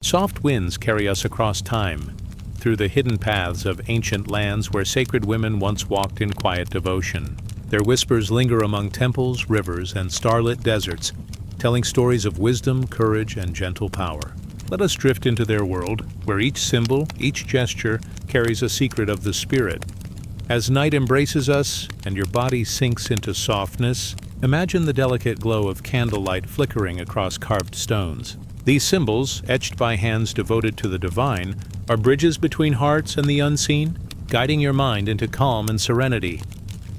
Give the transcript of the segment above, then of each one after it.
Soft winds carry us across time, through the hidden paths of ancient lands where sacred women once walked in quiet devotion. Their whispers linger among temples, rivers, and starlit deserts, telling stories of wisdom, courage, and gentle power. Let us drift into their world, where each symbol, each gesture, carries a secret of the spirit. As night embraces us and your body sinks into softness, imagine the delicate glow of candlelight flickering across carved stones. These symbols, etched by hands devoted to the divine, are bridges between hearts and the unseen, guiding your mind into calm and serenity.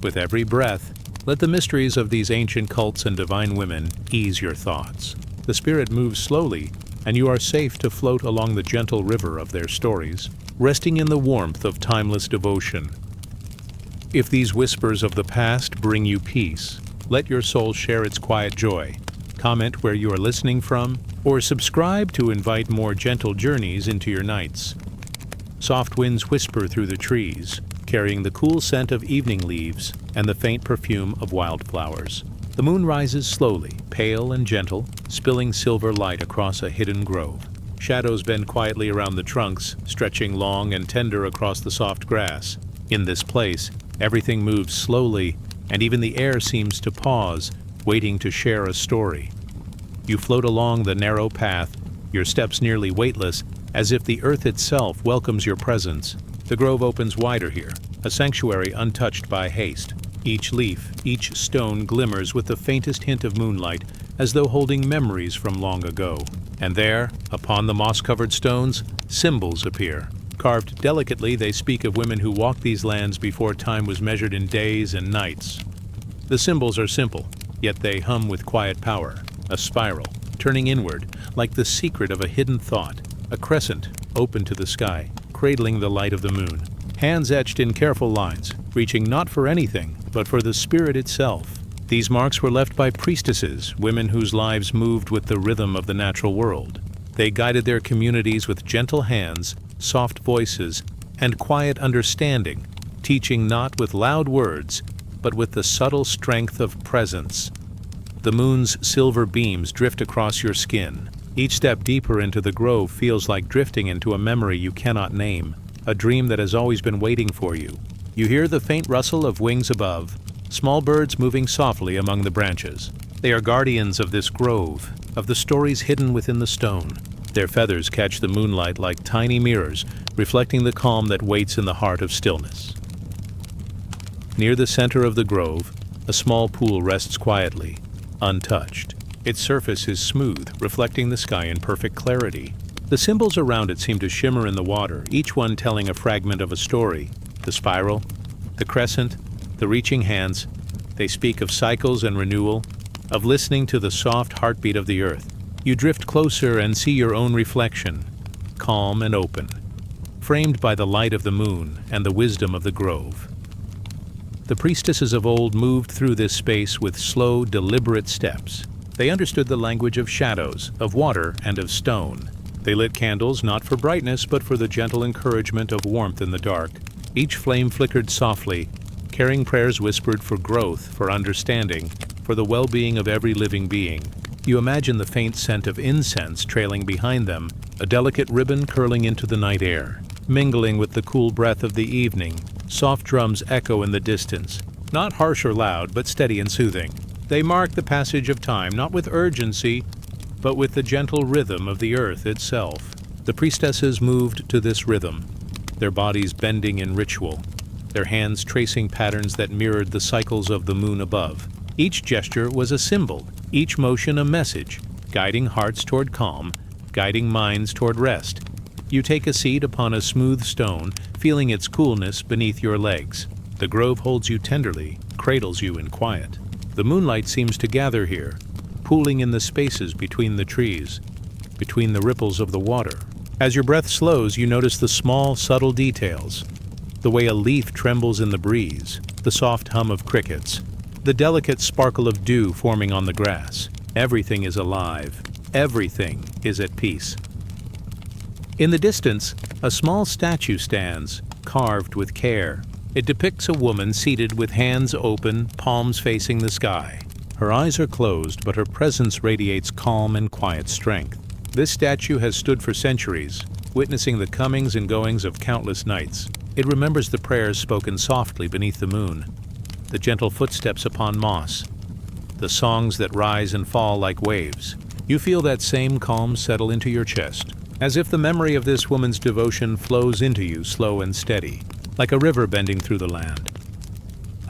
With every breath, let the mysteries of these ancient cults and divine women ease your thoughts. The spirit moves slowly, and you are safe to float along the gentle river of their stories, resting in the warmth of timeless devotion. If these whispers of the past bring you peace, let your soul share its quiet joy. Comment where you are listening from, or subscribe to invite more gentle journeys into your nights. Soft winds whisper through the trees, carrying the cool scent of evening leaves and the faint perfume of wildflowers. The moon rises slowly, pale and gentle, spilling silver light across a hidden grove. Shadows bend quietly around the trunks, stretching long and tender across the soft grass. In this place, everything moves slowly, and even the air seems to pause, waiting to share a story. You float along the narrow path, your steps nearly weightless, as if the earth itself welcomes your presence. The grove opens wider here, a sanctuary untouched by haste. Each leaf, each stone glimmers with the faintest hint of moonlight, as though holding memories from long ago. And there, upon the moss-covered stones, symbols appear. Carved delicately, they speak of women who walked these lands before time was measured in days and nights. The symbols are simple, yet they hum with quiet power. A spiral, turning inward, like the secret of a hidden thought. A crescent, open to the sky, cradling the light of the moon. Hands etched in careful lines, reaching not for anything, but for the spirit itself. These marks were left by priestesses, women whose lives moved with the rhythm of the natural world. They guided their communities with gentle hands, soft voices, and quiet understanding, teaching not with loud words, but with the subtle strength of presence. The moon's silver beams drift across your skin. Each step deeper into the grove feels like drifting into a memory you cannot name, a dream that has always been waiting for you. You hear the faint rustle of wings above, small birds moving softly among the branches. They are guardians of this grove, of the stories hidden within the stone. Their feathers catch the moonlight like tiny mirrors, reflecting the calm that waits in the heart of stillness. Near the center of the grove, a small pool rests quietly, untouched. Its surface is smooth, reflecting the sky in perfect clarity. The symbols around it seem to shimmer in the water, each one telling a fragment of a story. The spiral, the crescent, the reaching hands, they speak of cycles and renewal, of listening to the soft heartbeat of the earth. You drift closer and see your own reflection, calm and open, framed by the light of the moon and the wisdom of the grove. The priestesses of old moved through this space with slow, deliberate steps. They understood the language of shadows, of water, and of stone. They lit candles not for brightness, but for the gentle encouragement of warmth in the dark. Each flame flickered softly, carrying prayers whispered for growth, for understanding, for the well-being of every living being. You imagine the faint scent of incense trailing behind them, a delicate ribbon curling into the night air. Mingling with the cool breath of the evening, soft drums echo in the distance, not harsh or loud, but steady and soothing. They mark the passage of time, not with urgency, but with the gentle rhythm of the earth itself. The priestesses moved to this rhythm, their bodies bending in ritual, their hands tracing patterns that mirrored the cycles of the moon above. Each gesture was a symbol, each motion a message, guiding hearts toward calm, guiding minds toward rest. You take a seat upon a smooth stone, feeling its coolness beneath your legs. The grove holds you tenderly, cradles you in quiet. The moonlight seems to gather here, pooling in the spaces between the trees, between the ripples of the water. As your breath slows, you notice the small, subtle details. The way a leaf trembles in the breeze, the soft hum of crickets, the delicate sparkle of dew forming on the grass. Everything is alive. Everything is at peace. In the distance, a small statue stands, carved with care. It depicts a woman seated with hands open, palms facing the sky. Her eyes are closed, but her presence radiates calm and quiet strength. This statue has stood for centuries, witnessing the comings and goings of countless knights. It remembers the prayers spoken softly beneath the moon, the gentle footsteps upon moss, the songs that rise and fall like waves. You feel that same calm settle into your chest, as if the memory of this woman's devotion flows into you slow and steady, like a river bending through the land.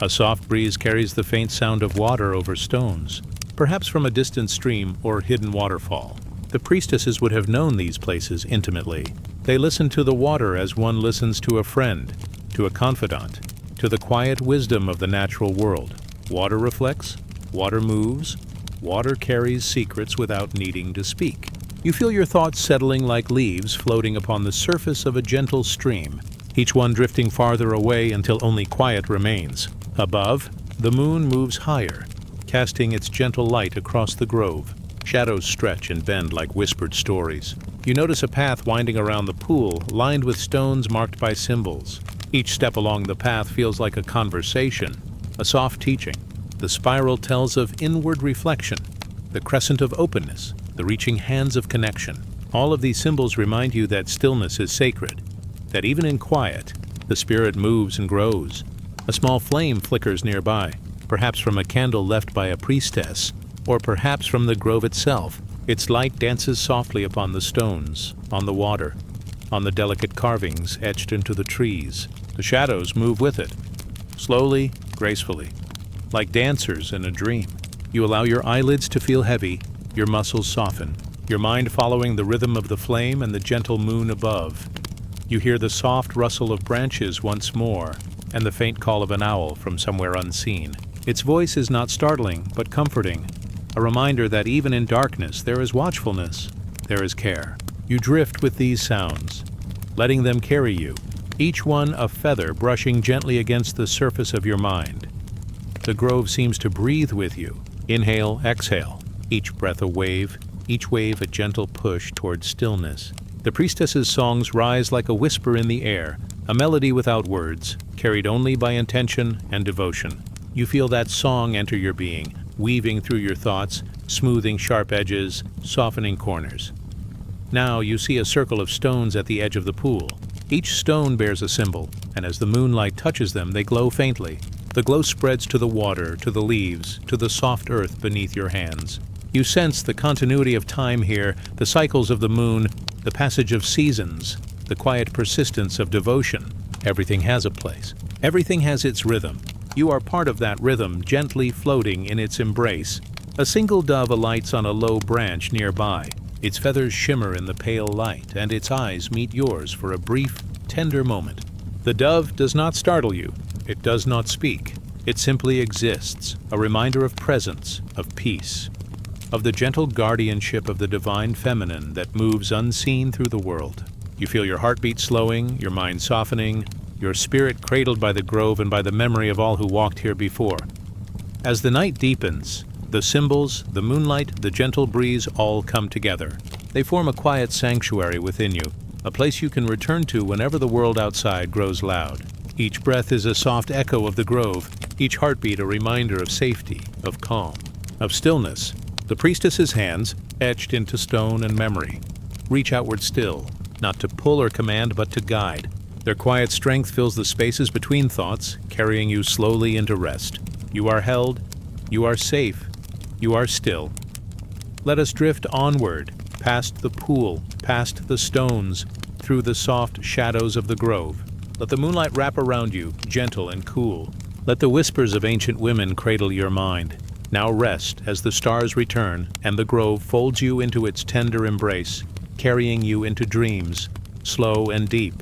A soft breeze carries the faint sound of water over stones, perhaps from a distant stream or hidden waterfall. The priestesses would have known these places intimately. They listened to the water as one listens to a friend, to a confidant, to the quiet wisdom of the natural world. Water reflects, water moves, water carries secrets without needing to speak. You feel your thoughts settling like leaves floating upon the surface of a gentle stream, each one drifting farther away until only quiet remains. Above, the moon moves higher, casting its gentle light across the grove. Shadows stretch and bend like whispered stories. You notice a path winding around the pool, lined with stones marked by symbols. Each step along the path feels like a conversation, a soft teaching. The spiral tells of inward reflection, the crescent of openness, the reaching hands of connection. All of these symbols remind you that stillness is sacred, that even in quiet, the spirit moves and grows. A small flame flickers nearby, perhaps from a candle left by a priestess, or perhaps from the grove itself. Its light dances softly upon the stones, on the water, on the delicate carvings etched into the trees. The shadows move with it, slowly, gracefully, like dancers in a dream. You allow your eyelids to feel heavy, your muscles soften, your mind following the rhythm of the flame and the gentle moon above. You hear the soft rustle of branches once more, and the faint call of an owl from somewhere unseen. Its voice is not startling, but comforting, a reminder that even in darkness there is watchfulness, there is care. You drift with these sounds, letting them carry you, each one a feather brushing gently against the surface of your mind. The grove seems to breathe with you. Inhale, exhale, each breath a wave a gentle push toward stillness. The priestess's songs rise like a whisper in the air, a melody without words, carried only by intention and devotion. You feel that song enter your being, weaving through your thoughts, smoothing sharp edges, softening corners. Now you see a circle of stones at the edge of the pool. Each stone bears a symbol, and as the moonlight touches them, they glow faintly. The glow spreads to the water, to the leaves, to the soft earth beneath your hands. You sense the continuity of time here, the cycles of the moon, the passage of seasons, the quiet persistence of devotion. Everything has a place. Everything has its rhythm. You are part of that rhythm, gently floating in its embrace. A single dove alights on a low branch nearby. Its feathers shimmer in the pale light, and its eyes meet yours for a brief, tender moment. The dove does not startle you. It does not speak. It simply exists, a reminder of presence, of peace, of the gentle guardianship of the divine feminine that moves unseen through the world. You feel your heartbeat slowing, your mind softening, your spirit cradled by the grove and by the memory of all who walked here before. As the night deepens, the symbols, the moonlight, the gentle breeze all come together. They form a quiet sanctuary within you, a place you can return to whenever the world outside grows loud. Each breath is a soft echo of the grove, each heartbeat a reminder of safety, of calm, of stillness. The priestess's hands, etched into stone and memory, reach outward still, not to pull or command but to guide. Their quiet strength fills the spaces between thoughts, carrying you slowly into rest. You are held, you are safe, you are still. Let us drift onward, past the pool, past the stones, through the soft shadows of the grove. Let the moonlight wrap around you, gentle and cool. Let the whispers of ancient women cradle your mind. Now rest as the stars return, and the grove folds you into its tender embrace, carrying you into dreams, slow and deep.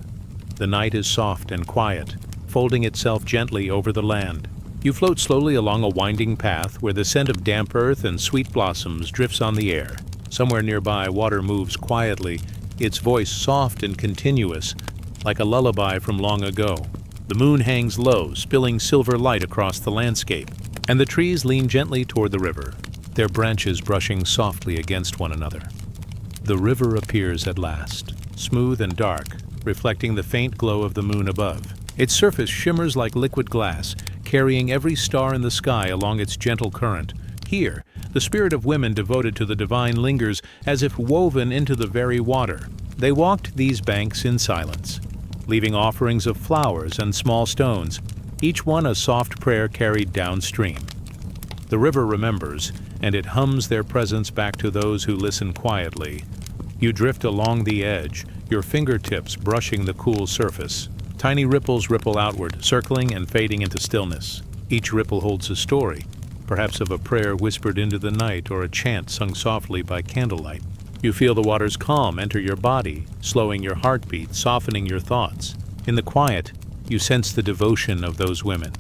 The night is soft and quiet, folding itself gently over the land. You float slowly along a winding path where the scent of damp earth and sweet blossoms drifts on the air. Somewhere nearby, water moves quietly, its voice soft and continuous, like a lullaby from long ago. The moon hangs low, spilling silver light across the landscape, and the trees lean gently toward the river, their branches brushing softly against one another. The river appears at last, smooth and dark, reflecting the faint glow of the moon above. Its surface shimmers like liquid glass, carrying every star in the sky along its gentle current. Here, The spirit of women devoted to the divine lingers as if woven into the very water. They walked these banks in silence, leaving offerings of flowers and small stones, each one a soft prayer carried downstream. The river remembers, and it hums their presence back to those who listen quietly. You drift along the edge, your fingertips brushing the cool surface. Tiny ripples ripple outward, circling and fading into stillness. Each ripple holds a story, perhaps of a prayer whispered into the night or a chant sung softly by candlelight. You feel the water's calm enter your body, slowing your heartbeat, softening your thoughts. In the quiet, you sense the devotion of those women,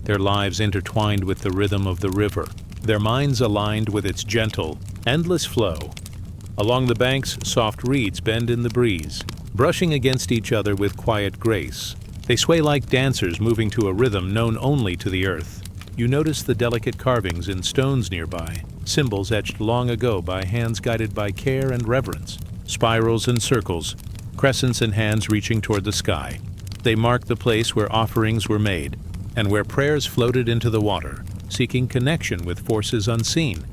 their lives intertwined with the rhythm of the river, their minds aligned with its gentle, endless flow. Along the banks, soft reeds bend in the breeze, brushing against each other with quiet grace. They sway like dancers moving to a rhythm known only to the earth. You notice the delicate carvings in stones nearby, symbols etched long ago by hands guided by care and reverence. Spirals and circles, crescents and hands reaching toward the sky. They mark the place where offerings were made, and where prayers floated into the water, seeking connection with forces unseen.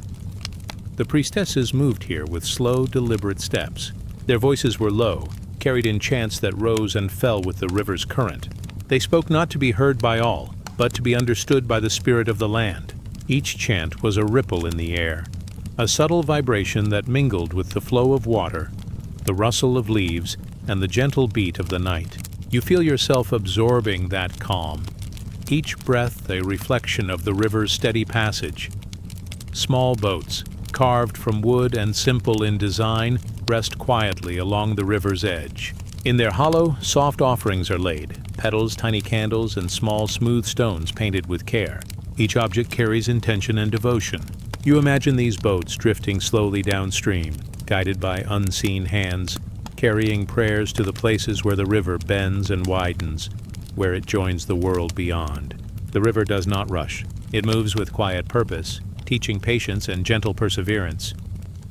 The priestesses moved here with slow, deliberate steps. Their voices were low, carried in chants that rose and fell with the river's current. They spoke not to be heard by all, but to be understood by the spirit of the land. Each chant was a ripple in the air, a subtle vibration that mingled with the flow of water, the rustle of leaves, and the gentle beat of the night. You feel yourself absorbing that calm, each breath a reflection of the river's steady passage. Small boats, carved from wood and simple in design, rest quietly along the river's edge. In their hollow, soft offerings are laid, petals, tiny candles, and small, smooth stones painted with care. Each object carries intention and devotion. You imagine these boats drifting slowly downstream, guided by unseen hands, carrying prayers to the places where the river bends and widens, where it joins the world beyond. The river does not rush. It moves with quiet purpose, teaching patience and gentle perseverance.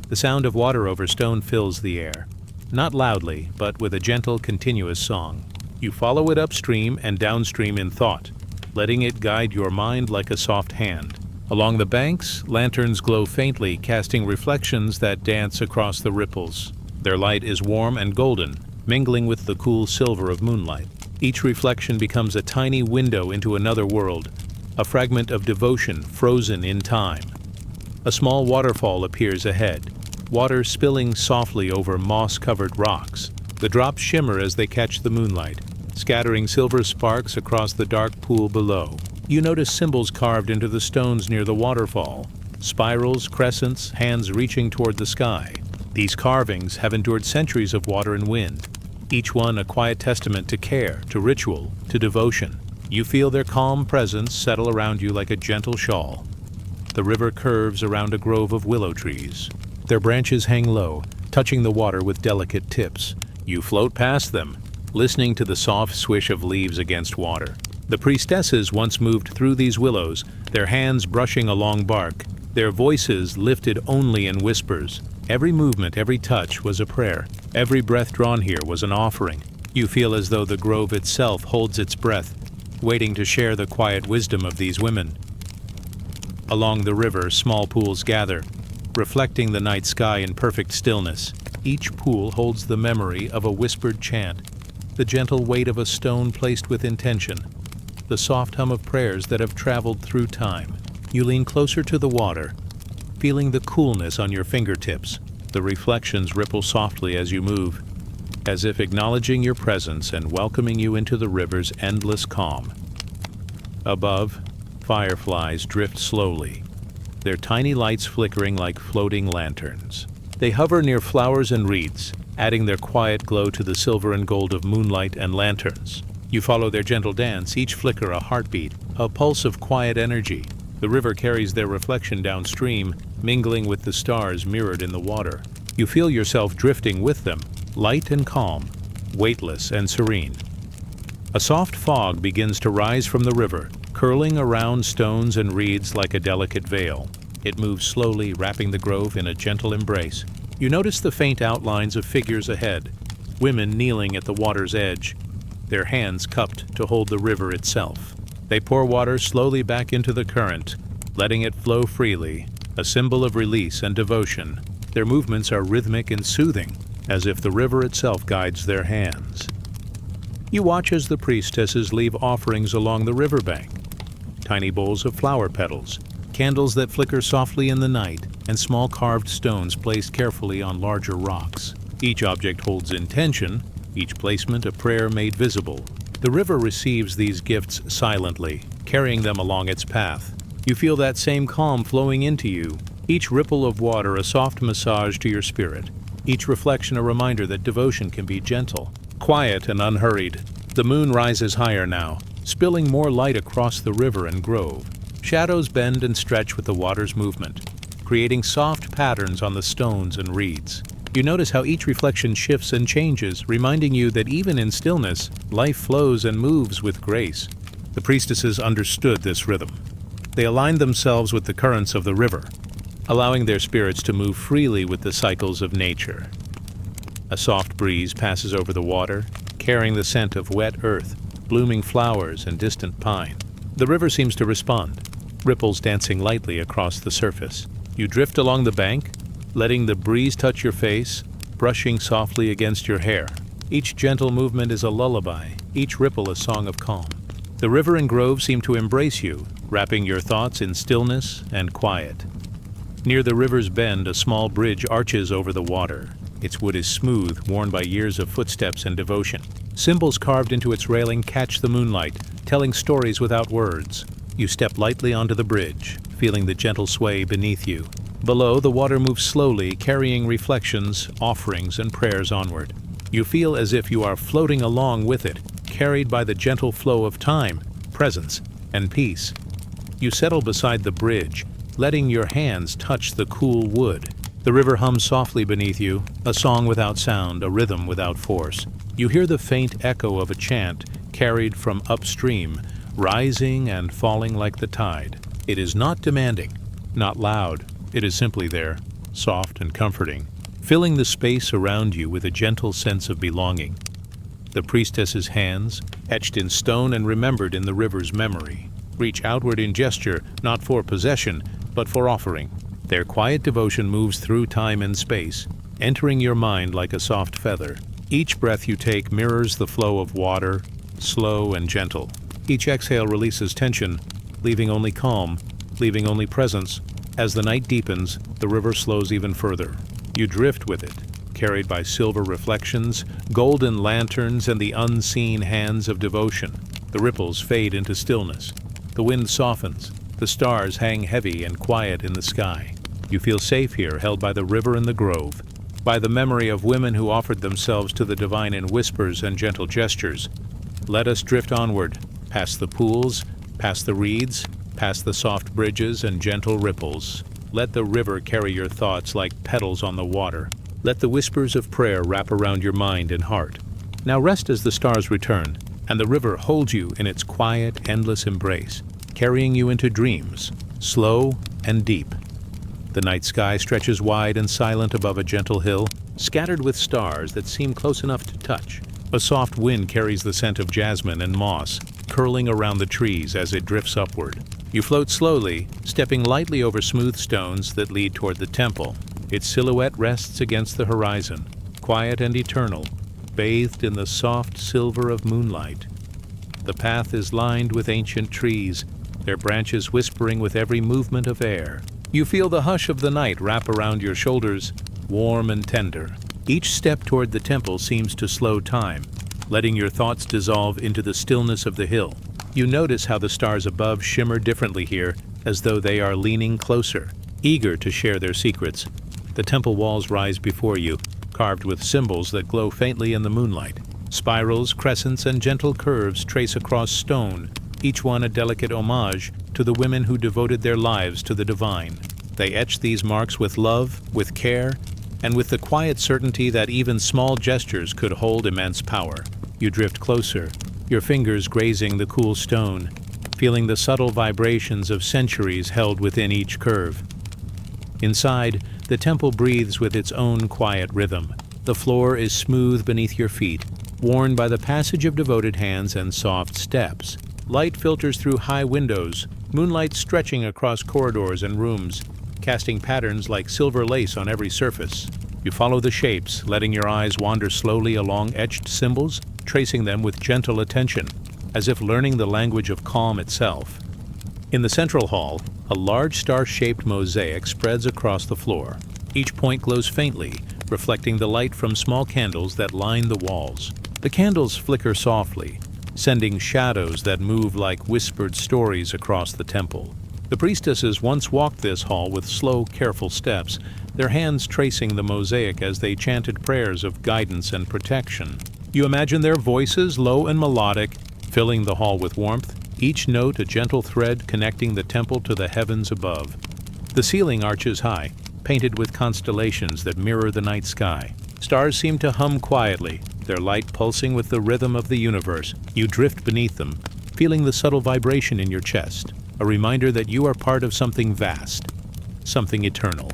The sound of water over stone fills the air, not loudly, but with a gentle, continuous song. You follow it upstream and downstream in thought, letting it guide your mind like a soft hand. Along the banks, lanterns glow faintly, casting reflections that dance across the ripples. Their light is warm and golden, mingling with the cool silver of moonlight. Each reflection becomes a tiny window into another world, a fragment of devotion frozen in time. A small waterfall appears ahead, water spilling softly over moss-covered rocks. The drops shimmer as they catch the moonlight, scattering silver sparks across the dark pool below. You notice symbols carved into the stones near the waterfall, spirals, crescents, hands reaching toward the sky. These carvings have endured centuries of water and wind, each one a quiet testament to care, to ritual, to devotion. You feel their calm presence settle around you like a gentle shawl. The river curves around a grove of willow trees. Their branches hang low, touching the water with delicate tips. You float past them, listening to the soft swish of leaves against water. The priestesses once moved through these willows, their hands brushing along bark, their voices lifted only in whispers. Every movement, every touch was a prayer. Every breath drawn here was an offering. You feel as though the grove itself holds its breath, waiting to share the quiet wisdom of these women. Along the river, small pools gather, reflecting the night sky in perfect stillness. Each pool holds the memory of a whispered chant, the gentle weight of a stone placed with intention, the soft hum of prayers that have traveled through time. You lean closer to the water, feeling the coolness on your fingertips. The reflections ripple softly as you move, as if acknowledging your presence and welcoming you into the river's endless calm. Above, fireflies drift slowly, their tiny lights flickering like floating lanterns. They hover near flowers and reeds, adding their quiet glow to the silver and gold of moonlight and lanterns. You follow their gentle dance, each flicker a heartbeat, a pulse of quiet energy. The river carries their reflection downstream, mingling with the stars mirrored in the water. You feel yourself drifting with them, light and calm, weightless and serene. A soft fog begins to rise from the river, curling around stones and reeds like a delicate veil. It moves slowly, wrapping the grove in a gentle embrace. You notice the faint outlines of figures ahead, women kneeling at the water's edge, their hands cupped to hold the river itself. They pour water slowly back into the current, letting it flow freely, a symbol of release and devotion. Their movements are rhythmic and soothing, as if the river itself guides their hands. You watch as the priestesses leave offerings along the riverbank. Tiny bowls of flower petals, candles that flicker softly in the night, and small carved stones placed carefully on larger rocks. Each object holds intention, each placement a prayer made visible. The river receives these gifts silently, carrying them along its path. You feel that same calm flowing into you, each ripple of water a soft massage to your spirit, each reflection a reminder that devotion can be gentle, quiet and unhurried. The moon rises higher now, spilling more light across the river and grove. Shadows bend and stretch with the water's movement, creating soft patterns on the stones and reeds. You notice how each reflection shifts and changes, reminding you that even in stillness, life flows and moves with grace. The priestesses understood this rhythm. They aligned themselves with the currents of the river, allowing their spirits to move freely with the cycles of nature. A soft breeze passes over the water, carrying the scent of wet earth, blooming flowers, and distant pine. The river seems to respond, ripples dancing lightly across the surface. You drift along the bank, letting the breeze touch your face, brushing softly against your hair. Each gentle movement is a lullaby, each ripple a song of calm. The river and grove seem to embrace you, wrapping your thoughts in stillness and quiet. Near the river's bend, a small bridge arches over the water. Its wood is smooth, worn by years of footsteps and devotion. Symbols carved into its railing catch the moonlight, telling stories without words. You step lightly onto the bridge, feeling the gentle sway beneath you. Below, the water moves slowly, carrying reflections, offerings, and prayers onward. You feel as if you are floating along with it, carried by the gentle flow of time, presence, and peace. You settle beside the bridge, letting your hands touch the cool wood. The river hums softly beneath you, a song without sound, a rhythm without force. You hear the faint echo of a chant carried from upstream, rising and falling like the tide. It is not demanding, not loud. It is simply there, soft and comforting, filling the space around you with a gentle sense of belonging. The priestess's hands, etched in stone and remembered in the river's memory, reach outward in gesture, not for possession, but for offering. Their quiet devotion moves through time and space, entering your mind like a soft feather. Each breath you take mirrors the flow of water, slow and gentle. Each exhale releases tension, leaving only calm, leaving only presence. As the night deepens, the river slows even further. You drift with it, carried by silver reflections, golden lanterns, and the unseen hands of devotion. The ripples fade into stillness. The wind softens. The stars hang heavy and quiet in the sky. You feel safe here, held by the river and the grove, by the memory of women who offered themselves to the divine in whispers and gentle gestures. Let us drift onward, past the pools, past the reeds, past the soft bridges and gentle ripples. Let the river carry your thoughts like petals on the water. Let the whispers of prayer wrap around your mind and heart. Now rest as the stars return, and the river holds you in its quiet, endless embrace, carrying you into dreams, slow and deep. The night sky stretches wide and silent above a gentle hill, scattered with stars that seem close enough to touch. A soft wind carries the scent of jasmine and moss, curling around the trees as it drifts upward. You float slowly, stepping lightly over smooth stones that lead toward the temple. Its silhouette rests against the horizon, quiet and eternal, bathed in the soft silver of moonlight. The path is lined with ancient trees, their branches whispering with every movement of air. You feel the hush of the night wrap around your shoulders, warm and tender. Each step toward the temple seems to slow time, letting your thoughts dissolve into the stillness of the hill. You notice how the stars above shimmer differently here, as though they are leaning closer, eager to share their secrets. The temple walls rise before you, carved with symbols that glow faintly in the moonlight. Spirals, crescents, and gentle curves trace across stone, each one a delicate homage to the women who devoted their lives to the divine. They etch these marks with love, with care, and with the quiet certainty that even small gestures could hold immense power. You drift closer, your fingers grazing the cool stone, feeling the subtle vibrations of centuries held within each curve. Inside, the temple breathes with its own quiet rhythm. The floor is smooth beneath your feet, worn by the passage of devoted hands and soft steps. Light filters through high windows, moonlight stretching across corridors and rooms, casting patterns like silver lace on every surface. You follow the shapes, letting your eyes wander slowly along etched symbols, tracing them with gentle attention, as if learning the language of calm itself. In the central hall, a large star-shaped mosaic spreads across the floor. Each point glows faintly, reflecting the light from small candles that line the walls. The candles flicker softly, sending shadows that move like whispered stories across the temple. The priestesses once walked this hall with slow, careful steps, their hands tracing the mosaic as they chanted prayers of guidance and protection. You imagine their voices, low and melodic, filling the hall with warmth, each note a gentle thread connecting the temple to the heavens above. The ceiling arches high, painted with constellations that mirror the night sky. Stars seem to hum quietly, their light pulsing with the rhythm of the universe. You drift beneath them, feeling the subtle vibration in your chest, a reminder that you are part of something vast, something eternal.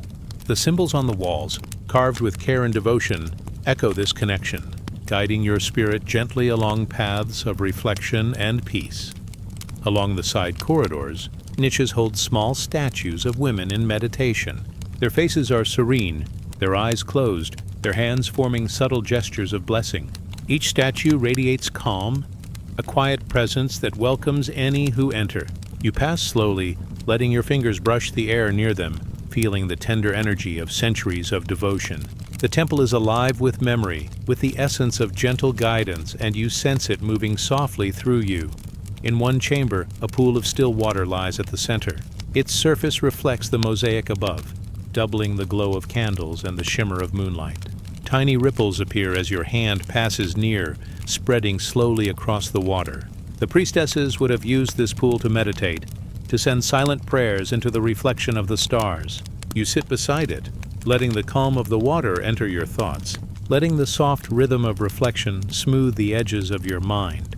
The symbols on the walls, carved with care and devotion, echo this connection, guiding your spirit gently along paths of reflection and peace. Along the side corridors, niches hold small statues of women in meditation. Their faces are serene, their eyes closed, their hands forming subtle gestures of blessing. Each statue radiates calm, a quiet presence that welcomes any who enter. You pass slowly, letting your fingers brush the air near them, feeling the tender energy of centuries of devotion. The temple is alive with memory, with the essence of gentle guidance, and you sense it moving softly through you. In one chamber, a pool of still water lies at the center. Its surface reflects the mosaic above, doubling the glow of candles and the shimmer of moonlight. Tiny ripples appear as your hand passes near, spreading slowly across the water. The priestesses would have used this pool to meditate, to send silent prayers into the reflection of the stars. You sit beside it, letting the calm of the water enter your thoughts, letting the soft rhythm of reflection smooth the edges of your mind.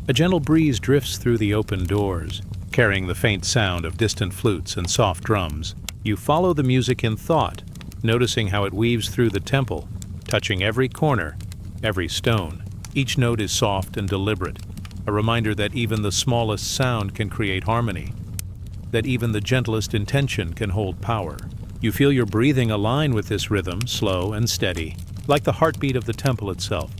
A gentle breeze drifts through the open doors, carrying the faint sound of distant flutes and soft drums. You follow the music in thought, noticing how it weaves through the temple, touching every corner, every stone. Each note is soft and deliberate, a reminder that even the smallest sound can create harmony, that even the gentlest intention can hold power. You feel your breathing align with this rhythm, slow and steady, like the heartbeat of the temple itself.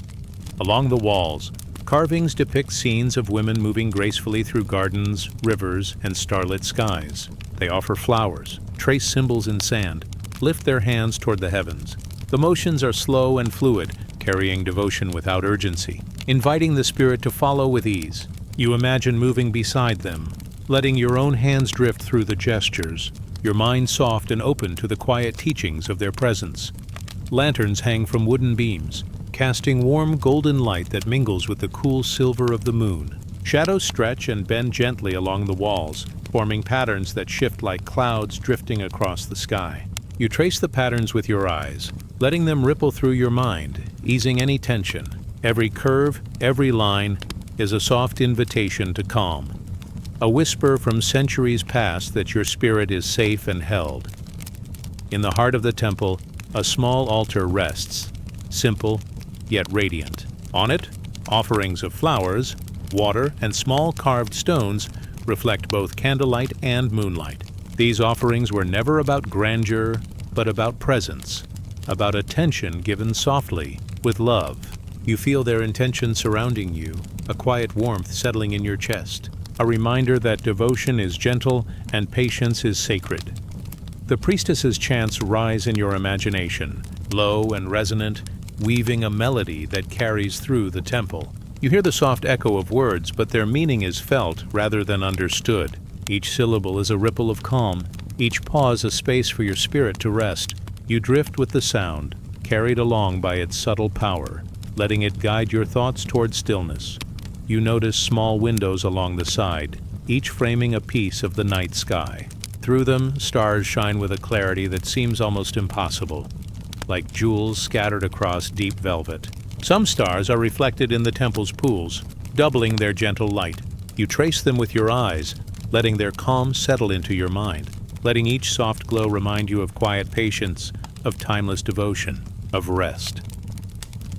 Along the walls, carvings depict scenes of women moving gracefully through gardens, rivers, and starlit skies. They offer flowers, trace symbols in sand, lift their hands toward the heavens. The motions are slow and fluid, carrying devotion without urgency, inviting the spirit to follow with ease. You imagine moving beside them, letting your own hands drift through the gestures, your mind soft and open to the quiet teachings of their presence. Lanterns hang from wooden beams, casting warm golden light that mingles with the cool silver of the moon. Shadows stretch and bend gently along the walls, forming patterns that shift like clouds drifting across the sky. You trace the patterns with your eyes, letting them ripple through your mind, easing any tension. Every curve, every line, is a soft invitation to calm, a whisper from centuries past that your spirit is safe and held. In the heart of the temple, a small altar rests, simple yet radiant. On it, offerings of flowers, water, and small carved stones reflect both candlelight and moonlight. These offerings were never about grandeur, but about presence, about attention given softly, with love. You feel their intention surrounding you, a quiet warmth settling in your chest, a reminder that devotion is gentle and patience is sacred. The priestess's chants rise in your imagination, low and resonant, weaving a melody that carries through the temple. You hear the soft echo of words, but their meaning is felt rather than understood. Each syllable is a ripple of calm, each pause a space for your spirit to rest. You drift with the sound, carried along by its subtle power, letting it guide your thoughts toward stillness. You notice small windows along the side, each framing a piece of the night sky. Through them, stars shine with a clarity that seems almost impossible, like jewels scattered across deep velvet. Some stars are reflected in the temple's pools, doubling their gentle light. You trace them with your eyes, letting their calm settle into your mind, letting each soft glow remind you of quiet patience, of timeless devotion, of rest.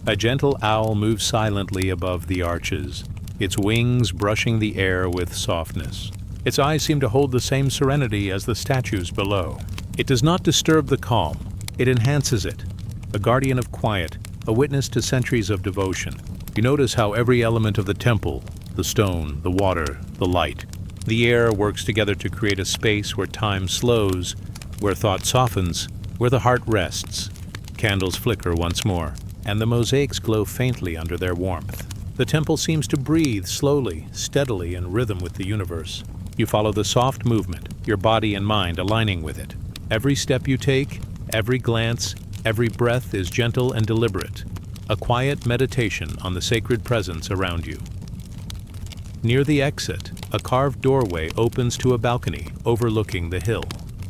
A gentle owl moves silently above the arches, its wings brushing the air with softness. Its eyes seem to hold the same serenity as the statues below. It does not disturb the calm, it enhances it. A guardian of quiet, a witness to centuries of devotion. You notice how every element of the temple, the stone, the water, the light, the air works together to create a space where time slows, where thought softens, where the heart rests. Candles flicker once more, and the mosaics glow faintly under their warmth. The temple seems to breathe slowly, steadily, in rhythm with the universe. You follow the soft movement, your body and mind aligning with it. Every step you take, every glance, every breath is gentle and deliberate, a quiet meditation on the sacred presence around you. Near the exit, a carved doorway opens to a balcony overlooking the hill.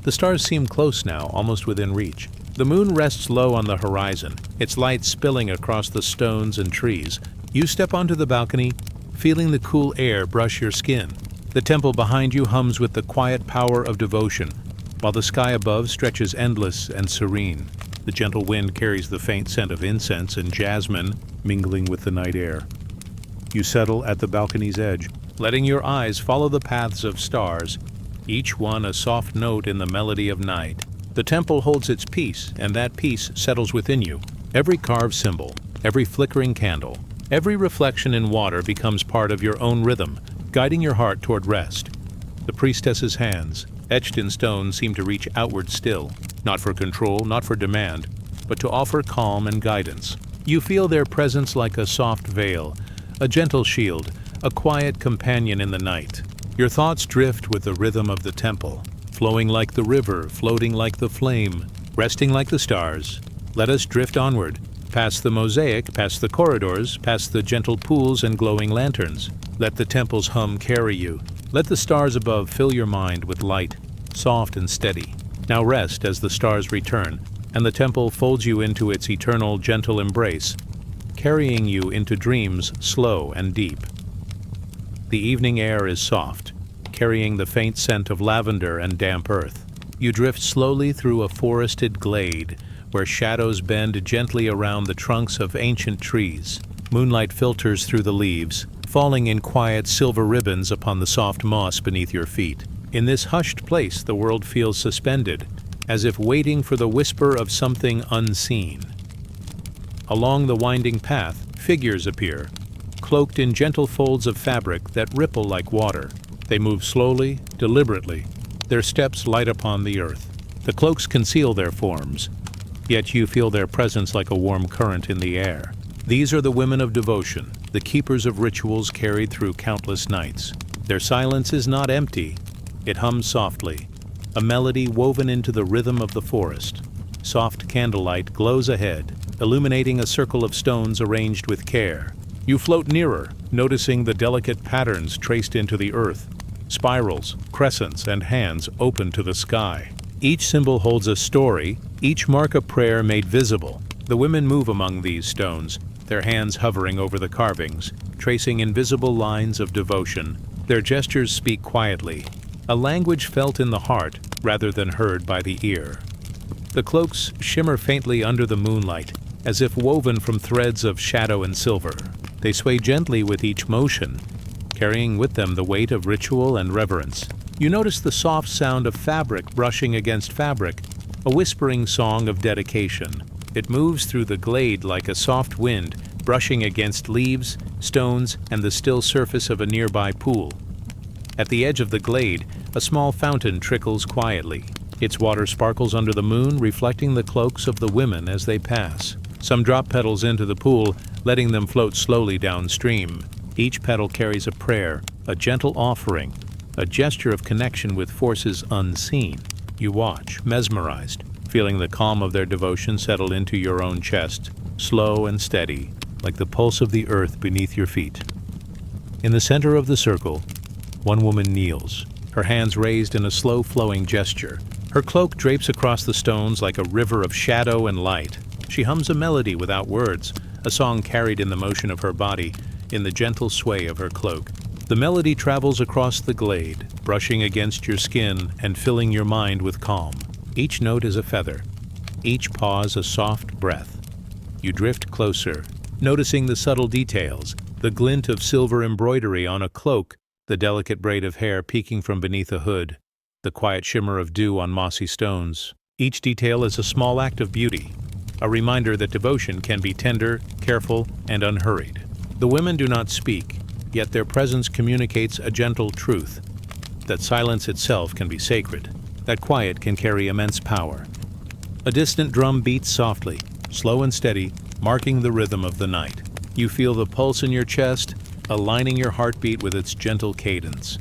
The stars seem close now, almost within reach. The moon rests low on the horizon, its light spilling across the stones and trees. You step onto the balcony, feeling the cool air brush your skin. The temple behind you hums with the quiet power of devotion, while the sky above stretches endless and serene. The gentle wind carries the faint scent of incense and jasmine, mingling with the night air. You settle at the balcony's edge, letting your eyes follow the paths of stars, each one a soft note in the melody of night. The temple holds its peace, and that peace settles within you. Every carved symbol, every flickering candle, every reflection in water becomes part of your own rhythm, guiding your heart toward rest. The priestess's hands, etched in stone, seem to reach outward still, not for control, not for demand, but to offer calm and guidance. You feel their presence like a soft veil, a gentle shield, a quiet companion in the night. Your thoughts drift with the rhythm of the temple, flowing like the river, floating like the flame, resting like the stars. Let us drift onward, past the mosaic, past the corridors, past the gentle pools and glowing lanterns. Let the temple's hum carry you. Let the stars above fill your mind with light, soft and steady. Now rest as the stars return, and the temple folds you into its eternal, gentle embrace, carrying you into dreams slow and deep. The evening air is soft, carrying the faint scent of lavender and damp earth. You drift slowly through a forested glade, where shadows bend gently around the trunks of ancient trees. Moonlight filters through the leaves, falling in quiet silver ribbons upon the soft moss beneath your feet. In this hushed place, the world feels suspended, as if waiting for the whisper of something unseen. Along the winding path, figures appear, cloaked in gentle folds of fabric that ripple like water. They move slowly, deliberately. Their steps light upon the earth. The cloaks conceal their forms, yet you feel their presence like a warm current in the air. These are the women of devotion, the keepers of rituals carried through countless nights. Their silence is not empty. It hums softly, a melody woven into the rhythm of the forest. Soft candlelight glows ahead, illuminating a circle of stones arranged with care. You float nearer, noticing the delicate patterns traced into the earth. Spirals, crescents, and hands open to the sky. Each symbol holds a story, each mark a prayer made visible. The women move among these stones, their hands hovering over the carvings, tracing invisible lines of devotion. Their gestures speak quietly, a language felt in the heart rather than heard by the ear. The cloaks shimmer faintly under the moonlight, as if woven from threads of shadow and silver. They sway gently with each motion, carrying with them the weight of ritual and reverence. You notice the soft sound of fabric brushing against fabric, a whispering song of dedication. It moves through the glade like a soft wind, brushing against leaves, stones, and the still surface of a nearby pool. At the edge of the glade, a small fountain trickles quietly. Its water sparkles under the moon, reflecting the cloaks of the women as they pass. Some drop petals into the pool, letting them float slowly downstream. Each petal carries a prayer, a gentle offering, a gesture of connection with forces unseen. You watch, mesmerized, feeling the calm of their devotion settle into your own chest, slow and steady, like the pulse of the earth beneath your feet. In the center of the circle, one woman kneels, her hands raised in a slow-flowing gesture. Her cloak drapes across the stones like a river of shadow and light. She hums a melody without words, a song carried in the motion of her body, in the gentle sway of her cloak. The melody travels across the glade, brushing against your skin and filling your mind with calm. Each note is a feather, each pause a soft breath. You drift closer, noticing the subtle details, the glint of silver embroidery on a cloak, the delicate braid of hair peeking from beneath a hood. the quiet shimmer of dew on mossy stones. Each detail is a small act of beauty, a reminder that devotion can be tender, careful, and unhurried. The women do not speak, yet their presence communicates a gentle truth, that silence itself can be sacred, that quiet can carry immense power. A distant drum beats softly, slow and steady, marking the rhythm of the night. You feel the pulse in your chest, aligning your heartbeat with its gentle cadence.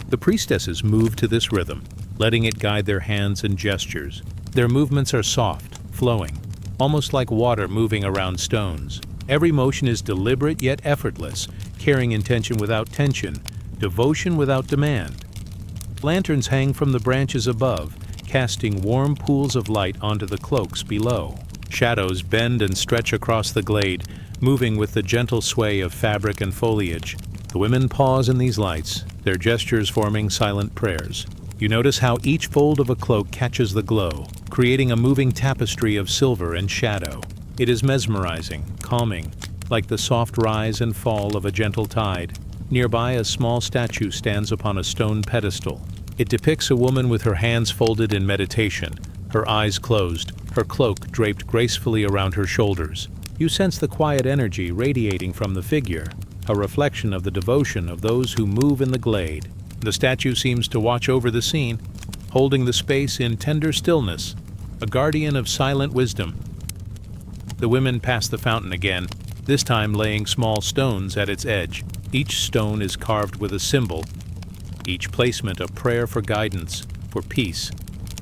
The priestesses move to this rhythm, letting it guide their hands and gestures. Their movements are soft, flowing, almost like water moving around stones. Every motion is deliberate yet effortless, carrying intention without tension, devotion without demand. Lanterns hang from the branches above, casting warm pools of light onto the cloaks below. Shadows bend and stretch across the glade, moving with the gentle sway of fabric and foliage. The women pause in these lights, their gestures forming silent prayers. You notice how each fold of a cloak catches the glow, creating a moving tapestry of silver and shadow. It is mesmerizing, calming, like the soft rise and fall of a gentle tide. Nearby, a small statue stands upon a stone pedestal. It depicts a woman with her hands folded in meditation, her eyes closed, her cloak draped gracefully around her shoulders. You sense the quiet energy radiating from the figure, a reflection of the devotion of those who move in the glade. The statue seems to watch over the scene, holding the space in tender stillness, a guardian of silent wisdom. The women pass the fountain again, this time laying small stones at its edge. Each stone is carved with a symbol, each placement a prayer for guidance, for peace,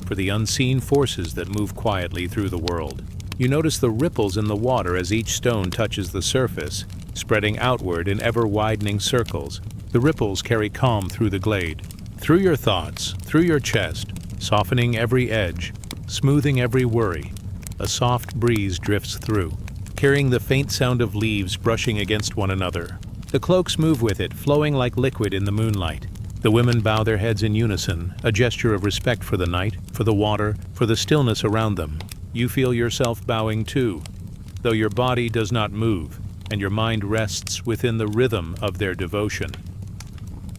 for the unseen forces that move quietly through the world. You notice the ripples in the water as each stone touches the surface, spreading outward in ever-widening circles. The ripples carry calm through the glade, through your thoughts, through your chest, softening every edge, smoothing every worry. A soft breeze drifts through, carrying the faint sound of leaves brushing against one another. The cloaks move with it, flowing like liquid in the moonlight. The women bow their heads in unison, a gesture of respect for the night, for the water, for the stillness around them. You feel yourself bowing too, though your body does not move, and your mind rests within the rhythm of their devotion.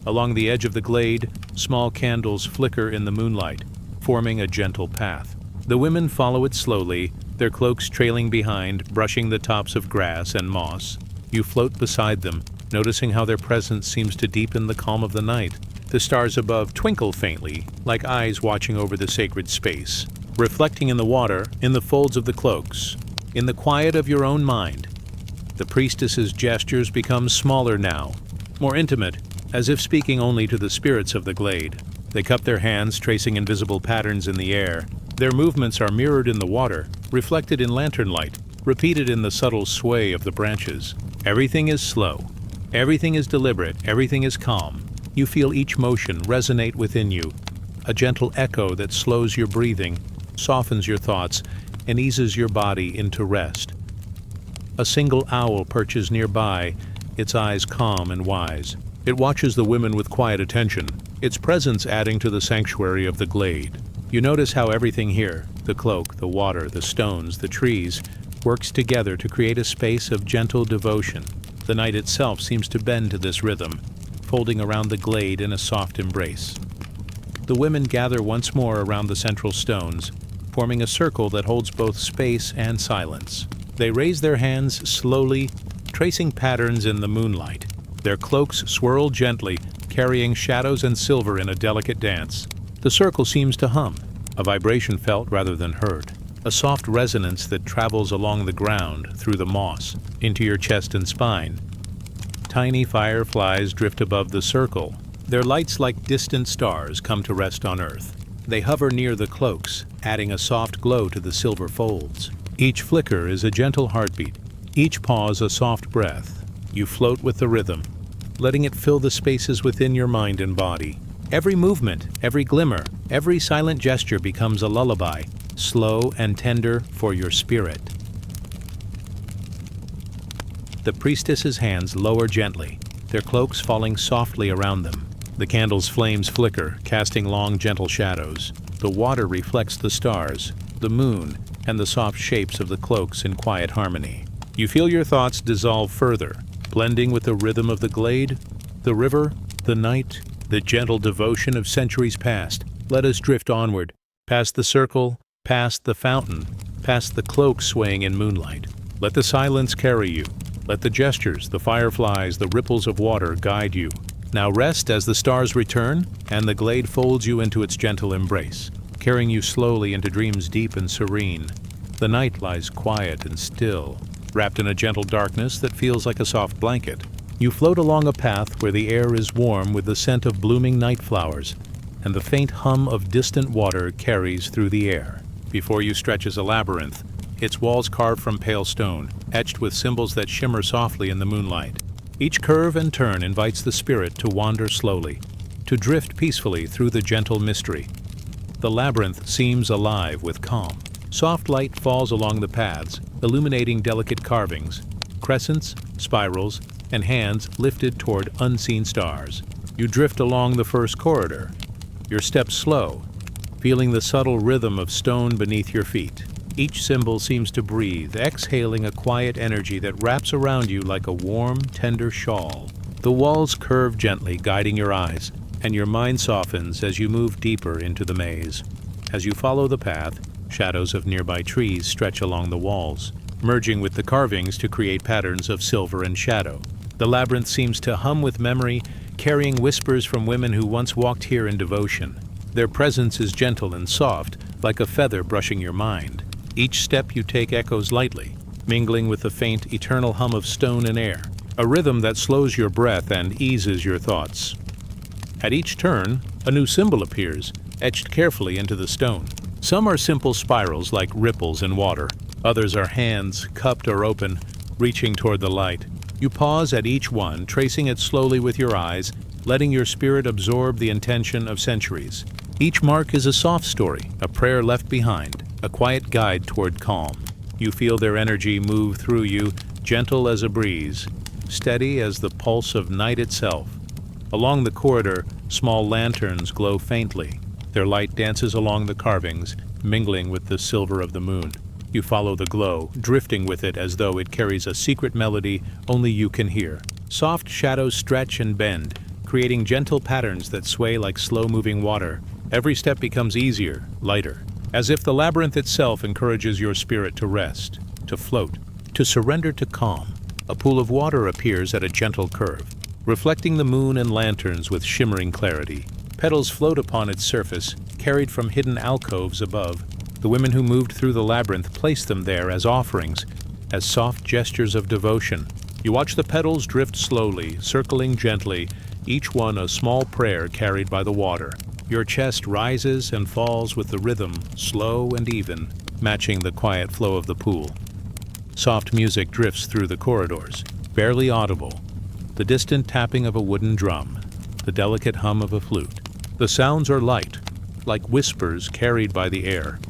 Along the edge of the glade, small candles flicker in the moonlight, forming a gentle path. The women follow it slowly, their cloaks trailing behind, brushing the tops of grass and moss. You float beside them, noticing how their presence seems to deepen the calm of the night. The stars above twinkle faintly, like eyes watching over the sacred space, reflecting in the water, in the folds of the cloaks, in the quiet of your own mind. The priestess's gestures become smaller now, more intimate, as if speaking only to the spirits of the glade. They cup their hands, tracing invisible patterns in the air. Their movements are mirrored in the water, reflected in lantern light, repeated in the subtle sway of the branches. Everything is slow. Everything is deliberate. Everything is calm. You feel each motion resonate within you, a gentle echo that slows your breathing, softens your thoughts, and eases your body into rest. A single owl perches nearby, its eyes calm and wise. It watches the women with quiet attention, its presence adding to the sanctuary of the glade. You notice how everything here, the cloak, the water, the stones, the trees, works together to create a space of gentle devotion. The night itself seems to bend to this rhythm, folding around the glade in a soft embrace. The women gather once more around the central stones, forming a circle that holds both space and silence. They raise their hands slowly, tracing patterns in the moonlight. Their cloaks swirl gently, carrying shadows and silver in a delicate dance. The circle seems to hum, a vibration felt rather than heard, a soft resonance that travels along the ground, through the moss, into your chest and spine. Tiny fireflies drift above the circle. Their lights, like distant stars, come to rest on earth. They hover near the cloaks, adding a soft glow to the silver folds. Each flicker is a gentle heartbeat, each pause a soft breath. You float with the rhythm, letting it fill the spaces within your mind and body. Every movement, every glimmer, every silent gesture becomes a lullaby, slow and tender for your spirit. The priestess's hands lower gently, their cloaks falling softly around them. The candle's flames flicker, casting long, gentle shadows. The water reflects the stars, the moon, and the soft shapes of the cloaks in quiet harmony. You feel your thoughts dissolve further, blending with the rhythm of the glade, the river, the night, the gentle devotion of centuries past. Let us drift onward, past the circle, past the fountain, past the cloaks swaying in moonlight. Let the silence carry you. Let the gestures, the fireflies, the ripples of water guide you. Now rest as the stars return, and the glade folds you into its gentle embrace, carrying you slowly into dreams deep and serene. The night lies quiet and still, wrapped in a gentle darkness that feels like a soft blanket. You float along a path where the air is warm with the scent of blooming night flowers, and the faint hum of distant water carries through the air. Before you stretches a labyrinth, its walls carved from pale stone, etched with symbols that shimmer softly in the moonlight. Each curve and turn invites the spirit to wander slowly, to drift peacefully through the gentle mystery. The labyrinth seems alive with calm. Soft light falls along the paths, illuminating delicate carvings, crescents, spirals, and hands lifted toward unseen stars. You drift along the first corridor, your steps slow, feeling the subtle rhythm of stone beneath your feet. Each symbol seems to breathe, exhaling a quiet energy that wraps around you like a warm, tender shawl. The walls curve gently, guiding your eyes, and your mind softens as you move deeper into the maze. As you follow the path, shadows of nearby trees stretch along the walls, merging with the carvings to create patterns of silver and shadow. The labyrinth seems to hum with memory, carrying whispers from women who once walked here in devotion. Their presence is gentle and soft, like a feather brushing your mind. Each step you take echoes lightly, mingling with the faint, eternal hum of stone and air, a rhythm that slows your breath and eases your thoughts. At each turn, a new symbol appears, etched carefully into the stone. Some are simple spirals like ripples in water. Others are hands, cupped or open, reaching toward the light. You pause at each one, tracing it slowly with your eyes, letting your spirit absorb the intention of centuries. Each mark is a soft story, a prayer left behind, a quiet guide toward calm. You feel their energy move through you, gentle as a breeze, steady as the pulse of night itself. Along the corridor, small lanterns glow faintly. Their light dances along the carvings, mingling with the silver of the moon. You follow the glow, drifting with it as though it carries a secret melody only you can hear. Soft shadows stretch and bend, creating gentle patterns that sway like slow-moving water. Every step becomes easier, lighter, as if the labyrinth itself encourages your spirit to rest, to float, to surrender to calm. A pool of water appears at a gentle curve, reflecting the moon and lanterns with shimmering clarity. Petals float upon its surface, carried from hidden alcoves above. The women who moved through the labyrinth placed them there as offerings, as soft gestures of devotion. You watch the petals drift slowly, circling gently, each one a small prayer carried by the water. Your chest rises and falls with the rhythm, slow and even, matching the quiet flow of the pool. Soft music drifts through the corridors, barely audible. The distant tapping of a wooden drum, the delicate hum of a flute. The sounds are light, like whispers carried by the air,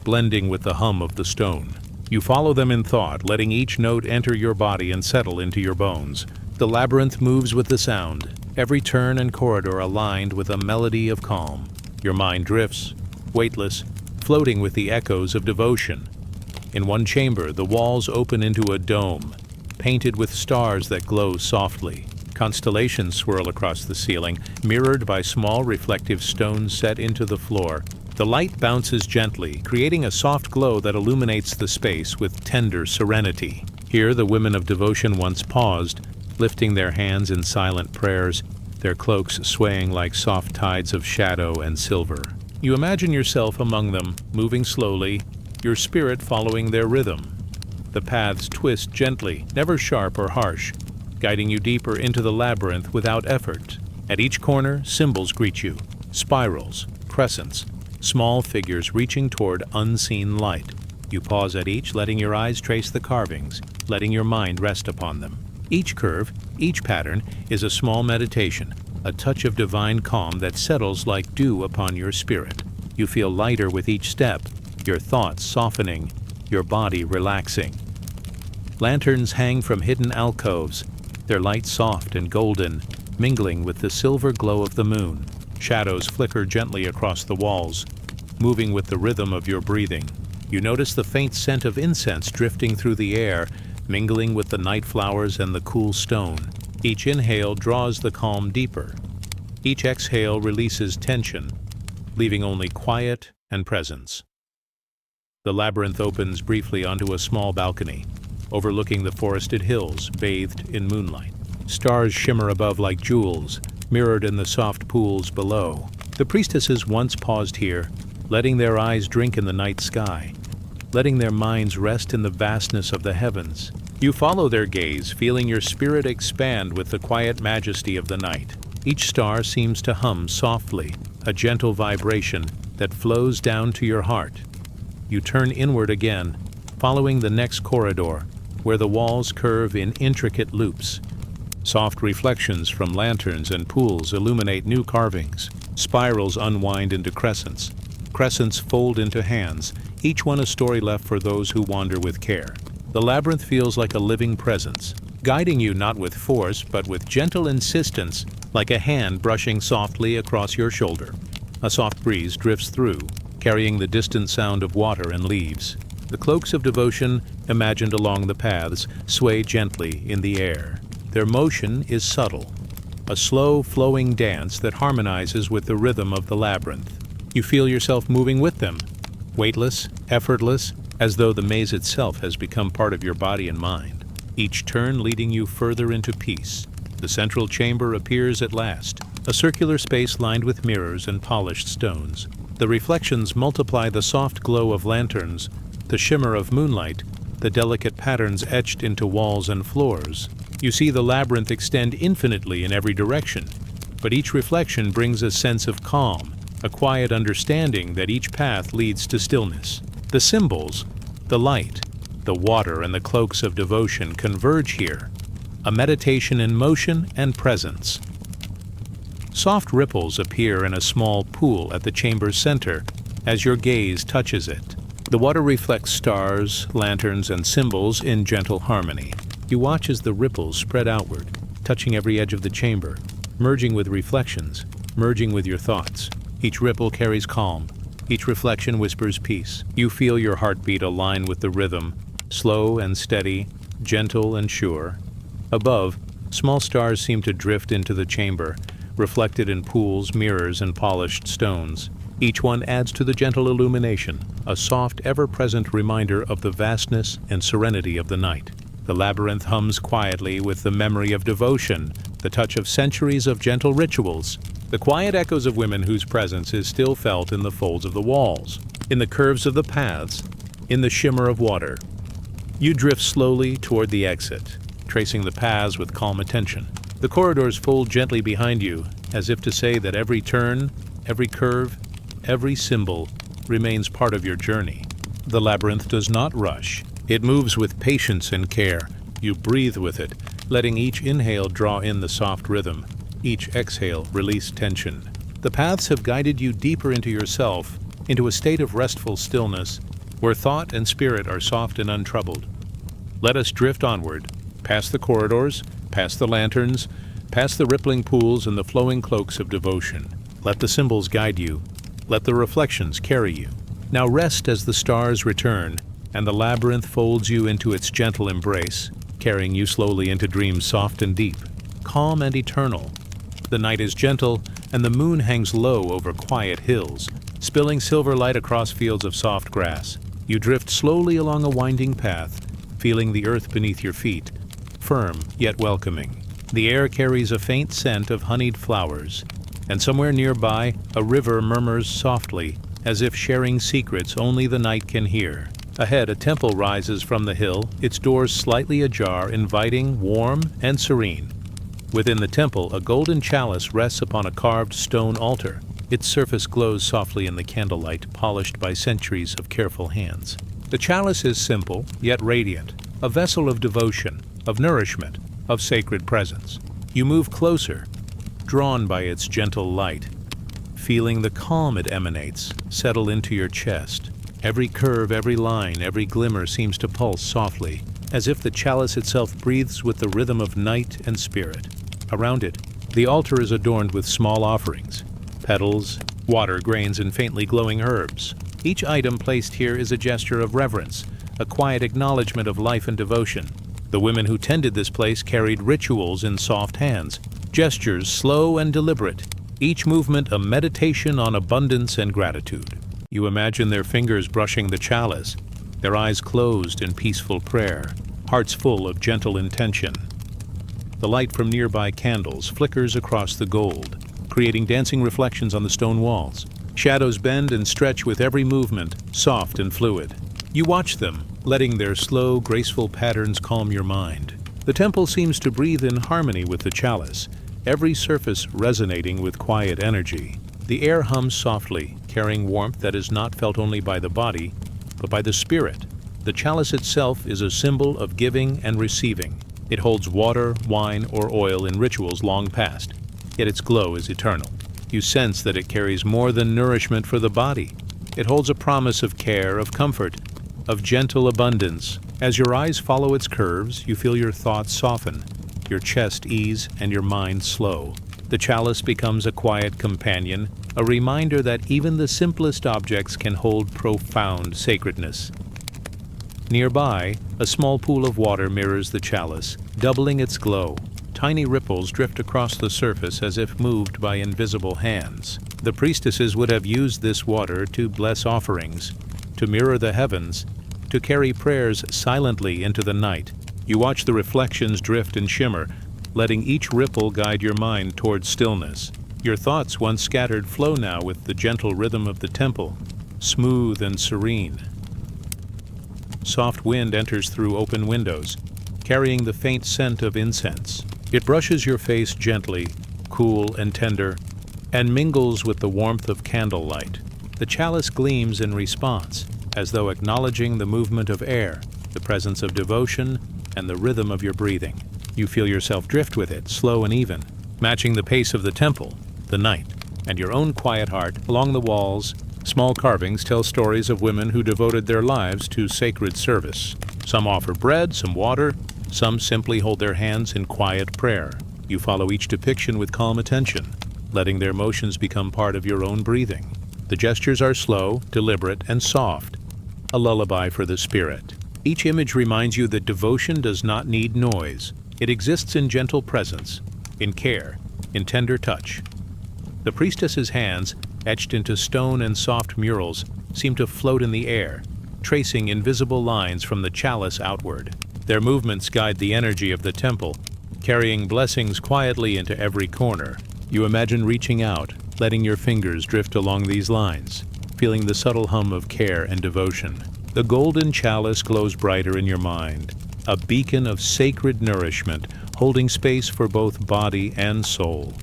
blending with the hum of the stone. You follow them in thought, letting each note enter your body and settle into your bones. The labyrinth moves with the sound, every turn and corridor aligned with a melody of calm. Your mind drifts, weightless, floating with the echoes of devotion. In one chamber, the walls open into a dome, painted with stars that glow softly. Constellations swirl across the ceiling, mirrored by small reflective stones set into the floor. The light bounces gently, creating a soft glow that illuminates the space with tender serenity. Here, the women of devotion once paused, lifting their hands in silent prayers, their cloaks swaying like soft tides of shadow and silver. You imagine yourself among them, moving slowly, your spirit following their rhythm. The paths twist gently, never sharp or harsh, guiding you deeper into the labyrinth without effort. At each corner, symbols greet you, spirals, crescents, small figures reaching toward unseen light. You pause at each, letting your eyes trace the carvings, letting your mind rest upon them. Each curve, each pattern, is a small meditation, a touch of divine calm that settles like dew upon your spirit. You feel lighter with each step, your thoughts softening, your body relaxing. Lanterns hang from hidden alcoves, their light soft and golden, mingling with the silver glow of the moon. Shadows flicker gently across the walls, moving with the rhythm of your breathing. You notice the faint scent of incense drifting through the air, mingling with the night flowers and the cool stone. Each inhale draws the calm deeper. Each exhale releases tension. leaving only quiet and presence. The labyrinth opens briefly onto a small balcony, overlooking the forested hills bathed in moonlight. Stars shimmer above like jewels, mirrored in the soft pools below. The priestesses once paused here, letting their eyes drink in the night sky, letting their minds rest in the vastness of the heavens. You follow their gaze, feeling your spirit expand with the quiet majesty of the night. Each star seems to hum softly, a gentle vibration that flows down to your heart. You turn inward again, following the next corridor, where the walls curve in intricate loops. Soft reflections from lanterns and pools illuminate new carvings. Spirals unwind into crescents. Crescents fold into hands, each one a story left for those who wander with care. The labyrinth feels like a living presence, guiding you not with force but with gentle insistence, like a hand brushing softly across your shoulder. A soft breeze drifts through, carrying the distant sound of water and leaves. The cloaks of devotion, imagined along the paths, sway gently in the air. Their motion is subtle, a slow, flowing dance that harmonizes with the rhythm of the labyrinth. You feel yourself moving with them, weightless, effortless, as though the maze itself has become part of your body and mind, each turn leading you further into peace. The central chamber appears at last, a circular space lined with mirrors and polished stones. The reflections multiply the soft glow of lanterns, the shimmer of moonlight, the delicate patterns etched into walls and floors. You see the labyrinth extend infinitely in every direction, but each reflection brings a sense of calm, a quiet understanding that each path leads to stillness. The symbols, the light, the water, and the cloaks of devotion converge here, a meditation in motion and presence. Soft ripples appear in a small pool at the chamber's center as your gaze touches it. The water reflects stars, lanterns, and symbols in gentle harmony. You watch as the ripples spread outward, touching every edge of the chamber, merging with reflections, merging with your thoughts. Each ripple carries calm. Each reflection whispers peace. You feel your heartbeat align with the rhythm, slow and steady, gentle and sure. Above, small stars seem to drift into the chamber, reflected in pools, mirrors, and polished stones. Each one adds to the gentle illumination, a soft, ever-present reminder of the vastness and serenity of the night. The labyrinth hums quietly with the memory of devotion, the touch of centuries of gentle rituals, the quiet echoes of women whose presence is still felt in the folds of the walls, in the curves of the paths, in the shimmer of water. You drift slowly toward the exit, tracing the paths with calm attention. The corridors fold gently behind you, as if to say that every turn, every curve, every symbol remains part of your journey. The labyrinth does not rush. It moves with patience and care. You breathe with it, letting each inhale draw in the soft rhythm, each exhale release tension. The paths have guided you deeper into yourself, into a state of restful stillness, where thought and spirit are soft and untroubled. Let us drift onward, past the corridors, past the lanterns, past the rippling pools and the flowing cloaks of devotion. Let the symbols guide you. Let the reflections carry you. Now rest as the stars return, and the labyrinth folds you into its gentle embrace, carrying you slowly into dreams soft and deep, calm and eternal. The night is gentle, and the moon hangs low over quiet hills, spilling silver light across fields of soft grass. You drift slowly along a winding path, feeling the earth beneath your feet, firm yet welcoming. The air carries a faint scent of honeyed flowers, and somewhere nearby, a river murmurs softly, as if sharing secrets only the night can hear. Ahead, a temple rises from the hill, its doors slightly ajar, inviting, warm, and serene. Within the temple, a golden chalice rests upon a carved stone altar. Its surface glows softly in the candlelight, polished by centuries of careful hands. The chalice is simple, yet radiant, a vessel of devotion, of nourishment, of sacred presence. You move closer, drawn by its gentle light, feeling the calm it emanates settle into your chest. Every curve, every line, every glimmer seems to pulse softly, as if the chalice itself breathes with the rhythm of night and spirit. Around it, the altar is adorned with small offerings, petals, water, grains, and faintly glowing herbs. Each item placed here is a gesture of reverence, a quiet acknowledgement of life and devotion. The women who tended this place carried rituals in soft hands, gestures slow and deliberate, each movement a meditation on abundance and gratitude. You imagine their fingers brushing the chalice, their eyes closed in peaceful prayer, hearts full of gentle intention. The light from nearby candles flickers across the gold, creating dancing reflections on the stone walls. Shadows bend and stretch with every movement, soft and fluid. You watch them, letting their slow, graceful patterns calm your mind. The temple seems to breathe in harmony with the chalice, every surface resonating with quiet energy. The air hums softly, carrying warmth that is not felt only by the body, but by the spirit. The chalice itself is a symbol of giving and receiving. It holds water, wine, or oil in rituals long past, yet its glow is eternal. You sense that it carries more than nourishment for the body. It holds a promise of care, of comfort, of gentle abundance. As your eyes follow its curves, you feel your thoughts soften, your chest ease, and your mind slow. The chalice becomes a quiet companion, a reminder that even the simplest objects can hold profound sacredness. Nearby, a small pool of water mirrors the chalice, doubling its glow. Tiny ripples drift across the surface as if moved by invisible hands. The priestesses would have used this water to bless offerings, to mirror the heavens, to carry prayers silently into the night. You watch the reflections drift and shimmer, letting each ripple guide your mind towards stillness. Your thoughts, once scattered, flow now with the gentle rhythm of the temple, smooth and serene. Soft wind enters through open windows, carrying the faint scent of incense. It brushes your face gently, cool and tender, and mingles with the warmth of candlelight. The chalice gleams in response, as though acknowledging the movement of air, the presence of devotion, and the rhythm of your breathing. You feel yourself drift with it, slow and even, matching the pace of the temple, the night, and your own quiet heart. Along the walls, small carvings tell stories of women who devoted their lives to sacred service. Some offer bread, some water, some simply hold their hands in quiet prayer. You follow each depiction with calm attention, letting their motions become part of your own breathing. The gestures are slow, deliberate, and soft, a lullaby for the spirit. Each image reminds you that devotion does not need noise. It exists in gentle presence, in care, in tender touch. The priestess's hands, etched into stone and soft murals, seem to float in the air, tracing invisible lines from the chalice outward. Their movements guide the energy of the temple, carrying blessings quietly into every corner. You imagine reaching out, letting your fingers drift along these lines, feeling the subtle hum of care and devotion. The golden chalice glows brighter in your mind, a beacon of sacred nourishment, holding space for both body and soul.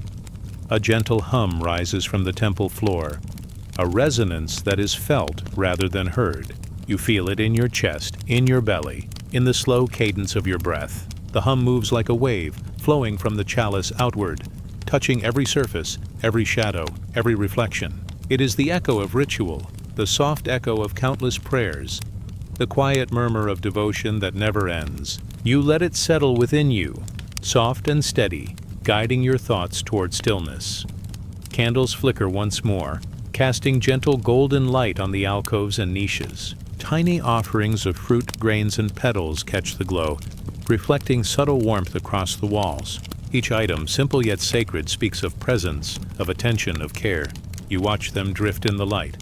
A gentle hum rises from the temple floor, a resonance that is felt rather than heard. You feel it in your chest, in your belly, in the slow cadence of your breath. The hum moves like a wave, flowing from the chalice outward, touching every surface, every shadow, every reflection. It is the echo of ritual, the soft echo of countless prayers, the quiet murmur of devotion that never ends. You let it settle within you, soft and steady, guiding your thoughts toward stillness. Candles flicker once more, casting gentle golden light on the alcoves and niches. Tiny offerings of fruit, grains, and petals catch the glow, reflecting subtle warmth across the walls. Each item, simple yet sacred, speaks of presence, of attention, of care. You watch them drift in the light,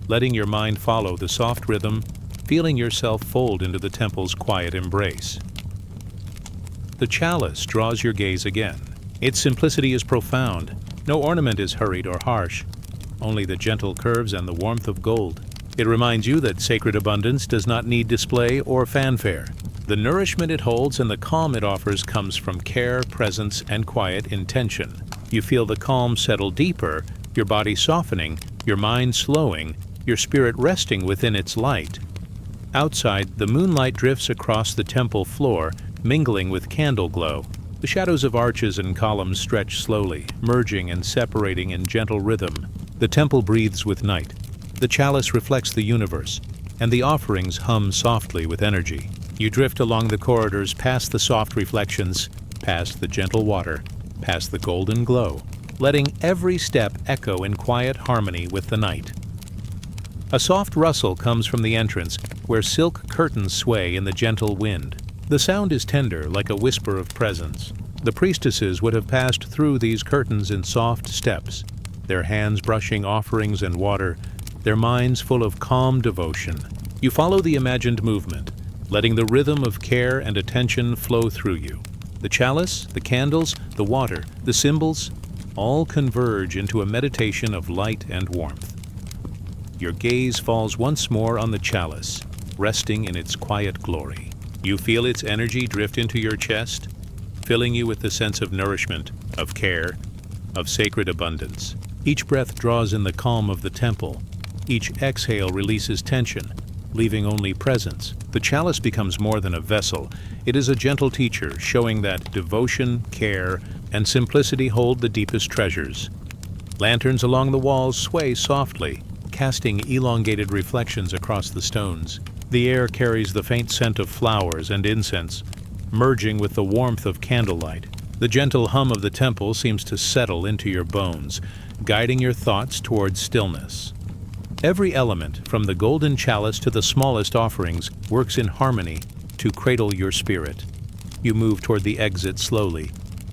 letting your mind follow the soft rhythm, feeling yourself fold into the temple's quiet embrace. The chalice draws your gaze again. Its simplicity is profound. No ornament is hurried or harsh, only the gentle curves and the warmth of gold. It reminds you that sacred abundance does not need display or fanfare. The nourishment it holds and the calm it offers comes from care, presence, and quiet intention. You feel the calm settle deeper, your body softening, your mind slowing, your spirit resting within its light. Outside, the moonlight drifts across the temple floor, mingling with candle glow. The shadows of arches and columns stretch slowly, merging and separating in gentle rhythm. The temple breathes with night. The chalice reflects the universe, and the offerings hum softly with energy. You drift along the corridors past the soft reflections, past the gentle water, past the golden glow, letting every step echo in quiet harmony with the night. A soft rustle comes from the entrance, where silk curtains sway in the gentle wind. The sound is tender, like a whisper of presence. The priestesses would have passed through these curtains in soft steps, their hands brushing offerings and water, their minds full of calm devotion. You follow the imagined movement, letting the rhythm of care and attention flow through you. The chalice, the candles, the water, the symbols, all converge into a meditation of light and warmth. Your gaze falls once more on the chalice, resting in its quiet glory. You feel its energy drift into your chest, filling you with the sense of nourishment, of care, of sacred abundance. Each breath draws in the calm of the temple. Each exhale releases tension, leaving only presence. The chalice becomes more than a vessel. It is a gentle teacher, showing that devotion, care, and simplicity hold the deepest treasures. Lanterns along the walls sway softly, casting elongated reflections across the stones. The air carries the faint scent of flowers and incense, merging with the warmth of candlelight. The gentle hum of the temple seems to settle into your bones, guiding your thoughts towards stillness. Every element, from the golden chalice to the smallest offerings, works in harmony to cradle your spirit. You move toward the exit slowly,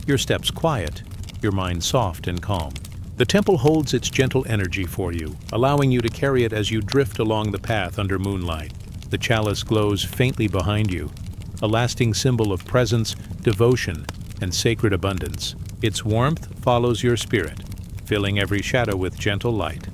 your steps quiet, your mind soft and calm. The temple holds its gentle energy for you, allowing you to carry it as you drift along the path under moonlight. The chalice glows faintly behind you, a lasting symbol of presence, devotion, and sacred abundance. Its warmth follows your spirit, filling every shadow with gentle light.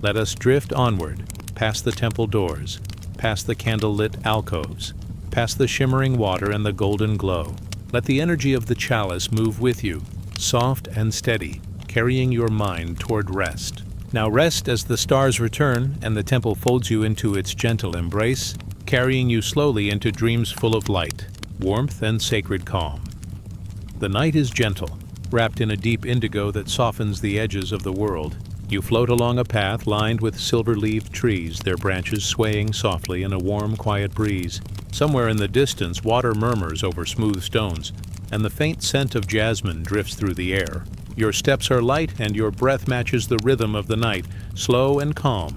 Let us drift onward, past the temple doors, past the candle-lit alcoves, past the shimmering water and the golden glow. Let the energy of the chalice move with you, soft and steady, carrying your mind toward rest. Now rest as the stars return and the temple folds you into its gentle embrace, carrying you slowly into dreams full of light, warmth, and sacred calm. The night is gentle, wrapped in a deep indigo that softens the edges of the world. You float along a path lined with silver-leaved trees, their branches swaying softly in a warm, quiet breeze. Somewhere in the distance, water murmurs over smooth stones, and the faint scent of jasmine drifts through the air. Your steps are light, and your breath matches the rhythm of the night, slow and calm.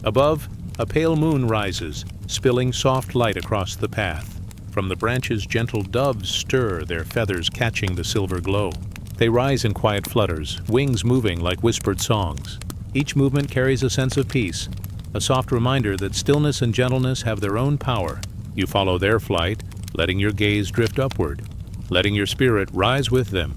Above, a pale moon rises, spilling soft light across the path. From the branches, gentle doves stir, their feathers catching the silver glow. They rise in quiet flutters, wings moving like whispered songs. Each movement carries a sense of peace, a soft reminder that stillness and gentleness have their own power. You follow their flight, letting your gaze drift upward, letting your spirit rise with them.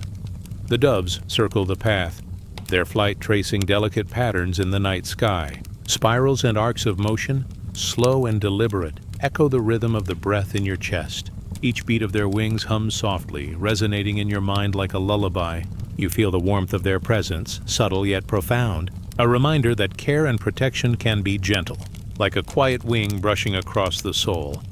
The doves circle the path, their flight tracing delicate patterns in the night sky. Spirals and arcs of motion, slow and deliberate, echo the rhythm of the breath in your chest. Each beat of their wings hums softly, resonating in your mind like a lullaby. You feel the warmth of their presence, subtle yet profound, a reminder that care and protection can be gentle, like a quiet wing brushing across the soul.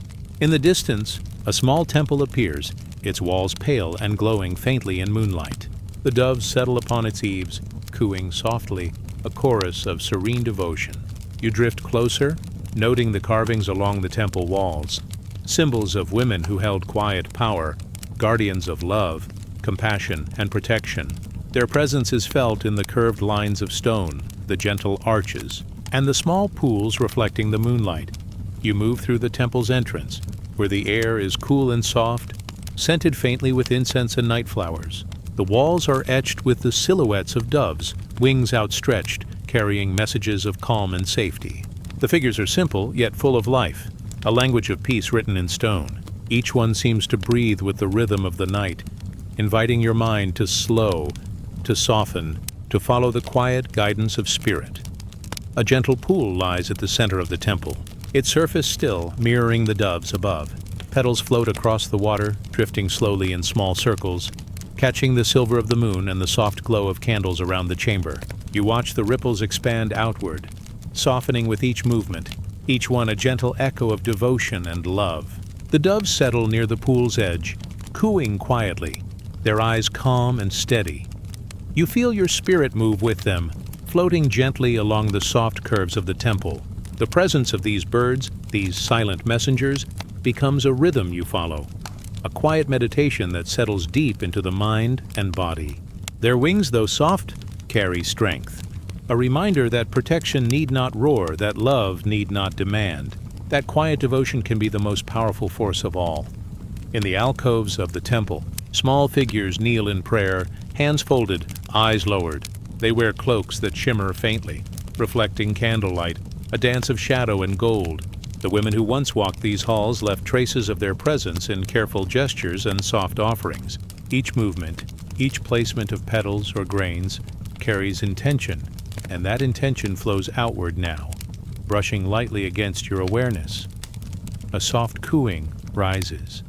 In the distance, a small temple appears, its walls pale and glowing faintly in moonlight. The doves settle upon its eaves, cooing softly, a chorus of serene devotion. You drift closer, noting the carvings along the temple walls, symbols of women who held quiet power, guardians of love, compassion, and protection. Their presence is felt in the curved lines of stone, the gentle arches, and the small pools reflecting the moonlight. You move through the temple's entrance, where the air is cool and soft, scented faintly with incense and night flowers. The walls are etched with the silhouettes of doves, wings outstretched, carrying messages of calm and safety. The figures are simple, yet full of life, a language of peace written in stone. Each one seems to breathe with the rhythm of the night, inviting your mind to slow, to soften, to follow the quiet guidance of spirit. A gentle pool lies at the center of the temple, its surface still, mirroring the doves above. Petals float across the water, drifting slowly in small circles, catching the silver of the moon and the soft glow of candles around the chamber. You watch the ripples expand outward, softening with each movement, each one a gentle echo of devotion and love. The doves settle near the pool's edge, cooing quietly, their eyes calm and steady. You feel your spirit move with them, floating gently along the soft curves of the temple. The presence of these birds, these silent messengers, becomes a rhythm you follow, a quiet meditation that settles deep into the mind and body. Their wings, though soft, carry strength, a reminder that protection need not roar, that love need not demand, that quiet devotion can be the most powerful force of all. In the alcoves of the temple, Small figures kneel in prayer, hands folded, eyes lowered. They wear cloaks that shimmer faintly, reflecting candlelight, a dance of shadow and gold. The women who once walked these halls left traces of their presence in careful gestures and soft offerings. Each movement, each placement of petals or grains, carries intention, and that intention flows outward now, brushing lightly against your awareness. A soft cooing rises,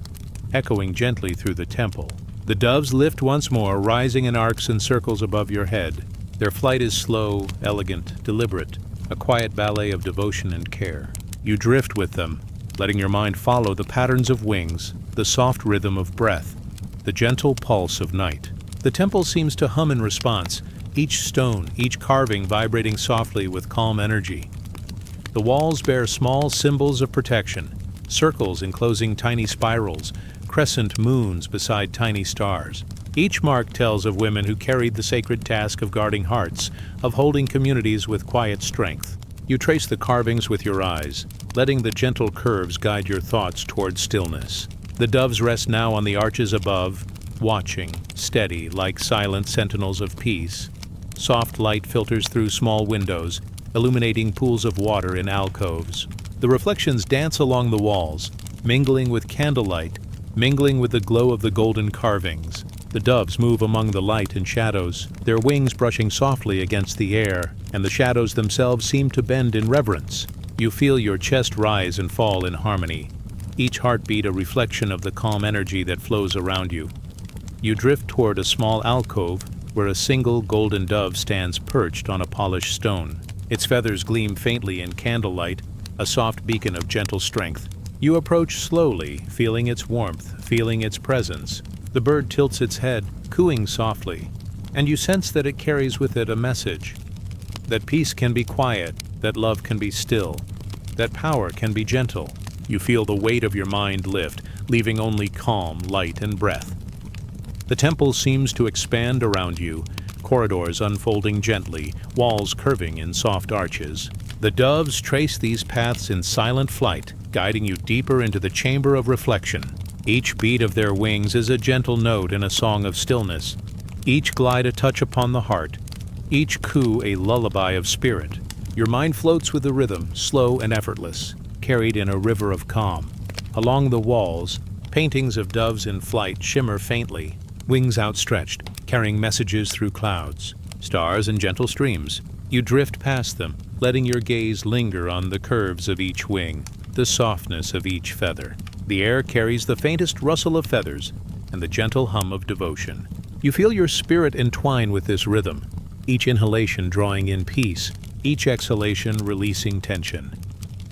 echoing gently through the temple. The doves lift once more, rising in arcs and circles above your head. Their flight is slow, elegant, deliberate, a quiet ballet of devotion and care. You drift with them, letting your mind follow the patterns of wings, the soft rhythm of breath, the gentle pulse of night. The temple seems to hum in response, each stone, each carving vibrating softly with calm energy. The walls bear small symbols of protection, circles enclosing tiny spirals, crescent moons beside tiny stars. Each mark tells of women who carried the sacred task of guarding hearts, of holding communities with quiet strength. You trace the carvings with your eyes, letting the gentle curves guide your thoughts toward stillness. The doves rest now on the arches above, watching, steady, like silent sentinels of peace. Soft light filters through small windows, illuminating pools of water in alcoves. The reflections dance along the walls, mingling with candlelight, mingling with the glow of the golden carvings. The doves move among the light and shadows, their wings brushing softly against the air, and the shadows themselves seem to bend in reverence. You feel your chest rise and fall in harmony, each heartbeat a reflection of the calm energy that flows around you. You drift toward a small alcove where a single golden dove stands perched on a polished stone. Its feathers gleam faintly in candlelight, a soft beacon of gentle strength. You approach slowly, feeling its warmth, feeling its presence. The bird tilts its head, cooing softly, and you sense that it carries with it a message. That peace can be quiet, that love can be still, that power can be gentle. You feel the weight of your mind lift, leaving only calm, light, and breath. The temple seems to expand around you, corridors unfolding gently, walls curving in soft arches. The doves trace these paths in silent flight, guiding you deeper into the chamber of reflection. Each beat of their wings is a gentle note in a song of stillness. Each glide a touch upon the heart, each coo a lullaby of spirit. Your mind floats with the rhythm, slow and effortless, carried in a river of calm. Along the walls, paintings of doves in flight shimmer faintly, wings outstretched, carrying messages through clouds. Stars and gentle streams. You drift past them, letting your gaze linger on the curves of each wing, the softness of each feather. The air carries the faintest rustle of feathers and the gentle hum of devotion. You feel your spirit entwine with this rhythm, each inhalation drawing in peace, each exhalation releasing tension.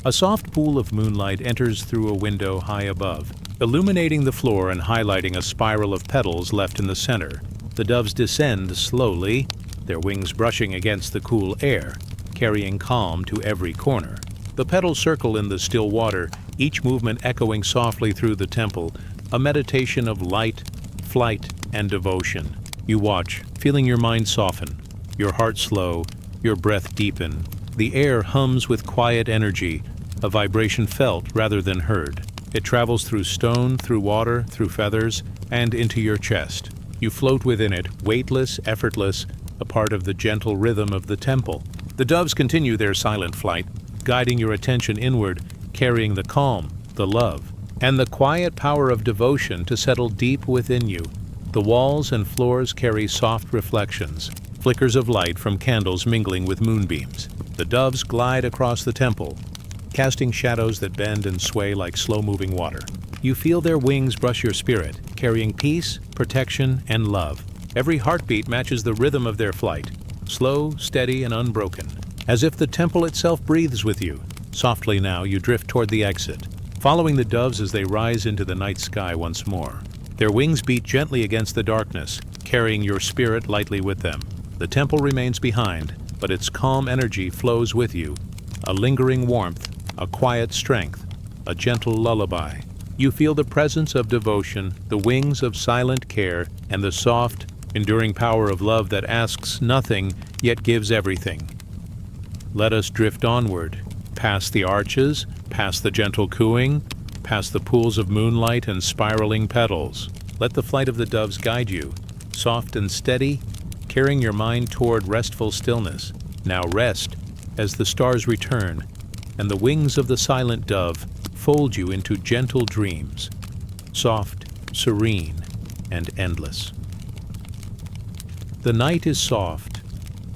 A soft pool of moonlight enters through a window high above, illuminating the floor and highlighting a spiral of petals left in the center. The doves descend slowly, their wings brushing against the cool air, carrying calm to every corner. The petals circle in the still water, each movement echoing softly through the temple, a meditation of light, flight, and devotion. You watch, feeling your mind soften, your heart slow, your breath deepen. The air hums with quiet energy, a vibration felt rather than heard. It travels through stone, through water, through feathers, and into your chest. You float within it, weightless, effortless, a part of the gentle rhythm of the temple. The doves continue their silent flight, guiding your attention inward, carrying the calm, the love, and the quiet power of devotion to settle deep within you. The walls and floors carry soft reflections, flickers of light from candles mingling with moonbeams. The doves glide across the temple, casting shadows that bend and sway like slow-moving water. You feel their wings brush your spirit, carrying peace, protection, and love. Every heartbeat matches the rhythm of their flight, slow, steady, and unbroken, as if the temple itself breathes with you. Softly now, you drift toward the exit, following the doves as they rise into the night sky once more. Their wings beat gently against the darkness, carrying your spirit lightly with them. The temple remains behind, but its calm energy flows with you, a lingering warmth, a quiet strength, a gentle lullaby. You feel the presence of devotion, the wings of silent care, and the soft, enduring power of love that asks nothing, yet gives everything. Let us drift onward, past the arches, past the gentle cooing, past the pools of moonlight and spiraling petals. Let the flight of the doves guide you, soft and steady, carrying your mind toward restful stillness. Now rest as the stars return, and the wings of the silent dove fold you into gentle dreams, soft, serene, and endless. The night is soft,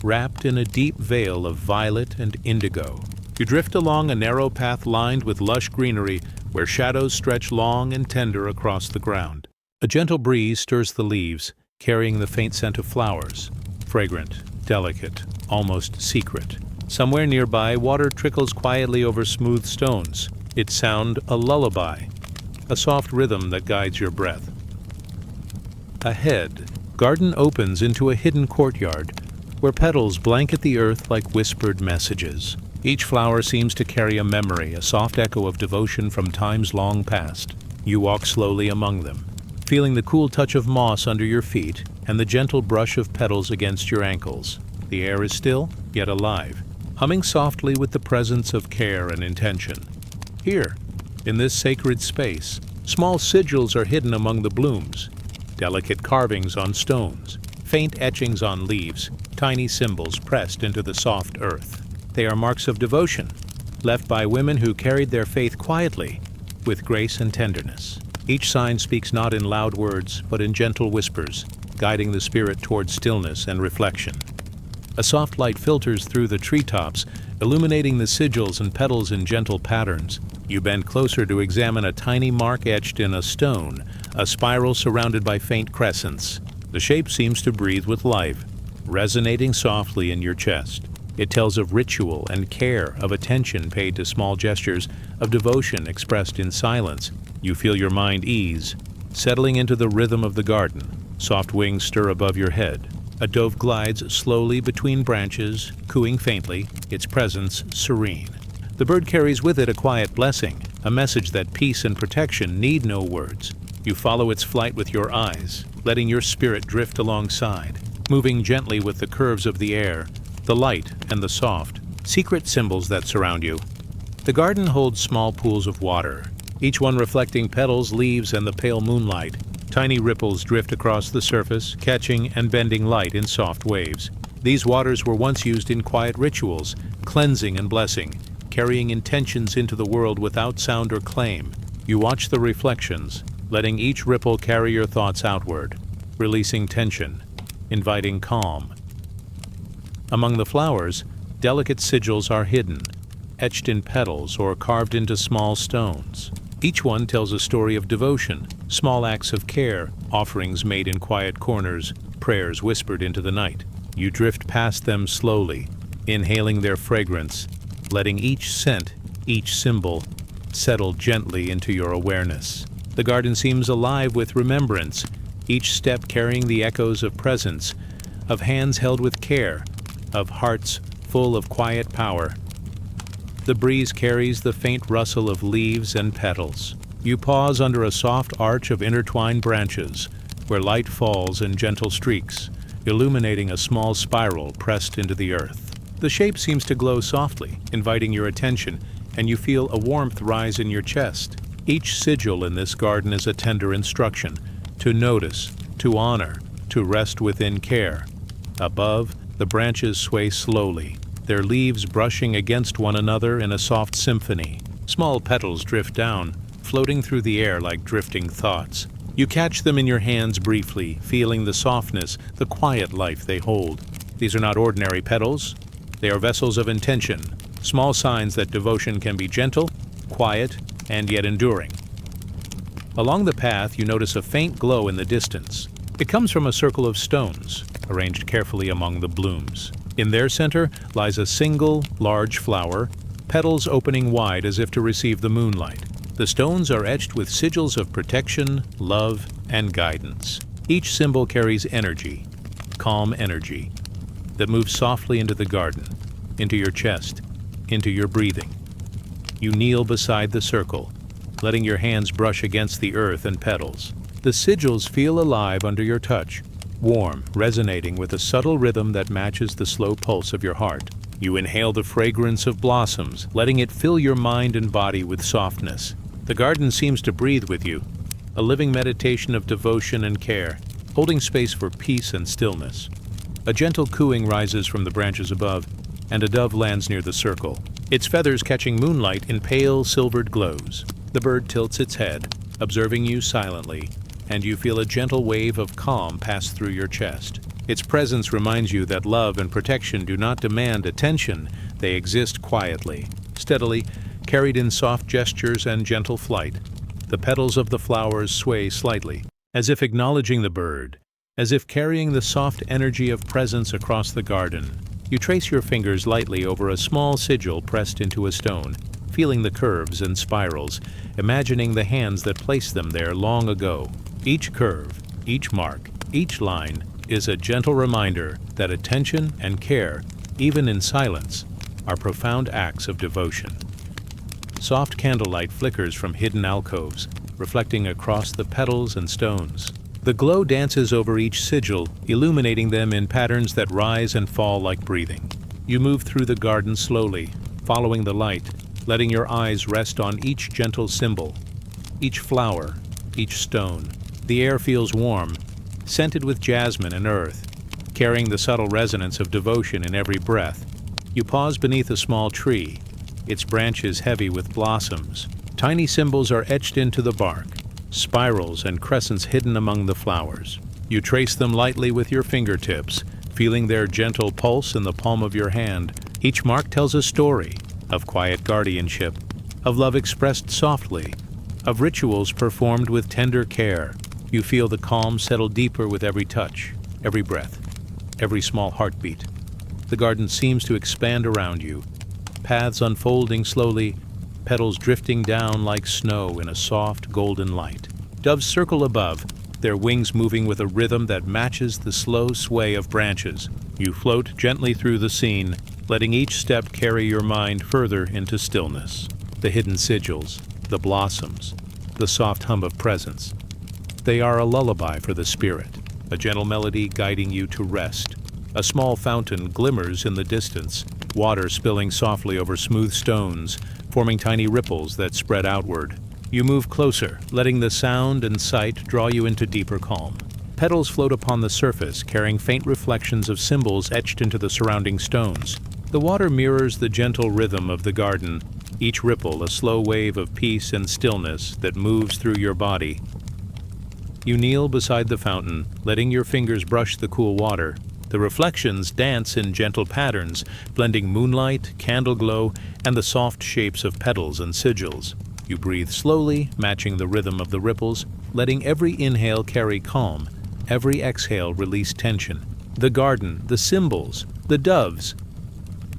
wrapped in a deep veil of violet and indigo. You drift along a narrow path lined with lush greenery where shadows stretch long and tender across the ground. A gentle breeze stirs the leaves, carrying the faint scent of flowers, fragrant, delicate, almost secret. Somewhere nearby, water trickles quietly over smooth stones, its sound a lullaby, a soft rhythm that guides your breath. Ahead, garden opens into a hidden courtyard where petals blanket the earth like whispered messages. Each flower seems to carry a memory, a soft echo of devotion from times long past. You walk slowly among them, feeling the cool touch of moss under your feet and the gentle brush of petals against your ankles. The air is still, yet alive, humming softly with the presence of care and intention. Here, in this sacred space, small sigils are hidden among the blooms, delicate carvings on stones, faint etchings on leaves, tiny symbols pressed into the soft earth. They are marks of devotion, left by women who carried their faith quietly, with grace and tenderness. Each sign speaks not in loud words, but in gentle whispers, guiding the spirit toward stillness and reflection. A soft light filters through the treetops, illuminating the sigils and petals in gentle patterns. You bend closer to examine a tiny mark etched in a stone, a spiral surrounded by faint crescents. The shape seems to breathe with life, resonating softly in your chest. It tells of ritual and care, of attention paid to small gestures, of devotion expressed in silence. You feel your mind ease, settling into the rhythm of the garden. Soft wings stir above your head. A dove glides slowly between branches, cooing faintly, its presence serene. The bird carries with it a quiet blessing, a message that peace and protection need no words. You follow its flight with your eyes, letting your spirit drift alongside, moving gently with the curves of the air, the light and the soft, secret symbols that surround you. The garden holds small pools of water, each one reflecting petals, leaves, and the pale moonlight. Tiny ripples drift across the surface, catching and bending light in soft waves. These waters were once used in quiet rituals, cleansing and blessing, carrying intentions into the world without sound or claim. You watch the reflections, letting each ripple carry your thoughts outward, releasing tension, inviting calm. Among the flowers, delicate sigils are hidden, etched in petals or carved into small stones. Each one tells a story of devotion, small acts of care, offerings made in quiet corners, prayers whispered into the night. You drift past them slowly, inhaling their fragrance, letting each scent, each symbol, settle gently into your awareness. The garden seems alive with remembrance, each step carrying the echoes of presence, of hands held with care, of hearts full of quiet power. The breeze carries the faint rustle of leaves and petals. You pause under a soft arch of intertwined branches, where light falls in gentle streaks, illuminating a small spiral pressed into the earth. The shape seems to glow softly, inviting your attention, and you feel a warmth rise in your chest. Each sigil in this garden is a tender instruction, to notice, to honor, to rest within care. Above, the branches sway slowly, their leaves brushing against one another in a soft symphony. Small petals drift down, floating through the air like drifting thoughts. You catch them in your hands briefly, feeling the softness, the quiet life they hold. These are not ordinary petals. They are vessels of intention, small signs that devotion can be gentle, quiet, and yet enduring. Along the path, you notice a faint glow in the distance. It comes from a circle of stones, arranged carefully among the blooms. In their center lies a single, large flower, petals opening wide as if to receive the moonlight. The stones are etched with sigils of protection, love, and guidance. Each symbol carries energy, calm energy, that moves softly into the garden, into your chest, into your breathing. You kneel beside the circle, letting your hands brush against the earth and petals. The sigils feel alive under your touch, warm, resonating with a subtle rhythm that matches the slow pulse of your heart. You inhale the fragrance of blossoms, letting it fill your mind and body with softness. The garden seems to breathe with you, a living meditation of devotion and care, holding space for peace and stillness. A gentle cooing rises from the branches above, and a dove lands near the circle, its feathers catching moonlight in pale, silvered glows. The bird tilts its head, observing you silently, and you feel a gentle wave of calm pass through your chest. Its presence reminds you that love and protection do not demand attention, they exist quietly, steadily, carried in soft gestures and gentle flight. The petals of the flowers sway slightly, as if acknowledging the bird, as if carrying the soft energy of presence across the garden. You trace your fingers lightly over a small sigil pressed into a stone, feeling the curves and spirals, imagining the hands that placed them there long ago. Each curve, each mark, each line is a gentle reminder that attention and care, even in silence, are profound acts of devotion. Soft candlelight flickers from hidden alcoves, reflecting across the petals and stones. The glow dances over each sigil, illuminating them in patterns that rise and fall like breathing. You move through the garden slowly, following the light, letting your eyes rest on each gentle symbol, each flower, each stone. The air feels warm, scented with jasmine and earth, carrying the subtle resonance of devotion in every breath. You pause beneath a small tree, its branches heavy with blossoms. Tiny symbols are etched into the bark, spirals and crescents hidden among the flowers. You trace them lightly with your fingertips, feeling their gentle pulse in the palm of your hand. Each mark tells a story of quiet guardianship, of love expressed softly, of rituals performed with tender care. You feel the calm settle deeper with every touch, every breath, every small heartbeat. The garden seems to expand around you, paths unfolding slowly, petals drifting down like snow in a soft golden light. Doves circle above, their wings moving with a rhythm that matches the slow sway of branches. You float gently through the scene, letting each step carry your mind further into stillness. The hidden sigils, the blossoms, the soft hum of presence. They are a lullaby for the spirit, a gentle melody guiding you to rest. A small fountain glimmers in the distance, water spilling softly over smooth stones, forming tiny ripples that spread outward. You move closer, letting the sound and sight draw you into deeper calm. Petals float upon the surface, carrying faint reflections of symbols etched into the surrounding stones. The water mirrors the gentle rhythm of the garden, each ripple a slow wave of peace and stillness that moves through your body. You kneel beside the fountain, letting your fingers brush the cool water. The reflections dance in gentle patterns, blending moonlight, candle glow, and the soft shapes of petals and sigils. You breathe slowly, matching the rhythm of the ripples, letting every inhale carry calm, every exhale release tension. The garden, the symbols, the doves,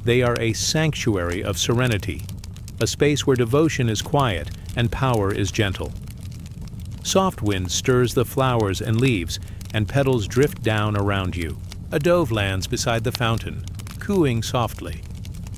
they are a sanctuary of serenity, a space where devotion is quiet and power is gentle. Soft wind stirs the flowers and leaves, and petals drift down around you. A dove lands beside the fountain, cooing softly,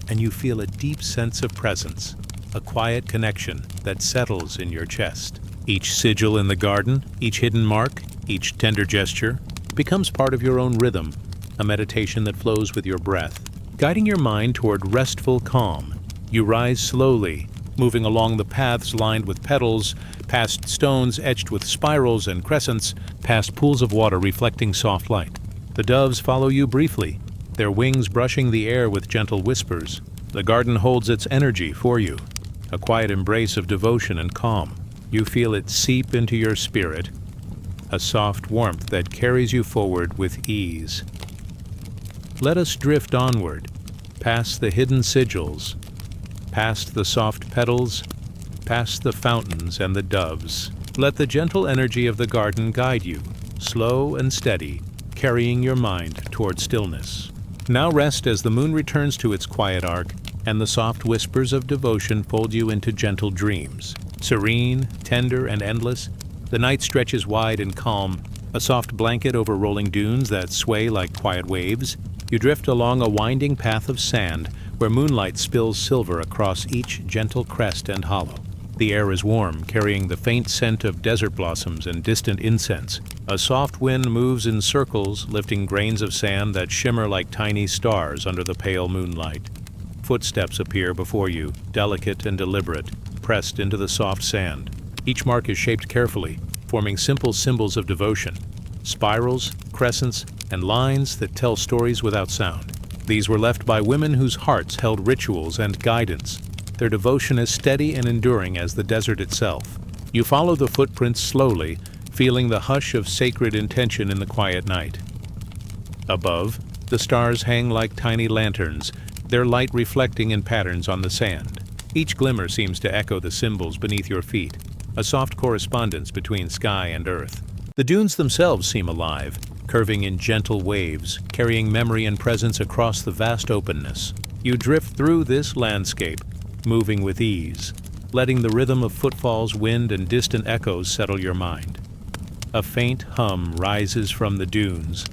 and you feel a deep sense of presence, a quiet connection that settles in your chest. Each sigil in the garden, each hidden mark, each tender gesture, becomes part of your own rhythm, a meditation that flows with your breath, guiding your mind toward restful calm. You rise slowly, moving along the paths lined with petals, past stones etched with spirals and crescents, past pools of water reflecting soft light. The doves follow you briefly, their wings brushing the air with gentle whispers. The garden holds its energy for you, a quiet embrace of devotion and calm. You feel it seep into your spirit, a soft warmth that carries you forward with ease. Let us drift onward, past the hidden sigils, past the soft petals, past the fountains and the doves. Let the gentle energy of the garden guide you, slow and steady, carrying your mind toward stillness. Now rest as the moon returns to its quiet arc, and the soft whispers of devotion fold you into gentle dreams. Serene, tender, and endless, the night stretches wide and calm, a soft blanket over rolling dunes that sway like quiet waves. You drift along a winding path of sand, where moonlight spills silver across each gentle crest and hollow. The air is warm, carrying the faint scent of desert blossoms and distant incense. A soft wind moves in circles, lifting grains of sand that shimmer like tiny stars under the pale moonlight. Footsteps appear before you, delicate and deliberate, pressed into the soft sand. Each mark is shaped carefully, forming simple symbols of devotion. Spirals, crescents, and lines that tell stories without sound. These were left by women whose hearts held rituals and guidance. Their devotion as steady and enduring as the desert itself. You follow the footprints slowly, feeling the hush of sacred intention in the quiet night. Above, the stars hang like tiny lanterns, their light reflecting in patterns on the sand. Each glimmer seems to echo the symbols beneath your feet, a soft correspondence between sky and earth. The dunes themselves seem alive, curving in gentle waves, carrying memory and presence across the vast openness. You drift through this landscape, moving with ease, letting the rhythm of footfalls, wind, and distant echoes settle your mind. A faint hum rises from the dunes,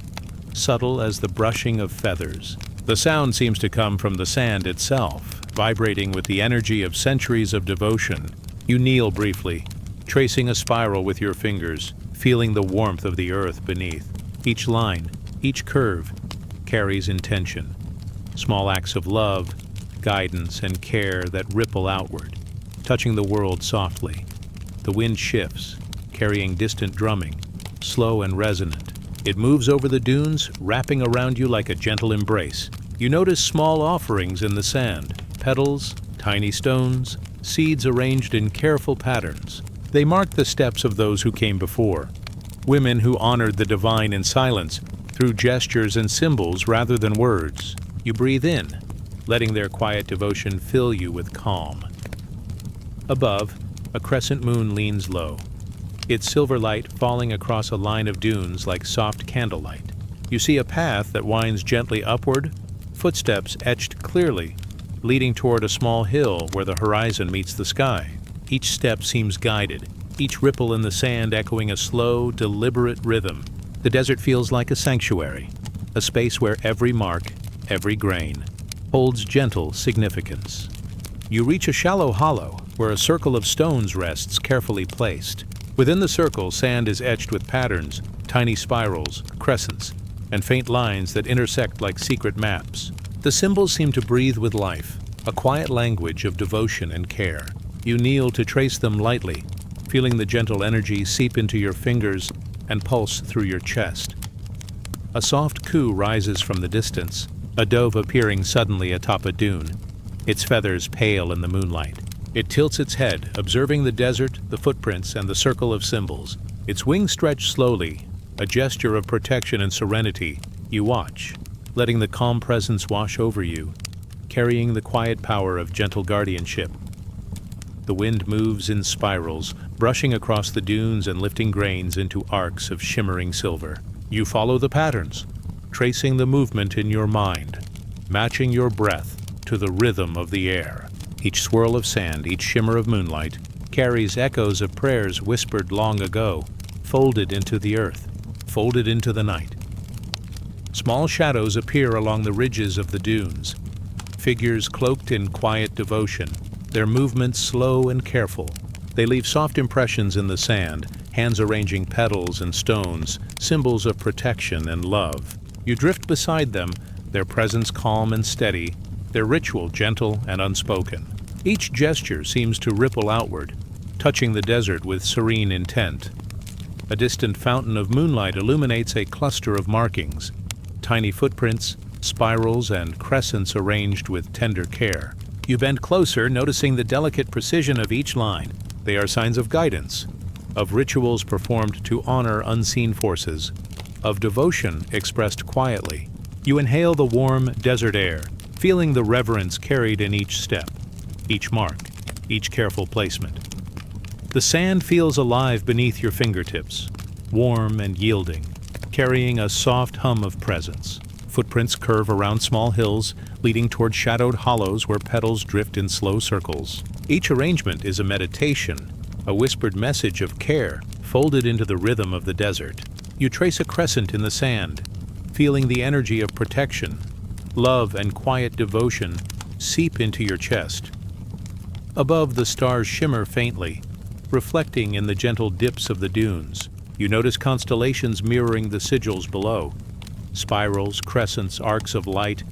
subtle as the brushing of feathers. The sound seems to come from the sand itself, vibrating with the energy of centuries of devotion. You kneel briefly, tracing a spiral with your fingers, feeling the warmth of the earth beneath. Each line, each curve, carries intention. Small acts of love, guidance, and care that ripple outward, touching the world softly. The wind shifts, carrying distant drumming, slow and resonant. It moves over the dunes, wrapping around you like a gentle embrace. You notice small offerings in the sand, petals, tiny stones, seeds arranged in careful patterns. They mark the steps of those who came before, women who honored the divine in silence through gestures and symbols rather than words. You breathe in, letting their quiet devotion fill you with calm. Above, a crescent moon leans low, its silver light falling across a line of dunes like soft candlelight. You see a path that winds gently upward, footsteps etched clearly, leading toward a small hill where the horizon meets the sky. Each step seems guided, each ripple in the sand echoing a slow, deliberate rhythm. The desert feels like a sanctuary, a space where every mark, every grain, holds gentle significance. You reach a shallow hollow where a circle of stones rests carefully placed. Within the circle, sand is etched with patterns, tiny spirals, crescents, and faint lines that intersect like secret maps. The symbols seem to breathe with life, a quiet language of devotion and care. You kneel to trace them lightly, feeling the gentle energy seep into your fingers and pulse through your chest. A soft coo rises from the distance, a dove appearing suddenly atop a dune, its feathers pale in the moonlight. It tilts its head, observing the desert, the footprints, and the circle of symbols. Its wings stretch slowly, a gesture of protection and serenity. You watch, letting the calm presence wash over you, carrying the quiet power of gentle guardianship. The wind moves in spirals, brushing across the dunes and lifting grains into arcs of shimmering silver. You follow the patterns, tracing the movement in your mind, matching your breath to the rhythm of the air. Each swirl of sand, each shimmer of moonlight, carries echoes of prayers whispered long ago, folded into the earth, folded into the night. Small shadows appear along the ridges of the dunes, figures cloaked in quiet devotion, their movements slow and careful. They leave soft impressions in the sand, hands arranging petals and stones, symbols of protection and love. You drift beside them, their presence calm and steady, their ritual gentle and unspoken. Each gesture seems to ripple outward, touching the desert with serene intent. A distant fountain of moonlight illuminates a cluster of markings, tiny footprints, spirals, and crescents arranged with tender care. You bend closer, noticing the delicate precision of each line. They are signs of guidance, of rituals performed to honor unseen forces, of devotion expressed quietly. You inhale the warm desert air, feeling the reverence carried in each step, each mark, each careful placement. The sand feels alive beneath your fingertips, warm and yielding, carrying a soft hum of presence. Footprints curve around small hills, leading toward shadowed hollows where petals drift in slow circles. Each arrangement is a meditation, a whispered message of care folded into the rhythm of the desert. You trace a crescent in the sand, feeling the energy of protection. Love and quiet devotion seep into your chest. Above, the stars shimmer faintly, reflecting in the gentle dips of the dunes. You notice constellations mirroring the sigils below, spirals, crescents, arcs of light,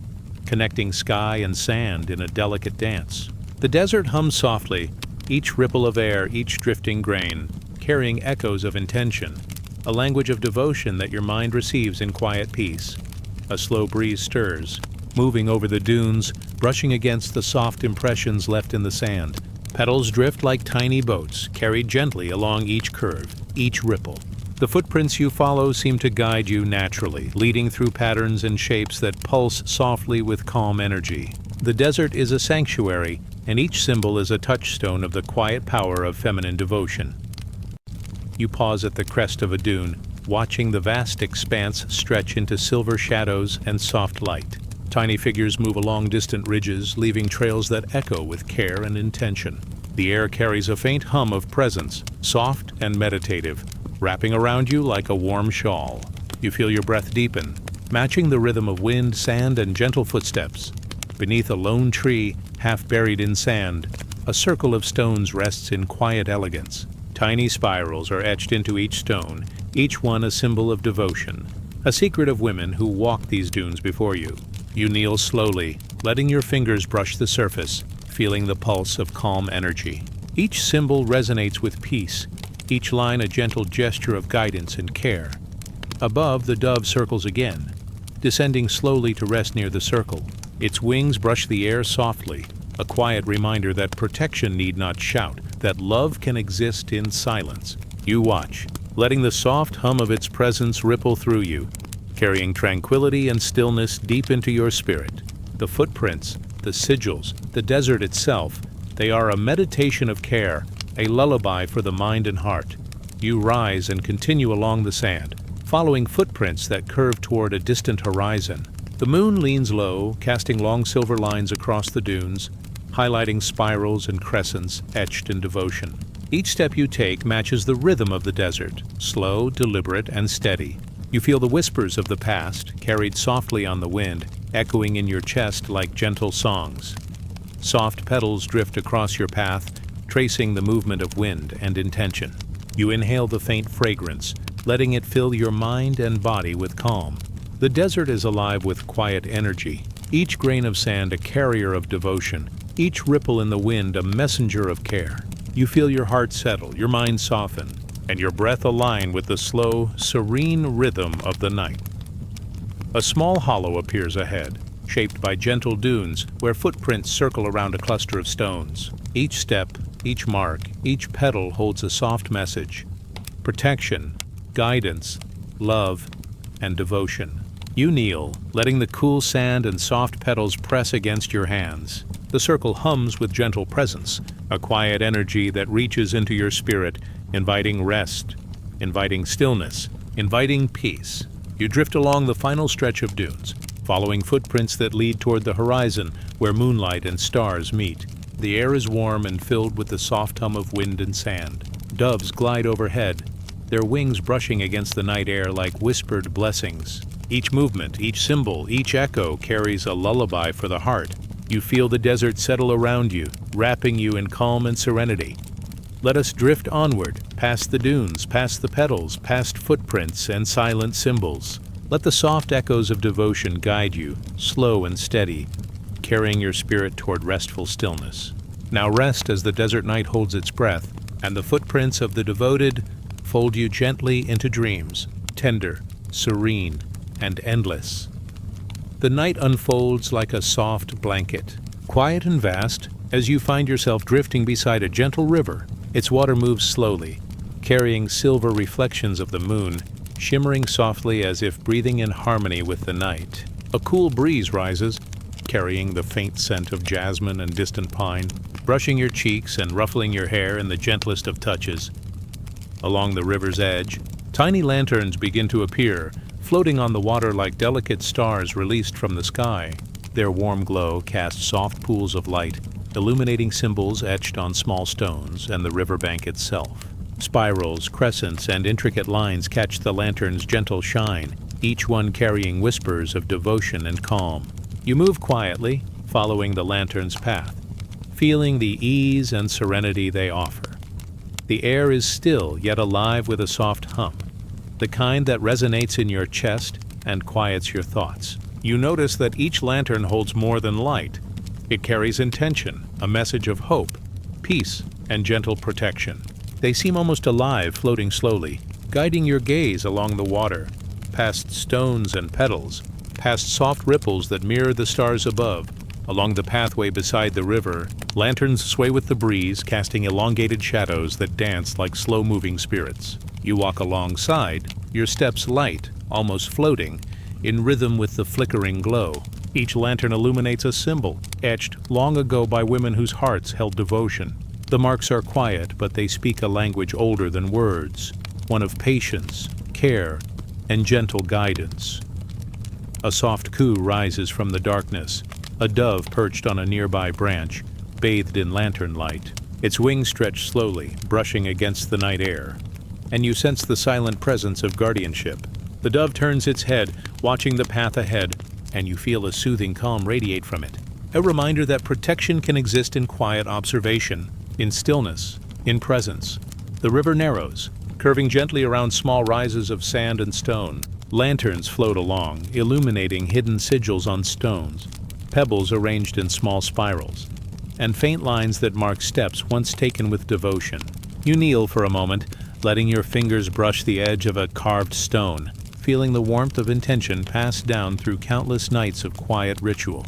connecting sky and sand in a delicate dance. The desert hums softly, each ripple of air, each drifting grain, carrying echoes of intention, a language of devotion that your mind receives in quiet peace. A slow breeze stirs, moving over the dunes, brushing against the soft impressions left in the sand. Petals drift like tiny boats, carried gently along each curve, each ripple. The footprints you follow seem to guide you naturally, leading through patterns and shapes that pulse softly with calm energy. The desert is a sanctuary, and each symbol is a touchstone of the quiet power of feminine devotion. You pause at the crest of a dune, watching the vast expanse stretch into silver shadows and soft light. Tiny figures move along distant ridges, leaving trails that echo with care and intention. The air carries a faint hum of presence, soft and meditative, wrapping around you like a warm shawl. You feel your breath deepen, matching the rhythm of wind, sand, and gentle footsteps. Beneath a lone tree, half buried in sand, a circle of stones rests in quiet elegance. Tiny spirals are etched into each stone, each one a symbol of devotion, a secret of women who walk these dunes before you. You kneel slowly, letting your fingers brush the surface, feeling the pulse of calm energy. Each symbol resonates with peace, each line a gentle gesture of guidance and care. Above, the dove circles again, descending slowly to rest near the circle. Its wings brush the air softly, a quiet reminder that protection need not shout, that love can exist in silence. You watch, letting the soft hum of its presence ripple through you, carrying tranquility and stillness deep into your spirit. The footprints, the sigils, the desert itself, they are a meditation of care, a lullaby for the mind and heart. You rise and continue along the sand, following footprints that curve toward a distant horizon. The moon leans low, casting long silver lines across the dunes, highlighting spirals and crescents etched in devotion. Each step you take matches the rhythm of the desert, slow, deliberate, and steady. You feel the whispers of the past, carried softly on the wind, echoing in your chest like gentle songs. Soft petals drift across your path, tracing the movement of wind and intention. You inhale the faint fragrance, letting it fill your mind and body with calm. The desert is alive with quiet energy, each grain of sand a carrier of devotion, each ripple in the wind a messenger of care. You feel your heart settle, your mind soften, and your breath align with the slow, serene rhythm of the night. A small hollow appears ahead, shaped by gentle dunes where footprints circle around a cluster of stones. Each step, each mark, each petal holds a soft message: protection, guidance, love, and devotion. You kneel, letting the cool sand and soft petals press against your hands. The circle hums with gentle presence, a quiet energy that reaches into your spirit, inviting rest, inviting stillness, inviting peace. You drift along the final stretch of dunes, following footprints that lead toward the horizon where moonlight and stars meet. The air is warm and filled with the soft hum of wind and sand. Doves glide overhead, their wings brushing against the night air like whispered blessings. Each movement, each symbol, each echo carries a lullaby for the heart. You feel the desert settle around you, wrapping you in calm and serenity. Let us drift onward, past the dunes, past the petals, past footprints and silent symbols. Let the soft echoes of devotion guide you, slow and steady, carrying your spirit toward restful stillness. Now rest as the desert night holds its breath, and the footprints of the devoted fold you gently into dreams, tender, serene, and endless. The night unfolds like a soft blanket, quiet and vast, as you find yourself drifting beside a gentle river. Its water moves slowly, carrying silver reflections of the moon, shimmering softly as if breathing in harmony with the night. A cool breeze rises, carrying the faint scent of jasmine and distant pine, brushing your cheeks and ruffling your hair in the gentlest of touches. Along the river's edge, tiny lanterns begin to appear, floating on the water like delicate stars released from the sky. Their warm glow casts soft pools of light, illuminating symbols etched on small stones and the riverbank itself. Spirals, crescents, and intricate lines catch the lantern's gentle shine, each one carrying whispers of devotion and calm. You move quietly, following the lantern's path, feeling the ease and serenity they offer. The air is still yet alive with a soft hum, the kind that resonates in your chest and quiets your thoughts. You notice that each lantern holds more than light. It carries intention, a message of hope, peace, and gentle protection. They seem almost alive, floating slowly, guiding your gaze along the water, past stones and petals, past soft ripples that mirror the stars above. Along the pathway beside the river, lanterns sway with the breeze, casting elongated shadows that dance like slow-moving spirits. You walk alongside, your steps light, almost floating, in rhythm with the flickering glow. Each lantern illuminates a symbol, etched long ago by women whose hearts held devotion. The marks are quiet, but they speak a language older than words, one of patience, care, and gentle guidance. A soft coo rises from the darkness, a dove perched on a nearby branch, bathed in lantern light. Its wings stretch slowly, brushing against the night air, and you sense the silent presence of guardianship. The dove turns its head, watching the path ahead, and you feel a soothing calm radiate from it. A reminder that protection can exist in quiet observation, in stillness, in presence. The river narrows, curving gently around small rises of sand and stone. Lanterns float along, illuminating hidden sigils on stones, pebbles arranged in small spirals, and faint lines that mark steps once taken with devotion. You kneel for a moment, letting your fingers brush the edge of a carved stone, feeling the warmth of intention pass down through countless nights of quiet ritual.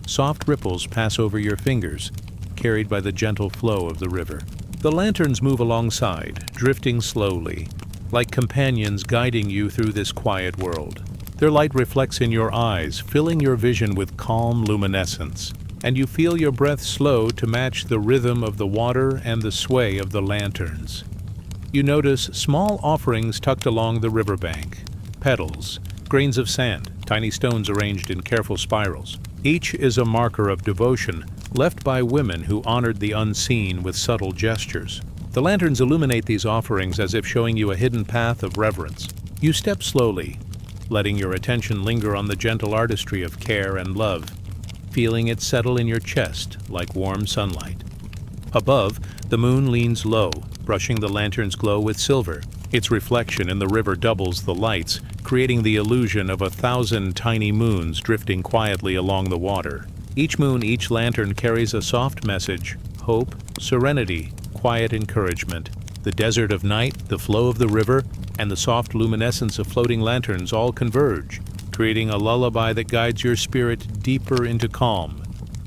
Soft ripples pass over your fingers, carried by the gentle flow of the river. The lanterns move alongside, drifting slowly, like companions guiding you through this quiet world. Their light reflects in your eyes, filling your vision with calm luminescence, and you feel your breath slow to match the rhythm of the water and the sway of the lanterns. You notice small offerings tucked along the riverbank, petals, grains of sand, tiny stones arranged in careful spirals. Each is a marker of devotion left by women who honored the unseen with subtle gestures. The lanterns illuminate these offerings as if showing you a hidden path of reverence. You step slowly, letting your attention linger on the gentle artistry of care and love, feeling it settle in your chest like warm sunlight. Above, the moon leans low, brushing the lantern's glow with silver. Its reflection in the river doubles the lights, creating the illusion of 1,000 tiny moons drifting quietly along the water. Each moon, each lantern carries a soft message: hope, serenity, quiet encouragement. The desert of night, the flow of the river, and the soft luminescence of floating lanterns all converge, creating a lullaby that guides your spirit deeper into calm.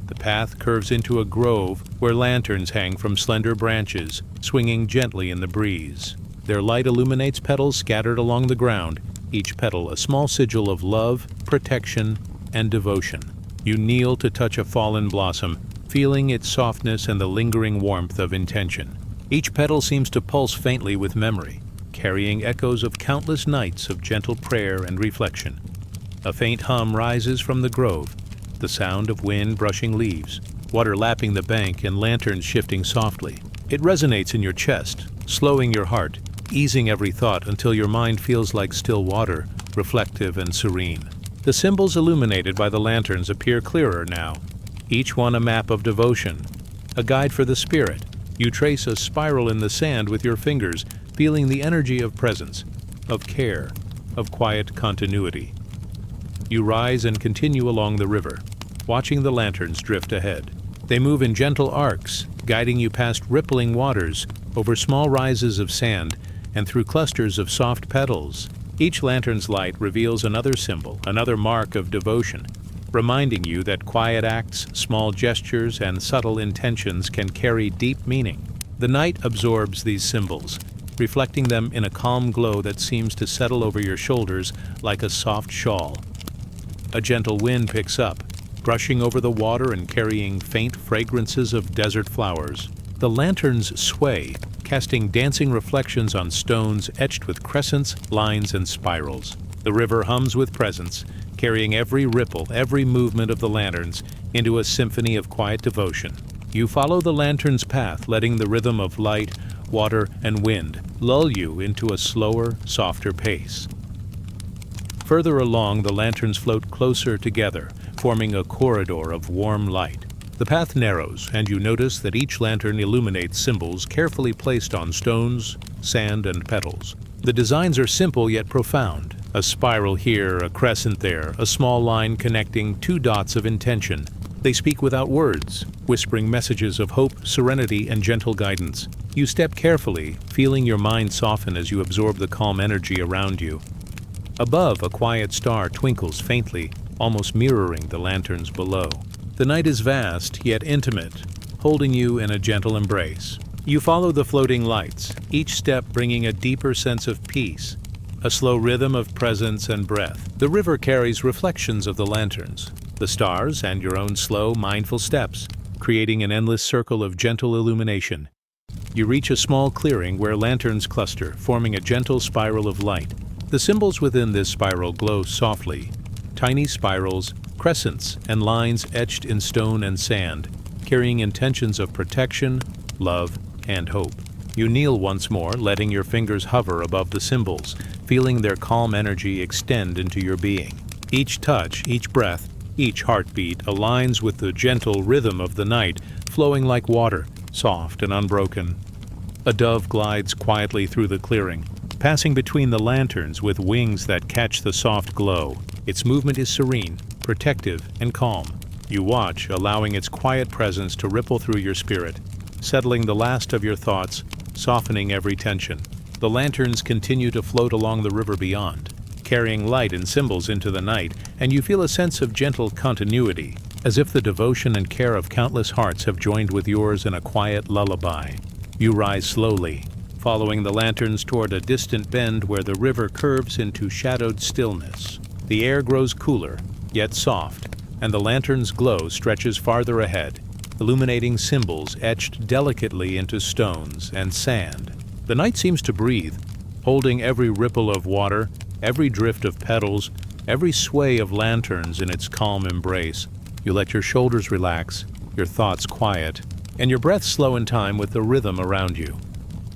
The path curves into a grove where lanterns hang from slender branches, swinging gently in the breeze. Their light illuminates petals scattered along the ground, each petal a small sigil of love, protection, and devotion. You kneel to touch a fallen blossom, feeling its softness and the lingering warmth of intention. Each petal seems to pulse faintly with memory, carrying echoes of countless nights of gentle prayer and reflection. A faint hum rises from the grove, the sound of wind brushing leaves, water lapping the bank, and lanterns shifting softly. It resonates in your chest, slowing your heart, easing every thought until your mind feels like still water, reflective and serene. The symbols illuminated by the lanterns appear clearer now, each one a map of devotion, a guide for the spirit. You trace a spiral in the sand with your fingers, feeling the energy of presence, of care, of quiet continuity. You rise and continue along the river, watching the lanterns drift ahead. They move in gentle arcs, guiding you past rippling waters, over small rises of sand, and through clusters of soft petals. Each lantern's light reveals another symbol, another mark of devotion, reminding you that quiet acts, small gestures, and subtle intentions can carry deep meaning. The night absorbs these symbols, reflecting them in a calm glow that seems to settle over your shoulders like a soft shawl. A gentle wind picks up, brushing over the water and carrying faint fragrances of desert flowers. The lanterns sway, casting dancing reflections on stones etched with crescents, lines, and spirals. The river hums with presence, carrying every ripple, every movement of the lanterns into a symphony of quiet devotion. You follow the lantern's path, letting the rhythm of light, water, and wind lull you into a slower, softer pace. Further along, the lanterns float closer together, forming a corridor of warm light. The path narrows, and you notice that each lantern illuminates symbols carefully placed on stones, sand, and petals. The designs are simple yet profound. A spiral here, a crescent there, a small line connecting two dots of intention. They speak without words, whispering messages of hope, serenity, and gentle guidance. You step carefully, feeling your mind soften as you absorb the calm energy around you. Above, a quiet star twinkles faintly, almost mirroring the lanterns below. The night is vast, yet intimate, holding you in a gentle embrace. You follow the floating lights, each step bringing a deeper sense of peace, a slow rhythm of presence and breath. The river carries reflections of the lanterns, the stars, and your own slow, mindful steps, creating an endless circle of gentle illumination. You reach a small clearing where lanterns cluster, forming a gentle spiral of light. The symbols within this spiral glow softly, tiny spirals, crescents, and lines etched in stone and sand, carrying intentions of protection, love, and hope. You kneel once more, letting your fingers hover above the symbols, feeling their calm energy extend into your being. Each touch, each breath, each heartbeat aligns with the gentle rhythm of the night, flowing like water, soft and unbroken. A dove glides quietly through the clearing, passing between the lanterns with wings that catch the soft glow. Its movement is serene, protective, and calm. You watch, allowing its quiet presence to ripple through your spirit, settling the last of your thoughts, softening every tension. The lanterns continue to float along the river beyond, carrying light and symbols into the night, and you feel a sense of gentle continuity, as if the devotion and care of countless hearts have joined with yours in a quiet lullaby. You rise slowly, following the lanterns toward a distant bend where the river curves into shadowed stillness. The air grows cooler, yet soft, and the lantern's glow stretches farther ahead, illuminating symbols etched delicately into stones and sand. The night seems to breathe, holding every ripple of water, every drift of petals, every sway of lanterns in its calm embrace. You let your shoulders relax, your thoughts quiet, and your breath slow in time with the rhythm around you.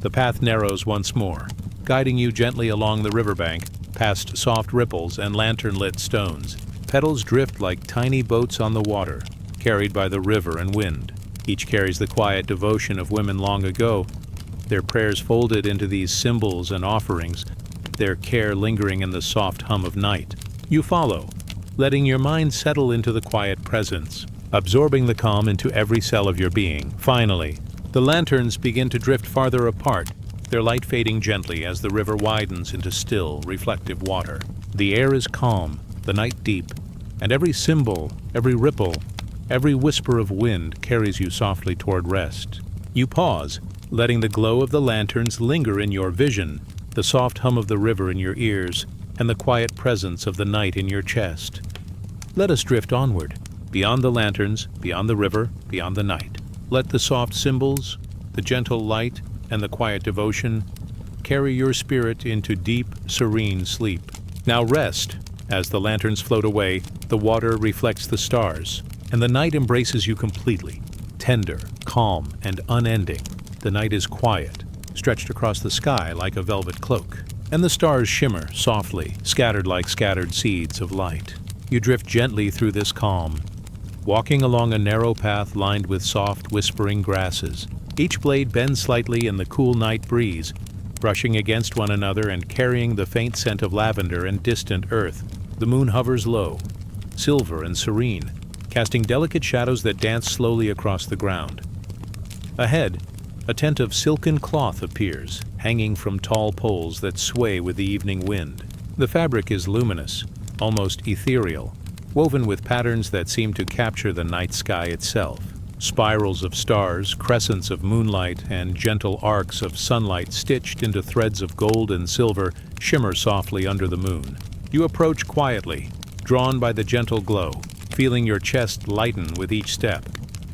The path narrows once more, guiding you gently along the riverbank, past soft ripples and lantern-lit stones. Petals drift like tiny boats on the water, carried by the river and wind. Each carries the quiet devotion of women long ago, their prayers folded into these symbols and offerings, their care lingering in the soft hum of night. You follow, letting your mind settle into the quiet presence, absorbing the calm into every cell of your being. Finally, the lanterns begin to drift farther apart, their light fading gently as the river widens into still, reflective water. The air is calm, the night deep, and every symbol, every ripple, every whisper of wind carries you softly toward rest. You pause, letting the glow of the lanterns linger in your vision, the soft hum of the river in your ears, and the quiet presence of the night in your chest. Let us drift onward, beyond the lanterns, beyond the river, beyond the night. Let the soft symbols, the gentle light, and the quiet devotion carry your spirit into deep, serene sleep. Now rest. As the lanterns float away, the water reflects the stars, and the night embraces you completely. Tender, calm, and unending, the night is quiet, stretched across the sky like a velvet cloak, and the stars shimmer softly, scattered like scattered seeds of light. You drift gently through this calm, walking along a narrow path lined with soft, whispering grasses. Each blade bends slightly in the cool night breeze, brushing against one another and carrying the faint scent of lavender and distant earth. The moon hovers low, silver and serene, casting delicate shadows that dance slowly across the ground. Ahead, a tent of silken cloth appears, hanging from tall poles that sway with the evening wind. The fabric is luminous, almost ethereal, woven with patterns that seem to capture the night sky itself. Spirals of stars, crescents of moonlight, and gentle arcs of sunlight stitched into threads of gold and silver shimmer softly under the moon. You approach quietly, drawn by the gentle glow, feeling your chest lighten with each step.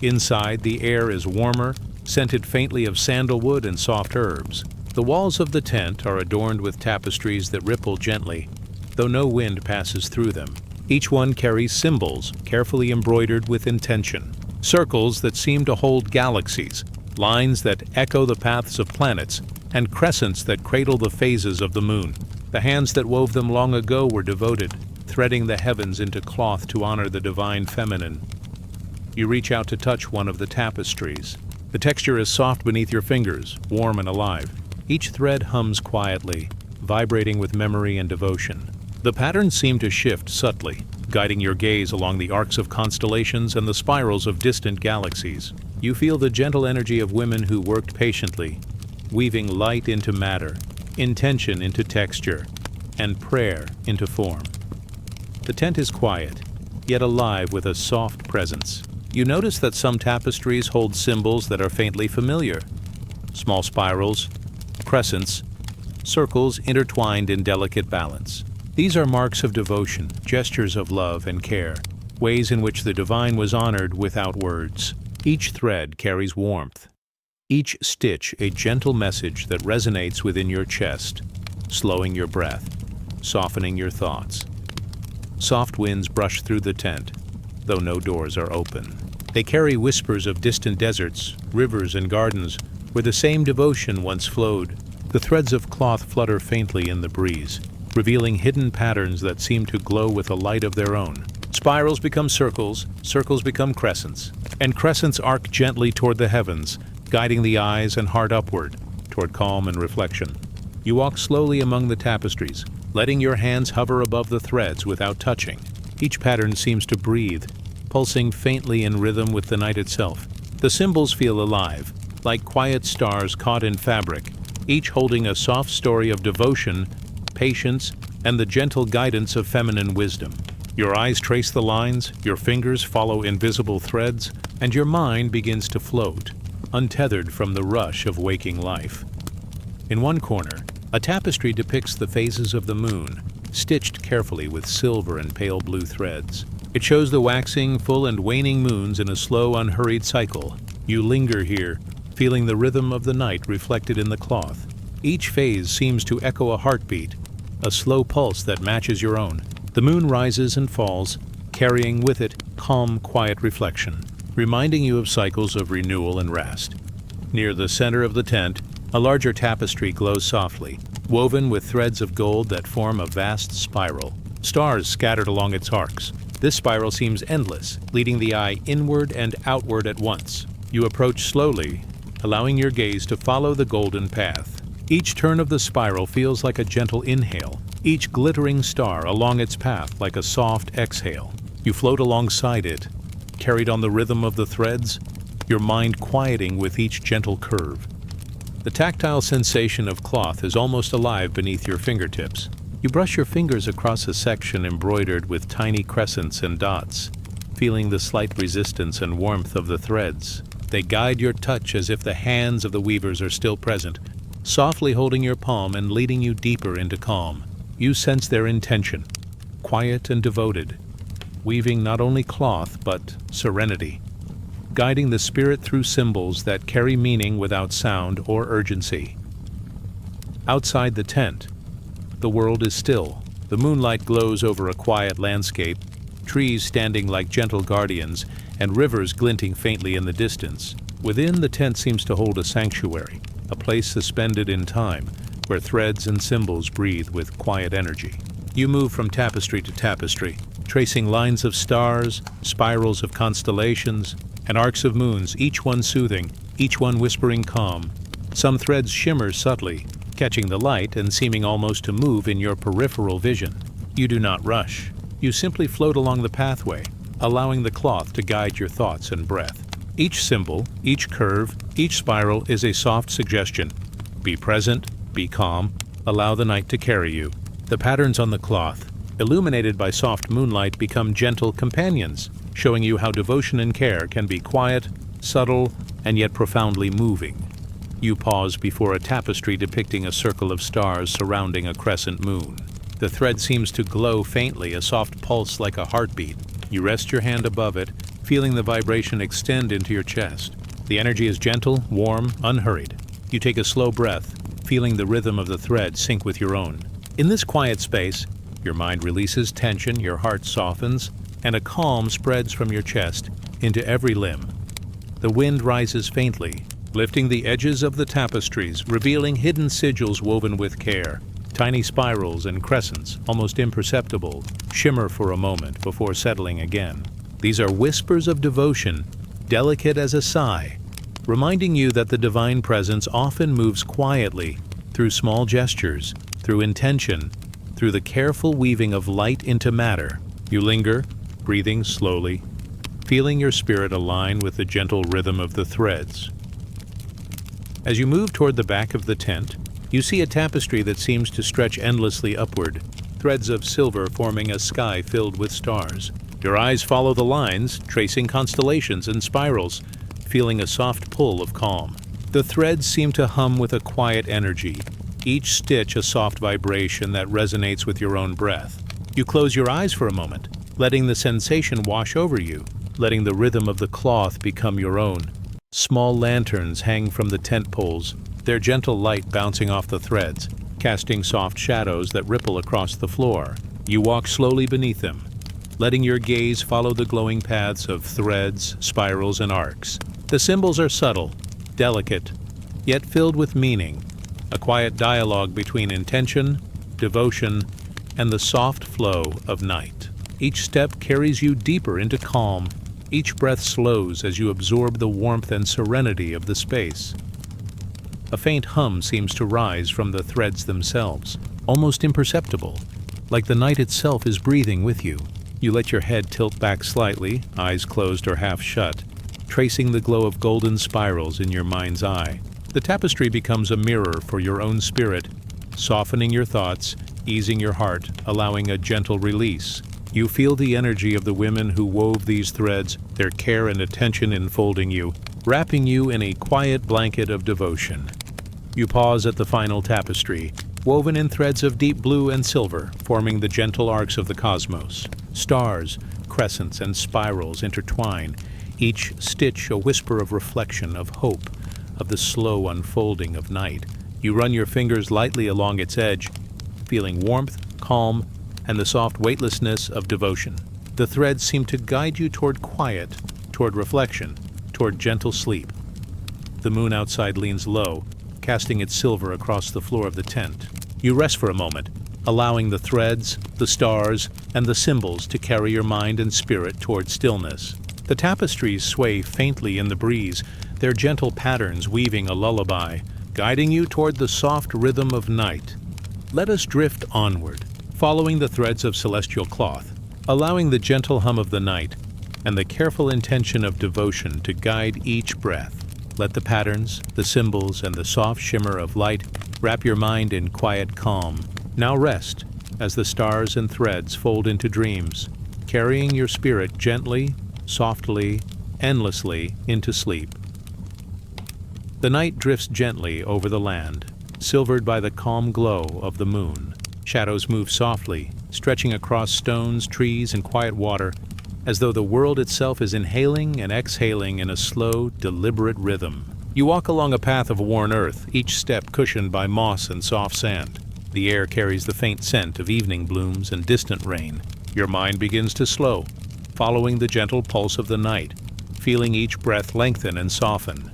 Inside, the air is warmer, scented faintly of sandalwood and soft herbs. The walls of the tent are adorned with tapestries that ripple gently, though no wind passes through them. Each one carries symbols, carefully embroidered with intention. Circles that seem to hold galaxies, lines that echo the paths of planets, and crescents that cradle the phases of the moon. The hands that wove them long ago were devoted, threading the heavens into cloth to honor the divine feminine. You reach out to touch one of the tapestries. The texture is soft beneath your fingers, warm and alive. Each thread hums quietly, vibrating with memory and devotion. The patterns seem to shift subtly, guiding your gaze along the arcs of constellations and the spirals of distant galaxies. You feel the gentle energy of women who worked patiently, weaving light into matter, intention into texture, and prayer into form. The tent is quiet, yet alive with a soft presence. You notice that some tapestries hold symbols that are faintly familiar. Small spirals, crescents, circles intertwined in delicate balance. These are marks of devotion, gestures of love and care, ways in which the divine was honored without words. Each thread carries warmth, each stitch a gentle message that resonates within your chest, slowing your breath, softening your thoughts. Soft winds brush through the tent, though no doors are open. They carry whispers of distant deserts, rivers, and gardens where the same devotion once flowed. The threads of cloth flutter faintly in the breeze, revealing hidden patterns that seem to glow with a light of their own. Spirals become circles, circles become crescents, and crescents arc gently toward the heavens, guiding the eyes and heart upward, toward calm and reflection. You walk slowly among the tapestries, letting your hands hover above the threads without touching. Each pattern seems to breathe, pulsing faintly in rhythm with the night itself. The symbols feel alive, like quiet stars caught in fabric, each holding a soft story of devotion, patience, and the gentle guidance of feminine wisdom. Your eyes trace the lines, your fingers follow invisible threads, and your mind begins to float, untethered from the rush of waking life. In one corner, a tapestry depicts the phases of the moon, stitched carefully with silver and pale blue threads. It shows the waxing, full and waning moons in a slow, unhurried cycle. You linger here, feeling the rhythm of the night reflected in the cloth. Each phase seems to echo a heartbeat, a slow pulse that matches your own. The moon rises and falls, carrying with it calm, quiet reflection, reminding you of cycles of renewal and rest. Near the center of the tent, a larger tapestry glows softly, woven with threads of gold that form a vast spiral. Stars scattered along its arcs. This spiral seems endless, leading the eye inward and outward at once. You approach slowly, allowing your gaze to follow the golden path. Each turn of the spiral feels like a gentle inhale, each glittering star along its path like a soft exhale. You float alongside it, carried on the rhythm of the threads, your mind quieting with each gentle curve. The tactile sensation of cloth is almost alive beneath your fingertips. You brush your fingers across a section embroidered with tiny crescents and dots, feeling the slight resistance and warmth of the threads. They guide your touch as if the hands of the weavers are still present, softly holding your palm and leading you deeper into calm. You sense their intention, quiet and devoted, weaving not only cloth but serenity, guiding the spirit through symbols that carry meaning without sound or urgency. Outside the tent, the world is still. The moonlight glows over a quiet landscape, trees standing like gentle guardians, and rivers glinting faintly in the distance. Within, the tent seems to hold a sanctuary, a place suspended in time, where threads and symbols breathe with quiet energy. You move from tapestry to tapestry, tracing lines of stars, spirals of constellations, and arcs of moons, each one soothing, each one whispering calm. Some threads shimmer subtly, catching the light and seeming almost to move in your peripheral vision. You do not rush. You simply float along the pathway, allowing the cloth to guide your thoughts and breath. Each symbol, each curve, each spiral is a soft suggestion. Be present, be calm, allow the night to carry you. The patterns on the cloth, illuminated by soft moonlight, become gentle companions, showing you how devotion and care can be quiet, subtle, and yet profoundly moving. You pause before a tapestry depicting a circle of stars surrounding a crescent moon. The thread seems to glow faintly, a soft pulse like a heartbeat. You rest your hand above it, feeling the vibration extend into your chest. The energy is gentle, warm, unhurried. You take a slow breath, feeling the rhythm of the thread sync with your own. In this quiet space, your mind releases tension, your heart softens, and a calm spreads from your chest into every limb. The wind rises faintly, lifting the edges of the tapestries, revealing hidden sigils woven with care. Tiny spirals and crescents, almost imperceptible, shimmer for a moment before settling again. These are whispers of devotion, delicate as a sigh, reminding you that the divine presence often moves quietly, through small gestures, through intention, through the careful weaving of light into matter. You linger, breathing slowly, feeling your spirit align with the gentle rhythm of the threads. As you move toward the back of the tent, you see a tapestry that seems to stretch endlessly upward, threads of silver forming a sky filled with stars. Your eyes follow the lines, tracing constellations and spirals, feeling a soft pull of calm. The threads seem to hum with a quiet energy, each stitch a soft vibration that resonates with your own breath. You close your eyes for a moment, letting the sensation wash over you, letting the rhythm of the cloth become your own. Small lanterns hang from the tent poles, their gentle light bouncing off the threads, casting soft shadows that ripple across the floor. You walk slowly beneath them, letting your gaze follow the glowing paths of threads, spirals, and arcs. The symbols are subtle, delicate, yet filled with meaning, a quiet dialogue between intention, devotion, and the soft flow of night. Each step carries you deeper into calm. Each breath slows as you absorb the warmth and serenity of the space. A faint hum seems to rise from the threads themselves, almost imperceptible, like the night itself is breathing with you. You let your head tilt back slightly, eyes closed or half shut, tracing the glow of golden spirals in your mind's eye. The tapestry becomes a mirror for your own spirit, softening your thoughts, easing your heart, allowing a gentle release. You feel the energy of the women who wove these threads, their care and attention enfolding you, wrapping you in a quiet blanket of devotion. You pause at the final tapestry, woven in threads of deep blue and silver, forming the gentle arcs of the cosmos. Stars, crescents, and spirals intertwine, each stitch a whisper of reflection, of hope, of the slow unfolding of night. You run your fingers lightly along its edge, feeling warmth, calm, and the soft weightlessness of devotion. The threads seem to guide you toward quiet, toward reflection, toward gentle sleep. The moon outside leans low, casting its silver across the floor of the tent. You rest for a moment, allowing the threads, the stars, and the symbols to carry your mind and spirit toward stillness. The tapestries sway faintly in the breeze, their gentle patterns weaving a lullaby, guiding you toward the soft rhythm of night. Let us drift onward, following the threads of celestial cloth, allowing the gentle hum of the night and the careful intention of devotion to guide each breath. Let the patterns, the symbols, and the soft shimmer of light wrap your mind in quiet calm. Now rest, as the stars and threads fold into dreams, carrying your spirit gently, softly, endlessly into sleep. The night drifts gently over the land, silvered by the calm glow of the moon. Shadows move softly, stretching across stones, trees, and quiet water, as though the world itself is inhaling and exhaling in a slow, deliberate rhythm. You walk along a path of worn earth, each step cushioned by moss and soft sand. The air carries the faint scent of evening blooms and distant rain. Your mind begins to slow, following the gentle pulse of the night, feeling each breath lengthen and soften.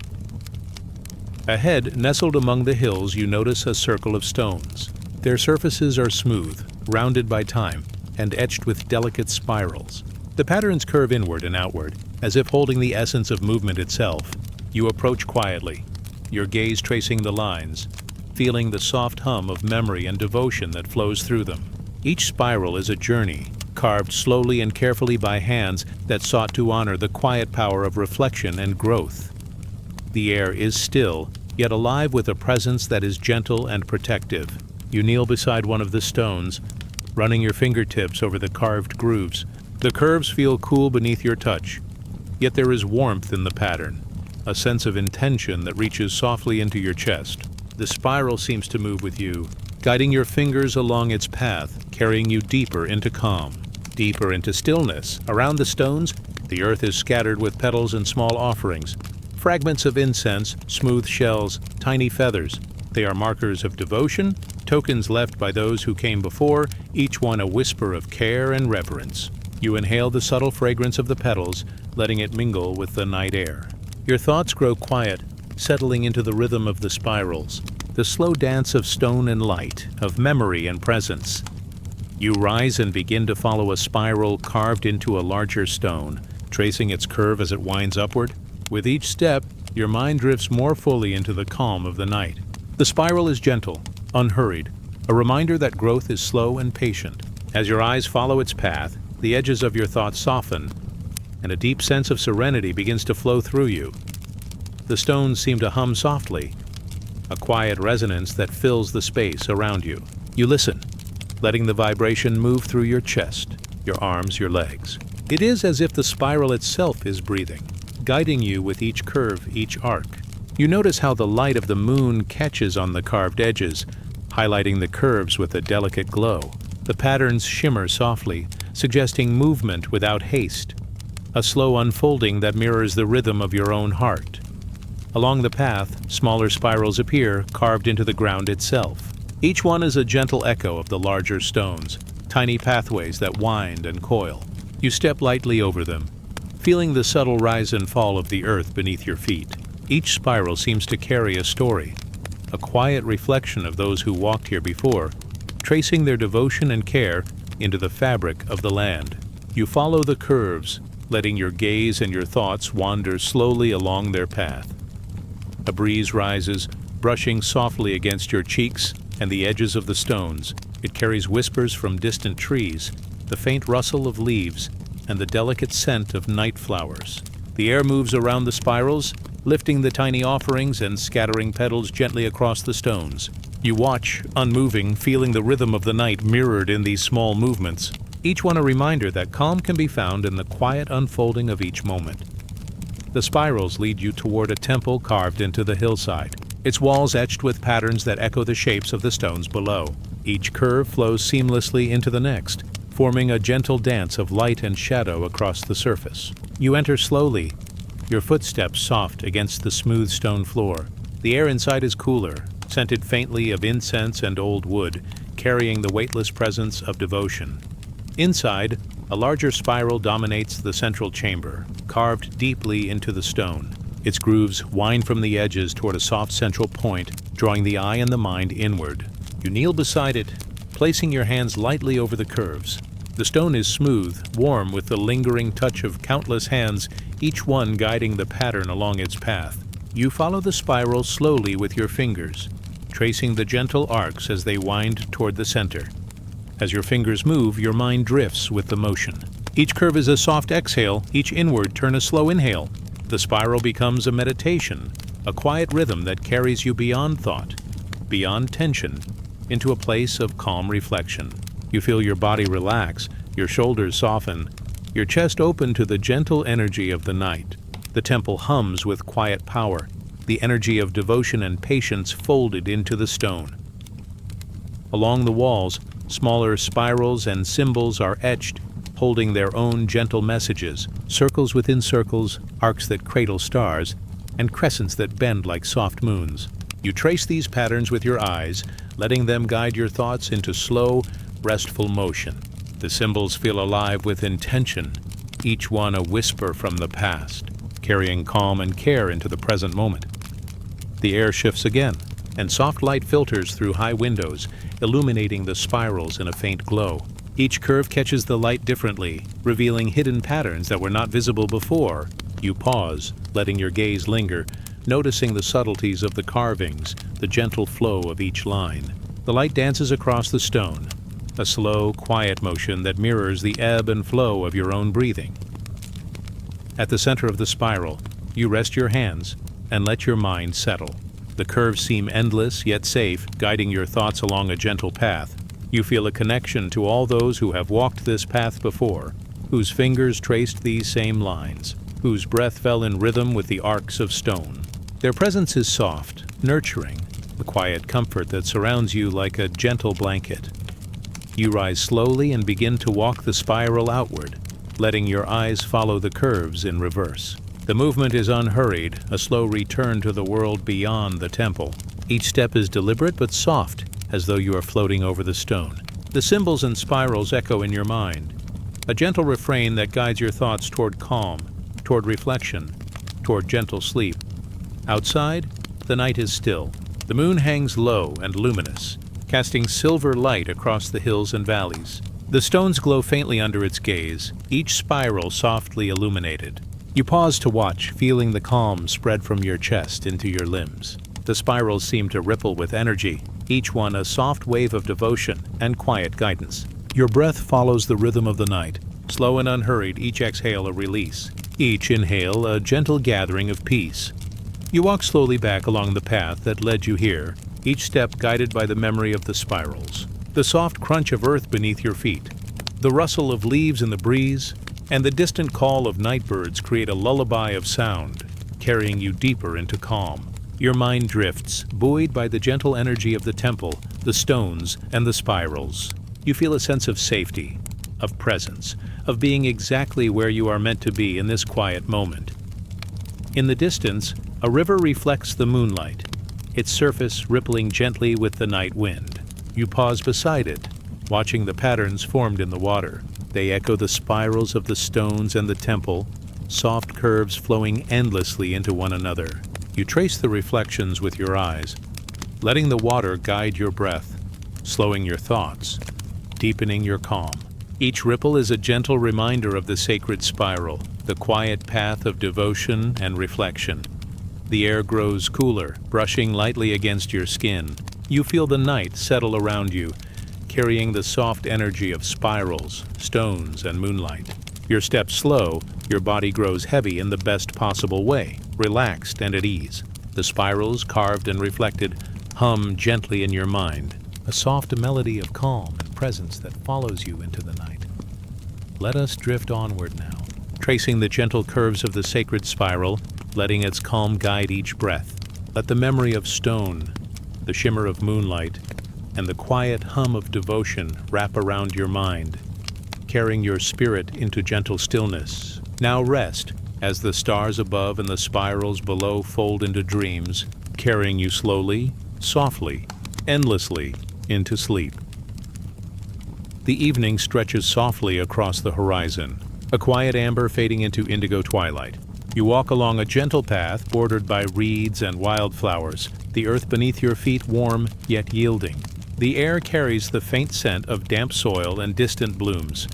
Ahead, nestled among the hills, you notice a circle of stones. Their surfaces are smooth, rounded by time, and etched with delicate spirals. The patterns curve inward and outward, as if holding the essence of movement itself. You approach quietly, your gaze tracing the lines, feeling the soft hum of memory and devotion that flows through them. Each spiral is a journey, carved slowly and carefully by hands that sought to honor the quiet power of reflection and growth. The air is still, yet alive with a presence that is gentle and protective. You kneel beside one of the stones, running your fingertips over the carved grooves. The curves feel cool beneath your touch, yet there is warmth in the pattern, a sense of intention that reaches softly into your chest. The spiral seems to move with you, guiding your fingers along its path, carrying you deeper into calm, deeper into stillness. Around the stones, the earth is scattered with petals and small offerings, fragments of incense, smooth shells, tiny feathers. They are markers of devotion, tokens left by those who came before, each one a whisper of care and reverence. You inhale the subtle fragrance of the petals, letting it mingle with the night air. Your thoughts grow quiet, settling into the rhythm of the spirals, the slow dance of stone and light, of memory and presence. You rise and begin to follow a spiral carved into a larger stone, tracing its curve as it winds upward. With each step, your mind drifts more fully into the calm of the night. The spiral is gentle, unhurried, a reminder that growth is slow and patient. As your eyes follow its path, the edges of your thoughts soften, and a deep sense of serenity begins to flow through you. The stones seem to hum softly, a quiet resonance that fills the space around you. You listen, letting the vibration move through your chest, your arms, your legs. It is as if the spiral itself is breathing, guiding you with each curve, each arc. You notice how the light of the moon catches on the carved edges, highlighting the curves with a delicate glow. The patterns shimmer softly, suggesting movement without haste, a slow unfolding that mirrors the rhythm of your own heart. Along the path, smaller spirals appear, carved into the ground itself. Each one is a gentle echo of the larger stones, tiny pathways that wind and coil. You step lightly over them, feeling the subtle rise and fall of the earth beneath your feet. Each spiral seems to carry a story, a quiet reflection of those who walked here before, tracing their devotion and care into the fabric of the land. You follow the curves, letting your gaze and your thoughts wander slowly along their path. A breeze rises, brushing softly against your cheeks and the edges of the stones. It carries whispers from distant trees, the faint rustle of leaves, and the delicate scent of night flowers. The air moves around the spirals, lifting the tiny offerings and scattering petals gently across the stones. You watch, unmoving, feeling the rhythm of the night mirrored in these small movements, each one a reminder that calm can be found in the quiet unfolding of each moment. The spirals lead you toward a temple carved into the hillside, its walls etched with patterns that echo the shapes of the stones below. Each curve flows seamlessly into the next, forming a gentle dance of light and shadow across the surface. You enter slowly, your footsteps soft against the smooth stone floor. The air inside is cooler, scented faintly of incense and old wood, carrying the weightless presence of devotion. Inside, a larger spiral dominates the central chamber, carved deeply into the stone. Its grooves wind from the edges toward a soft central point, drawing the eye and the mind inward. You kneel beside it, placing your hands lightly over the curves. The stone is smooth, warm with the lingering touch of countless hands, each one guiding the pattern along its path. You follow the spiral slowly with your fingers, tracing the gentle arcs as they wind toward the center. As your fingers move, your mind drifts with the motion. Each curve is a soft exhale, each inward turn a slow inhale. The spiral becomes a meditation, a quiet rhythm that carries you beyond thought, beyond tension, into a place of calm reflection. You feel your body relax, your shoulders soften, your chest open to the gentle energy of the night. The temple hums with quiet power, the energy of devotion and patience folded into the stone. Along the walls, smaller spirals and symbols are etched, holding their own gentle messages, circles within circles, arcs that cradle stars, and crescents that bend like soft moons. You trace these patterns with your eyes, letting them guide your thoughts into slow, restful motion. The symbols feel alive with intention, each one a whisper from the past, carrying calm and care into the present moment. The air shifts again, and soft light filters through high windows, illuminating the spirals in a faint glow. Each curve catches the light differently, revealing hidden patterns that were not visible before. You pause, letting your gaze linger, noticing the subtleties of the carvings, the gentle flow of each line. The light dances across the stone, a slow, quiet motion that mirrors the ebb and flow of your own breathing. At the center of the spiral, you rest your hands and let your mind settle. The curves seem endless yet safe, guiding your thoughts along a gentle path. You feel a connection to all those who have walked this path before, whose fingers traced these same lines, whose breath fell in rhythm with the arcs of stone. Their presence is soft, nurturing, a quiet comfort that surrounds you like a gentle blanket. You rise slowly and begin to walk the spiral outward, letting your eyes follow the curves in reverse. The movement is unhurried, a slow return to the world beyond the temple. Each step is deliberate but soft, as though you are floating over the stone. The symbols and spirals echo in your mind, a gentle refrain that guides your thoughts toward calm, toward reflection, toward gentle sleep. Outside, the night is still. The moon hangs low and luminous, casting silver light across the hills and valleys. The stones glow faintly under its gaze, each spiral softly illuminated. You pause to watch, feeling the calm spread from your chest into your limbs. The spirals seem to ripple with energy, each one a soft wave of devotion and quiet guidance. Your breath follows the rhythm of the night, slow and unhurried, each exhale a release, each inhale a gentle gathering of peace. You walk slowly back along the path that led you here, each step guided by the memory of the spirals. The soft crunch of earth beneath your feet, the rustle of leaves in the breeze, and the distant call of night birds create a lullaby of sound, carrying you deeper into calm. Your mind drifts, buoyed by the gentle energy of the temple, the stones, and the spirals. You feel a sense of safety, of presence, of being exactly where you are meant to be in this quiet moment. In the distance, a river reflects the moonlight, its surface rippling gently with the night wind. You pause beside it, watching the patterns formed in the water. They echo the spirals of the stones and the temple, soft curves flowing endlessly into one another. You trace the reflections with your eyes, letting the water guide your breath, slowing your thoughts, deepening your calm. Each ripple is a gentle reminder of the sacred spiral, the quiet path of devotion and reflection. The air grows cooler, brushing lightly against your skin. You feel the night settle around you, carrying the soft energy of spirals, stones, and moonlight. Your steps slow, your body grows heavy in the best possible way, relaxed and at ease. The spirals, carved and reflected, hum gently in your mind, a soft melody of calm and presence that follows you into the night. Let us drift onward now, tracing the gentle curves of the sacred spiral, letting its calm guide each breath. Let the memory of stone, the shimmer of moonlight, and the quiet hum of devotion wrap around your mind, carrying your spirit into gentle stillness. Now rest, as the stars above and the spirals below fold into dreams, carrying you slowly, softly, endlessly into sleep. The evening stretches softly across the horizon, a quiet amber fading into indigo twilight. You walk along a gentle path bordered by reeds and wildflowers, the earth beneath your feet warm yet yielding. The air carries the faint scent of damp soil and distant blooms,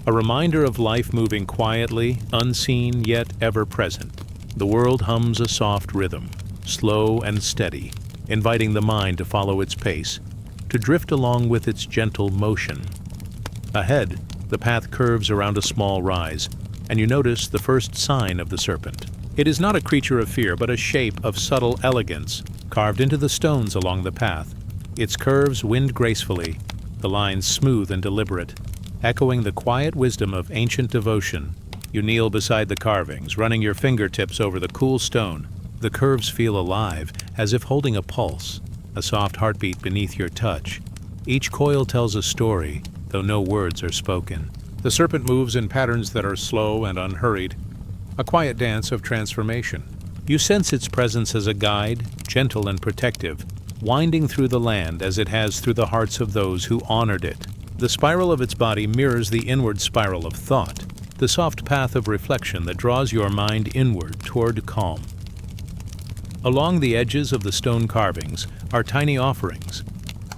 a reminder of life moving quietly, unseen yet ever present. The world hums a soft rhythm, slow and steady, inviting the mind to follow its pace, to drift along with its gentle motion. Ahead, the path curves around a small rise, and you notice the first sign of the serpent. It is not a creature of fear, but a shape of subtle elegance, carved into the stones along the path. Its curves wind gracefully, the lines smooth and deliberate, echoing the quiet wisdom of ancient devotion. You kneel beside the carvings, running your fingertips over the cool stone. The curves feel alive, as if holding a pulse, a soft heartbeat beneath your touch. Each coil tells a story, though no words are spoken. The serpent moves in patterns that are slow and unhurried, a quiet dance of transformation. You sense its presence as a guide, gentle and protective, winding through the land as it has through the hearts of those who honored it. The spiral of its body mirrors the inward spiral of thought, the soft path of reflection that draws your mind inward toward calm. Along the edges of the stone carvings are tiny offerings,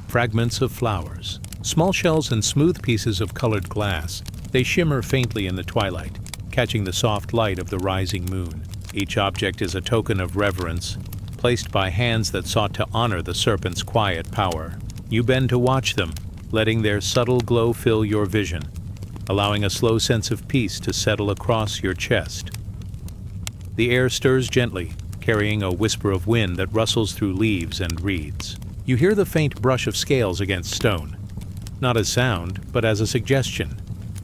fragments of flowers, small shells and smooth pieces of colored glass. They shimmer faintly in the twilight, catching the soft light of the rising moon. Each object is a token of reverence, placed by hands that sought to honor the serpent's quiet power. You bend to watch them, letting their subtle glow fill your vision, allowing a slow sense of peace to settle across your chest. The air stirs gently, carrying a whisper of wind that rustles through leaves and reeds. You hear the faint brush of scales against stone, not as sound, but as a suggestion,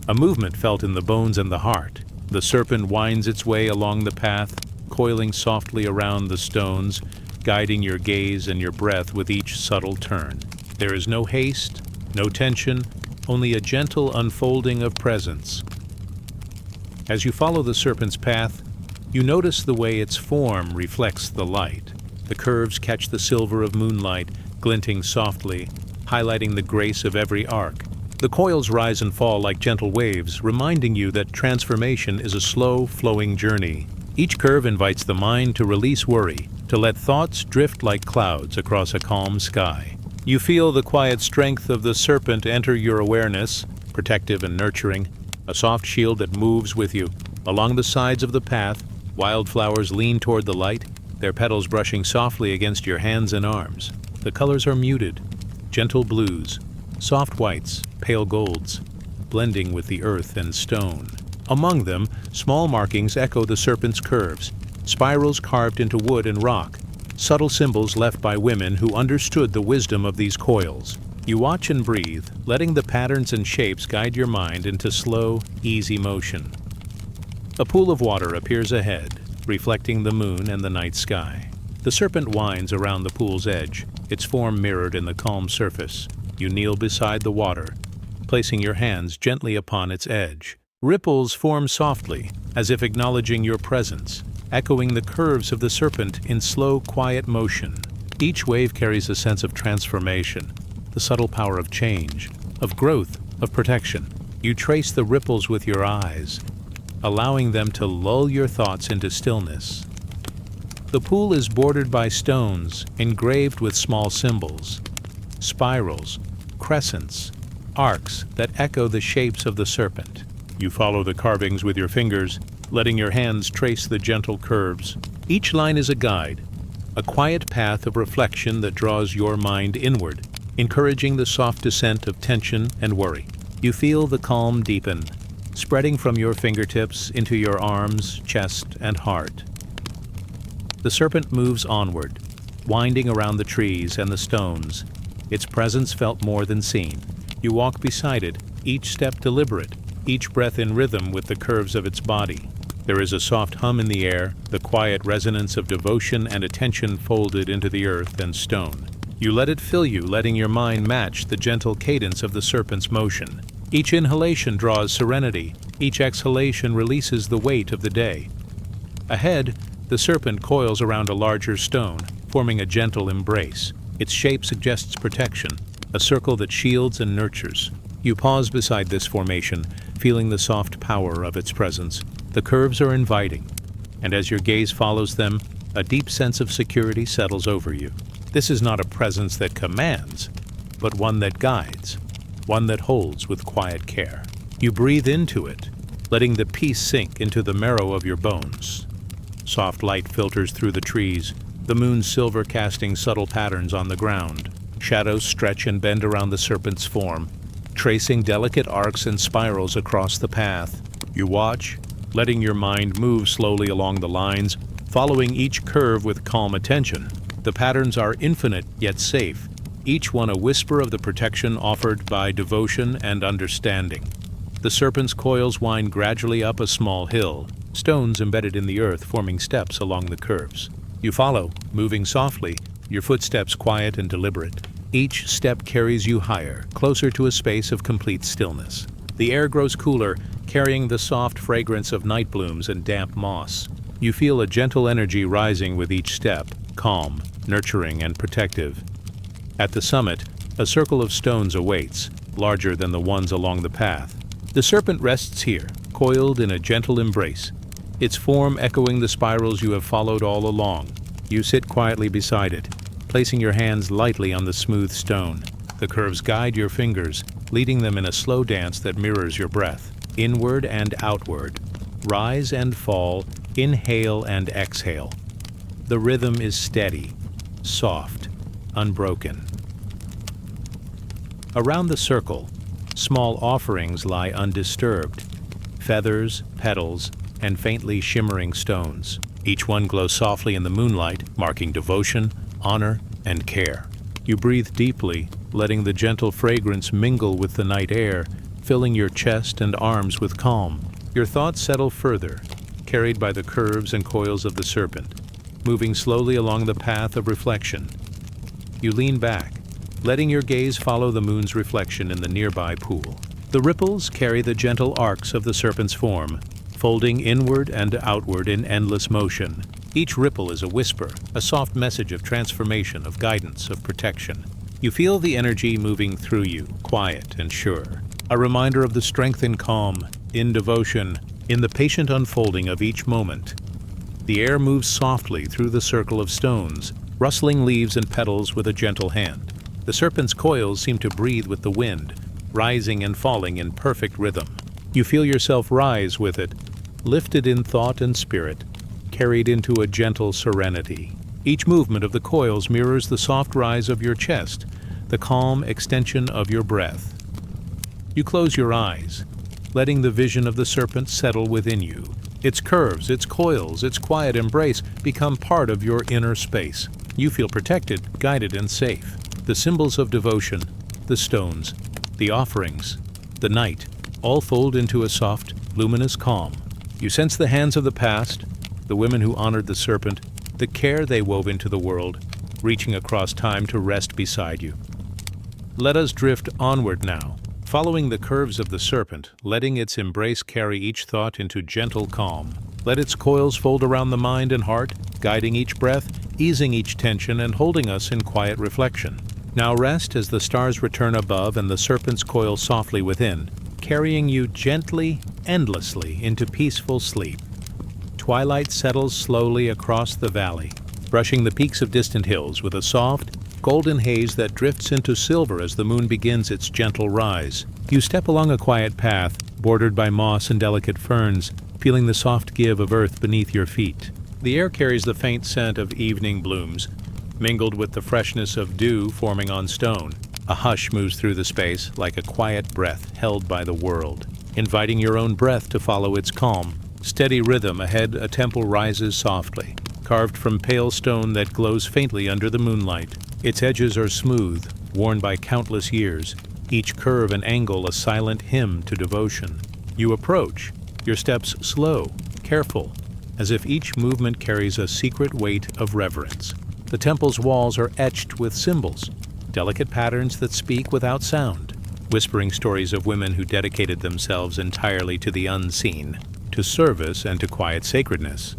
a movement felt in the bones and the heart. The serpent winds its way along the path, coiling softly around the stones, guiding your gaze and your breath with each subtle turn. There is no haste, no tension, only a gentle unfolding of presence. As you follow the serpent's path, you notice the way its form reflects the light. The curves catch the silver of moonlight, glinting softly, highlighting the grace of every arc. The coils rise and fall like gentle waves, reminding you that transformation is a slow, flowing journey. Each curve invites the mind to release worry, to let thoughts drift like clouds across a calm sky. You feel the quiet strength of the serpent enter your awareness, protective and nurturing, a soft shield that moves with you. Along the sides of the path, wildflowers lean toward the light, their petals brushing softly against your hands and arms. The colors are muted, gentle blues, soft whites, pale golds, blending with the earth and stone. Among them, small markings echo the serpent's curves, spirals carved into wood and rock, subtle symbols left by women who understood the wisdom of these coils. You watch and breathe, letting the patterns and shapes guide your mind into slow, easy motion. A pool of water appears ahead, reflecting the moon and the night sky. The serpent winds around the pool's edge, its form mirrored in the calm surface. You kneel beside the water, placing your hands gently upon its edge. Ripples form softly, as if acknowledging your presence, echoing the curves of the serpent in slow, quiet motion. Each wave carries a sense of transformation, the subtle power of change, of growth, of protection. You trace the ripples with your eyes, allowing them to lull your thoughts into stillness. The pool is bordered by stones engraved with small symbols, spirals, crescents, arcs that echo the shapes of the serpent. You follow the carvings with your fingers, letting your hands trace the gentle curves. Each line is a guide, a quiet path of reflection that draws your mind inward, encouraging the soft descent of tension and worry. You feel the calm deepen, spreading from your fingertips into your arms, chest, and heart. The serpent moves onward, winding around the trees and the stones, its presence felt more than seen. You walk beside it, each step deliberate, each breath in rhythm with the curves of its body. There is a soft hum in the air, the quiet resonance of devotion and attention folded into the earth and stone. You let it fill you, letting your mind match the gentle cadence of the serpent's motion. Each inhalation draws serenity, each exhalation releases the weight of the day. Ahead, the serpent coils around a larger stone, forming a gentle embrace. Its shape suggests protection, a circle that shields and nurtures. You pause beside this formation, feeling the soft power of its presence. The curves are inviting, and as your gaze follows them, a deep sense of security settles over you. This is not a presence that commands, but one that guides, one that holds with quiet care. You breathe into it, letting the peace sink into the marrow of your bones. Soft light filters through the trees, the moon's silver casting subtle patterns on the ground. Shadows stretch and bend around the serpent's form, tracing delicate arcs and spirals across the path. You watch, letting your mind move slowly along the lines, following each curve with calm attention. The patterns are infinite yet safe, each one a whisper of the protection offered by devotion and understanding. The serpent's coils wind gradually up a small hill, stones embedded in the earth forming steps along the curves. You follow, moving softly, your footsteps quiet and deliberate. Each step carries you higher, closer to a space of complete stillness. The air grows cooler, carrying the soft fragrance of night blooms and damp moss. You feel a gentle energy rising with each step, calm, nurturing, and protective. At the summit, a circle of stones awaits, larger than the ones along the path. The serpent rests here, coiled in a gentle embrace, its form echoing the spirals you have followed all along. You sit quietly beside it, placing your hands lightly on the smooth stone. The curves guide your fingers, leading them in a slow dance that mirrors your breath. Inward and outward, rise and fall, inhale and exhale. The rhythm is steady, soft, unbroken. Around the circle, small offerings lie undisturbed. Feathers, petals, and faintly shimmering stones. Each one glows softly in the moonlight, marking devotion, honor, and care. You breathe deeply, letting the gentle fragrance mingle with the night air, filling your chest and arms with calm. Your thoughts settle further, carried by the curves and coils of the serpent, moving slowly along the path of reflection. You lean back, letting your gaze follow the moon's reflection in the nearby pool. The ripples carry the gentle arcs of the serpent's form, folding inward and outward in endless motion. Each ripple is a whisper, a soft message of transformation, of guidance, of protection. You feel the energy moving through you, quiet and sure, a reminder of the strength in calm, in devotion, in the patient unfolding of each moment. The air moves softly through the circle of stones, rustling leaves and petals with a gentle hand. The serpent's coils seem to breathe with the wind, rising and falling in perfect rhythm. You feel yourself rise with it, lifted in thought and spirit, carried into a gentle serenity. Each movement of the coils mirrors the soft rise of your chest, the calm extension of your breath. You close your eyes, letting the vision of the serpent settle within you, Its curves, its coils, its quiet embrace become part of your inner space. You feel protected, guided, and safe. The symbols of devotion, the stones, the offerings, the night, all fold into a soft, luminous calm. You sense the hands of the past, the women who honored the serpent, the care they wove into the world, reaching across time to rest beside you. Let us drift onward now, following the curves of the serpent, letting its embrace carry each thought into gentle calm. Let its coils fold around the mind and heart, guiding each breath, easing each tension, and holding us in quiet reflection. Now rest as the stars return above and the serpents coil softly within, carrying you gently, endlessly into peaceful sleep. Twilight settles slowly across the valley, brushing the peaks of distant hills with a soft, golden haze that drifts into silver as the moon begins its gentle rise. You step along a quiet path, bordered by moss and delicate ferns, feeling the soft give of earth beneath your feet. The air carries the faint scent of evening blooms, mingled with the freshness of dew forming on stone. A hush moves through the space like a quiet breath held by the world, inviting your own breath to follow its calm, steady rhythm. Ahead, a temple rises softly, carved from pale stone that glows faintly under the moonlight. Its edges are smooth, worn by countless years, each curve and angle a silent hymn to devotion. You approach, your steps slow, careful, as if each movement carries a secret weight of reverence. The temple's walls are etched with symbols, delicate patterns that speak without sound, whispering stories of women who dedicated themselves entirely to the unseen, to service and to quiet sacredness.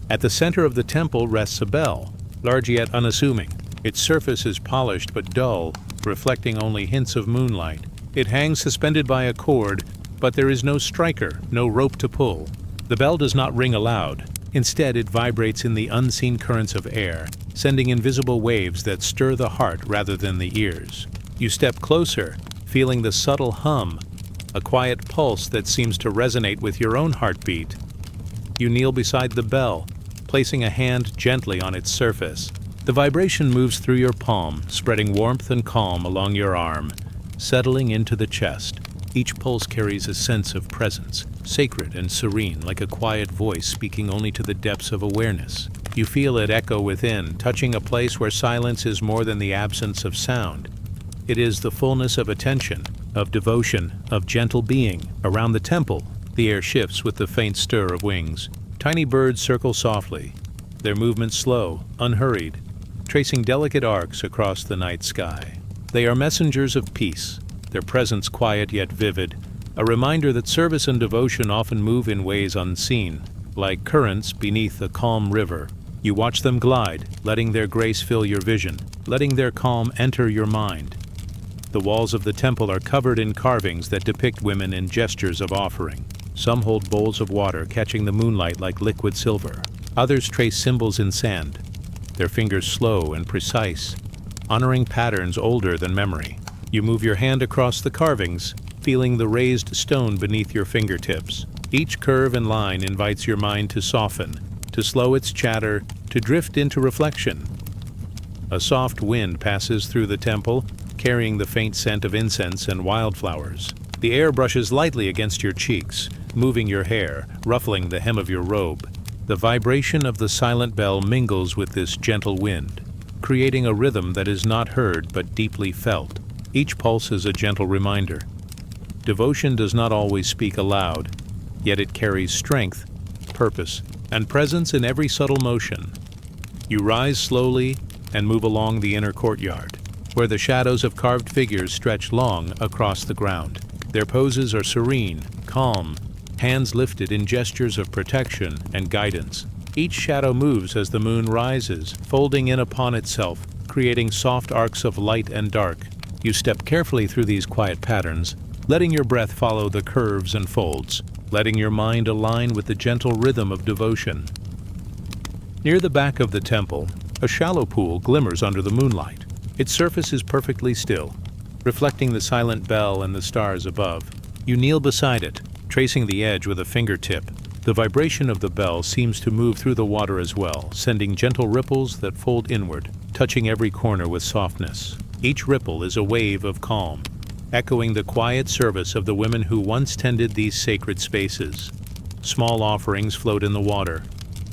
At the center of the temple rests a bell, large yet unassuming. Its surface is polished but dull, reflecting only hints of moonlight. It hangs suspended by a cord, but there is no striker, no rope to pull. The bell does not ring aloud. Instead, it vibrates in the unseen currents of air, sending invisible waves that stir the heart rather than the ears. You step closer, feeling the subtle hum, a quiet pulse that seems to resonate with your own heartbeat. You kneel beside the bell, placing a hand gently on its surface. The vibration moves through your palm, spreading warmth and calm along your arm, settling into the chest. Each pulse carries a sense of presence, sacred and serene, like a quiet voice speaking only to the depths of awareness. You feel it echo within, touching a place where silence is more than the absence of sound. It is the fullness of attention, of devotion, of gentle being. Around the temple, the air shifts with the faint stir of wings. Tiny birds circle softly, their movements slow, unhurried, tracing delicate arcs across the night sky. They are messengers of peace, their presence quiet yet vivid, a reminder that service and devotion often move in ways unseen, like currents beneath a calm river. You watch them glide, letting their grace fill your vision, letting their calm enter your mind. The walls of the temple are covered in carvings that depict women in gestures of offering. Some hold bowls of water, catching the moonlight like liquid silver. Others trace symbols in sand, their fingers slow and precise, honoring patterns older than memory. You move your hand across the carvings, feeling the raised stone beneath your fingertips. Each curve and line invites your mind to soften, to slow its chatter, to drift into reflection. A soft wind passes through the temple, carrying the faint scent of incense and wildflowers. The air brushes lightly against your cheeks, moving your hair, ruffling the hem of your robe. The vibration of the silent bell mingles with this gentle wind, creating a rhythm that is not heard but deeply felt. Each pulse is a gentle reminder. Devotion does not always speak aloud, yet it carries strength, purpose, and presence in every subtle motion. You rise slowly and move along the inner courtyard, where the shadows of carved figures stretch long across the ground. Their poses are serene, calm, hands lifted in gestures of protection and guidance. Each shadow moves as the moon rises, folding in upon itself, creating soft arcs of light and dark. You step carefully through these quiet patterns, letting your breath follow the curves and folds, letting your mind align with the gentle rhythm of devotion. Near the back of the temple, a shallow pool glimmers under the moonlight. Its surface is perfectly still, reflecting the silent bell and the stars above. You kneel beside it, tracing the edge with a fingertip. The vibration of the bell seems to move through the water as well, sending gentle ripples that fold inward, touching every corner with softness. Each ripple is a wave of calm, echoing the quiet service of the women who once tended these sacred spaces. Small offerings float in the water.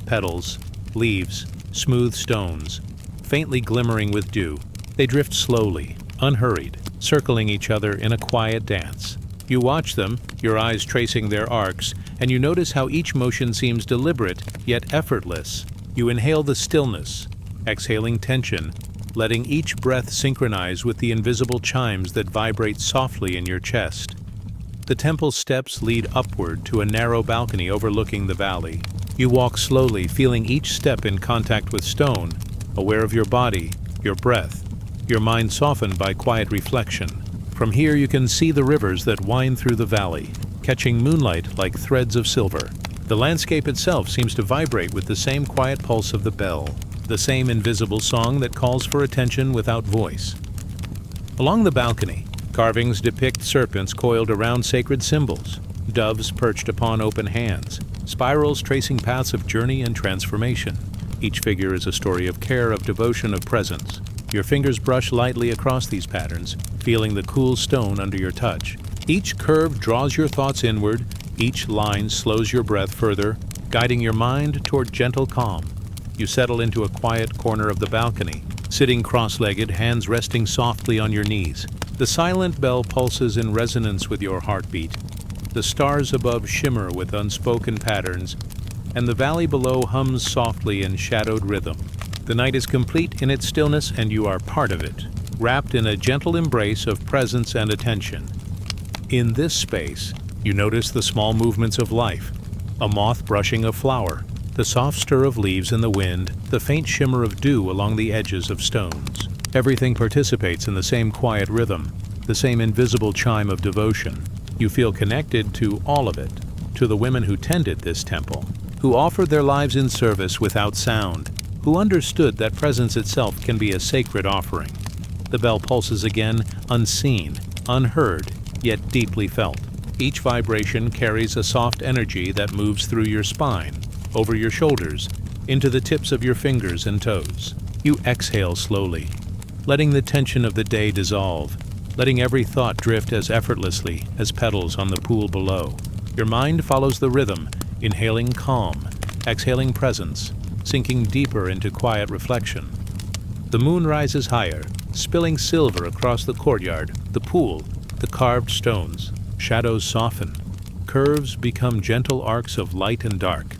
Petals, leaves, smooth stones, faintly glimmering with dew. They drift slowly, unhurried, circling each other in a quiet dance. You watch them, your eyes tracing their arcs, and you notice how each motion seems deliberate, yet effortless. You inhale the stillness, exhaling tension, letting each breath synchronize with the invisible chimes that vibrate softly in your chest. The temple steps lead upward to a narrow balcony overlooking the valley. You walk slowly, feeling each step in contact with stone, aware of your body, your breath, your mind softened by quiet reflection. From here you can see the rivers that wind through the valley, catching moonlight like threads of silver. The landscape itself seems to vibrate with the same quiet pulse of the bell, the same invisible song that calls for attention without voice. Along the balcony, carvings depict serpents coiled around sacred symbols, doves perched upon open hands, spirals tracing paths of journey and transformation. Each figure is a story of care, of devotion, of presence. Your fingers brush lightly across these patterns, feeling the cool stone under your touch. Each curve draws your thoughts inward, each line slows your breath further, guiding your mind toward gentle calm. You settle into a quiet corner of the balcony, sitting cross-legged, hands resting softly on your knees. The silent bell pulses in resonance with your heartbeat. The stars above shimmer with unspoken patterns, and the valley below hums softly in shadowed rhythm. The night is complete in its stillness, and you are part of it, wrapped in a gentle embrace of presence and attention. In this space, you notice the small movements of life, a moth brushing a flower, the soft stir of leaves in the wind, the faint shimmer of dew along the edges of stones. Everything participates in the same quiet rhythm, the same invisible chime of devotion. You feel connected to all of it, to the women who tended this temple, who offered their lives in service without sound, who understood that presence itself can be a sacred offering. The bell pulses again, unseen, unheard, yet deeply felt. Each vibration carries a soft energy that moves through your spine, over your shoulders, into the tips of your fingers and toes. You exhale slowly, letting the tension of the day dissolve, letting every thought drift as effortlessly as petals on the pool below. Your mind follows the rhythm, inhaling calm, exhaling presence, sinking deeper into quiet reflection. The moon rises higher, spilling silver across the courtyard, the pool, the carved stones. Shadows soften. Curves become gentle arcs of light and dark.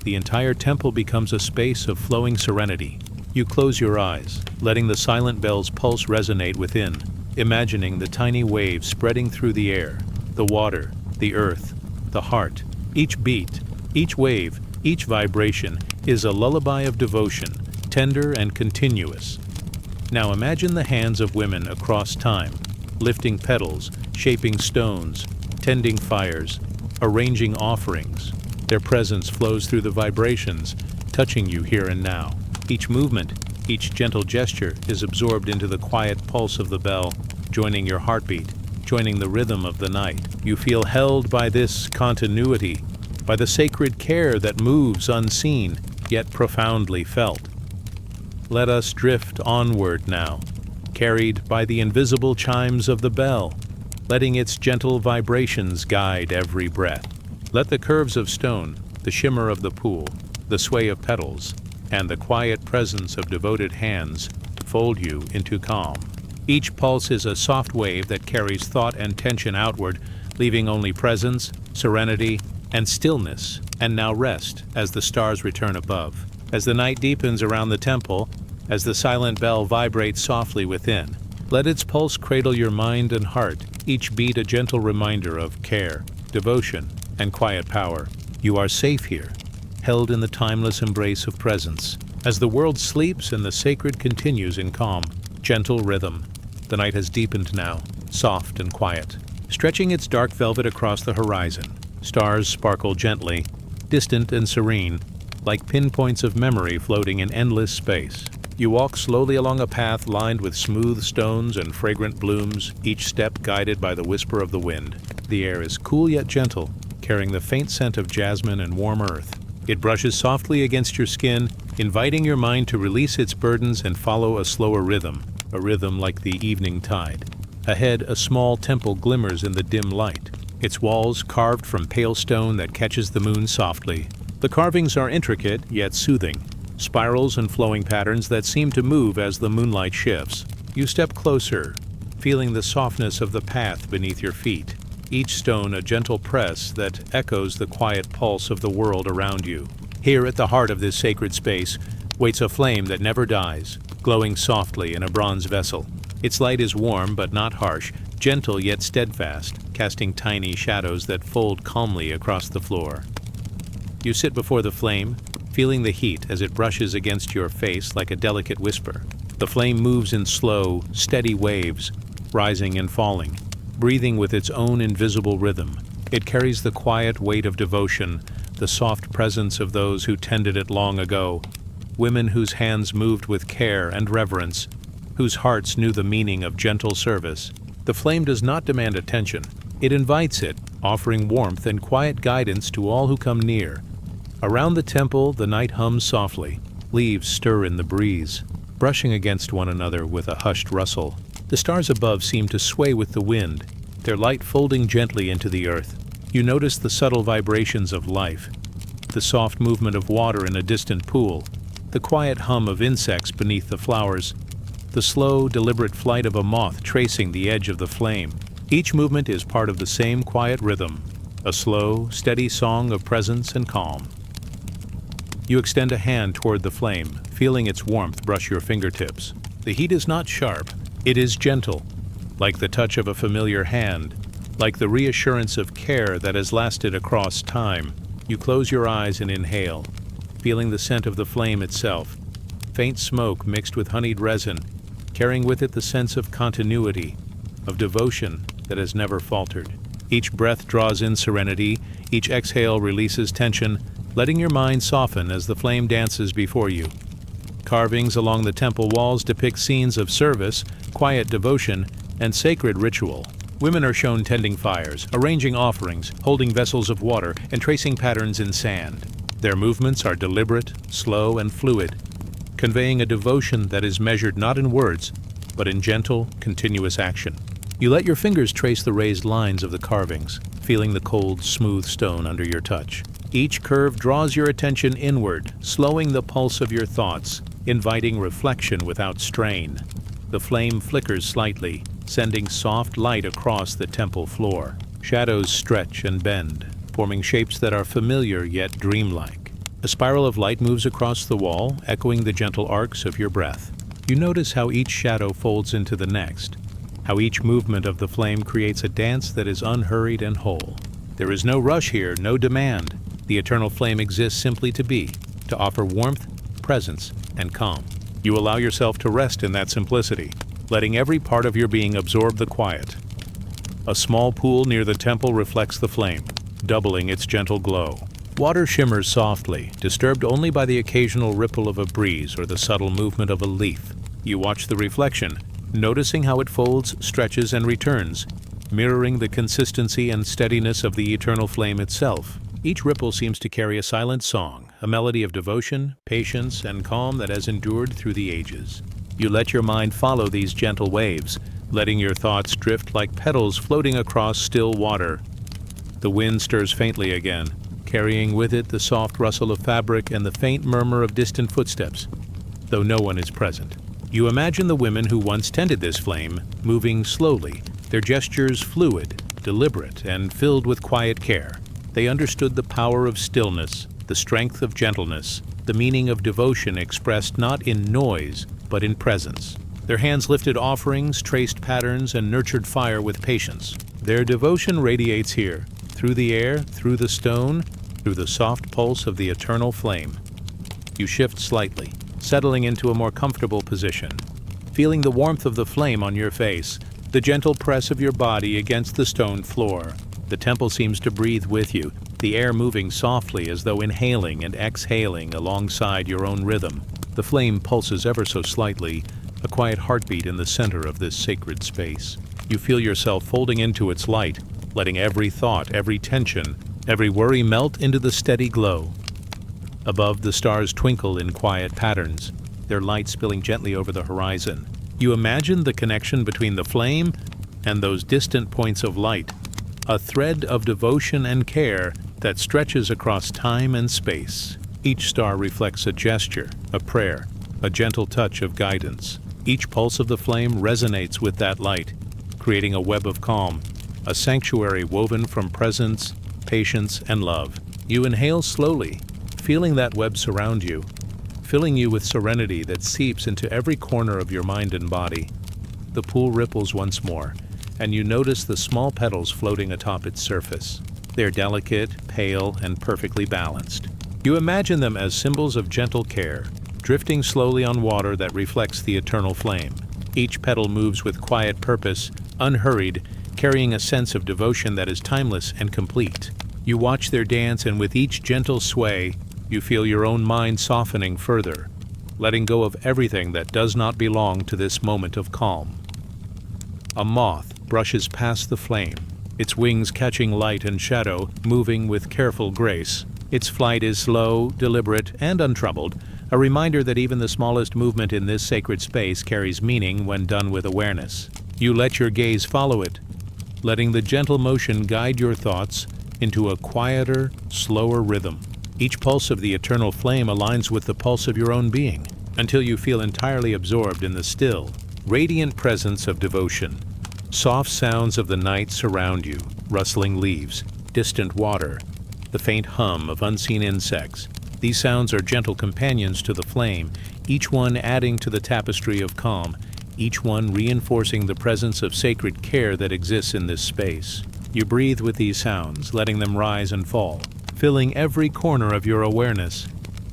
The entire temple becomes a space of flowing serenity. You close your eyes, letting the silent bell's pulse resonate within, imagining the tiny waves spreading through the air, the water, the earth, the heart. Each beat, each wave, each vibration is a lullaby of devotion, tender and continuous. Now imagine the hands of women across time, lifting petals, shaping stones, tending fires, arranging offerings. Their presence flows through the vibrations, touching you here and now. Each movement, each gentle gesture is absorbed into the quiet pulse of the bell, joining your heartbeat, joining the rhythm of the night. You feel held by this continuity, by the sacred care that moves unseen, yet profoundly felt. Let us drift onward now, carried by the invisible chimes of the bell, letting its gentle vibrations guide every breath. Let the curves of stone, the shimmer of the pool, the sway of petals, and the quiet presence of devoted hands fold you into calm. Each pulse is a soft wave that carries thought and tension outward, leaving only presence, serenity, and stillness. And now rest as the stars return above. As the night deepens around the temple, as the silent bell vibrates softly within, let its pulse cradle your mind and heart, each beat a gentle reminder of care, devotion, and quiet power. You are safe here, held in the timeless embrace of presence. As the world sleeps and the sacred continues in calm, gentle rhythm, the night has deepened now, soft and quiet. Stretching its dark velvet across the horizon, stars sparkle gently, distant and serene, like pinpoints of memory floating in endless space. You walk slowly along a path lined with smooth stones and fragrant blooms, each step guided by the whisper of the wind. The air is cool yet gentle, carrying the faint scent of jasmine and warm earth. It brushes softly against your skin, inviting your mind to release its burdens and follow a slower rhythm, a rhythm like the evening tide. Ahead, a small temple glimmers in the dim light. its walls carved from pale stone that catches the moon softly. The carvings are intricate yet soothing, spirals and flowing patterns that seem to move as the moonlight shifts. You step closer, feeling the softness of the path beneath your feet, each stone a gentle press that echoes the quiet pulse of the world around you. Here at the heart of this sacred space waits a flame that never dies, glowing softly in a bronze vessel. Its light is warm but not harsh, gentle yet steadfast, casting tiny shadows that fold calmly across the floor. You sit before the flame, feeling the heat as it brushes against your face like a delicate whisper. The flame moves in slow, steady waves, rising and falling, breathing with its own invisible rhythm. It carries the quiet weight of devotion, the soft presence of those who tended it long ago, women whose hands moved with care and reverence, whose hearts knew the meaning of gentle service. The flame does not demand attention. It invites it, offering warmth and quiet guidance to all who come near. Around the temple, the night hums softly. Leaves stir in the breeze, brushing against one another with a hushed rustle. The stars above seem to sway with the wind, their light folding gently into the earth. You notice the subtle vibrations of life, the soft movement of water in a distant pool, the quiet hum of insects beneath the flowers, the slow, deliberate flight of a moth tracing the edge of the flame. Each movement is part of the same quiet rhythm, a slow, steady song of presence and calm. You extend a hand toward the flame, feeling its warmth brush your fingertips. The heat is not sharp, it is gentle, like the touch of a familiar hand, like the reassurance of care that has lasted across time. You close your eyes and inhale, feeling the scent of the flame itself, faint smoke mixed with honeyed resin, carrying with it the sense of continuity, of devotion that has never faltered. Each breath draws in serenity, each exhale releases tension, letting your mind soften as the flame dances before you. Carvings along the temple walls depict scenes of service, quiet devotion, and sacred ritual. Women are shown tending fires, arranging offerings, holding vessels of water, and tracing patterns in sand. Their movements are deliberate, slow, and fluid, conveying a devotion that is measured not in words, but in gentle, continuous action. You let your fingers trace the raised lines of the carvings, feeling the cold, smooth stone under your touch. Each curve draws your attention inward, slowing the pulse of your thoughts, inviting reflection without strain. The flame flickers slightly, sending soft light across the temple floor. Shadows stretch and bend, forming shapes that are familiar yet dreamlike. A spiral of light moves across the wall, echoing the gentle arcs of your breath. You notice how each shadow folds into the next, how each movement of the flame creates a dance that is unhurried and whole. There is no rush here, no demand. The eternal flame exists simply to be, to offer warmth, presence, and calm. You allow yourself to rest in that simplicity, letting every part of your being absorb the quiet. A small pool near the temple reflects the flame, doubling its gentle glow. Water shimmers softly, disturbed only by the occasional ripple of a breeze or the subtle movement of a leaf. You watch the reflection, noticing how it folds, stretches, and returns, mirroring the consistency and steadiness of the eternal flame itself. Each ripple seems to carry a silent song, a melody of devotion, patience, and calm that has endured through the ages. You let your mind follow these gentle waves, letting your thoughts drift like petals floating across still water. The wind stirs faintly again, carrying with it the soft rustle of fabric and the faint murmur of distant footsteps, though no one is present. You imagine the women who once tended this flame, moving slowly, their gestures fluid, deliberate, and filled with quiet care. They understood the power of stillness, the strength of gentleness, the meaning of devotion expressed not in noise, but in presence. Their hands lifted offerings, traced patterns, and nurtured fire with patience. Their devotion radiates here, through the air, through the stone, through the soft pulse of the eternal flame. You shift slightly, settling into a more comfortable position, feeling the warmth of the flame on your face, the gentle press of your body against the stone floor. The temple seems to breathe with you, the air moving softly as though inhaling and exhaling alongside your own rhythm. The flame pulses ever so slightly, a quiet heartbeat in the center of this sacred space. You feel yourself folding into its light, letting every thought, every tension, every worry melt into the steady glow. Above, the stars twinkle in quiet patterns, their light spilling gently over the horizon. You imagine the connection between the flame and those distant points of light, a thread of devotion and care that stretches across time and space. Each star reflects a gesture, a prayer, a gentle touch of guidance. Each pulse of the flame resonates with that light, creating a web of calm, a sanctuary woven from presence, patience, and love. You inhale slowly, feeling that web surround you, filling you with serenity that seeps into every corner of your mind and body. The pool ripples once more, and you notice the small petals floating atop its surface. They're delicate, pale, and perfectly balanced. You imagine them as symbols of gentle care, drifting slowly on water that reflects the eternal flame. Each petal moves with quiet purpose, unhurried, carrying a sense of devotion that is timeless and complete. You watch their dance, and with each gentle sway, you feel your own mind softening further, letting go of everything that does not belong to this moment of calm. A moth brushes past the flame, its wings catching light and shadow, moving with careful grace. Its flight is slow, deliberate, and untroubled, a reminder that even the smallest movement in this sacred space carries meaning when done with awareness. You let your gaze follow it, letting the gentle motion guide your thoughts into a quieter, slower rhythm. Each pulse of the eternal flame aligns with the pulse of your own being, until you feel entirely absorbed in the still, radiant presence of devotion. Soft sounds of the night surround you, rustling leaves, distant water, the faint hum of unseen insects. These sounds are gentle companions to the flame, each one adding to the tapestry of calm, each one reinforcing the presence of sacred care that exists in this space. You breathe with these sounds, letting them rise and fall, filling every corner of your awareness,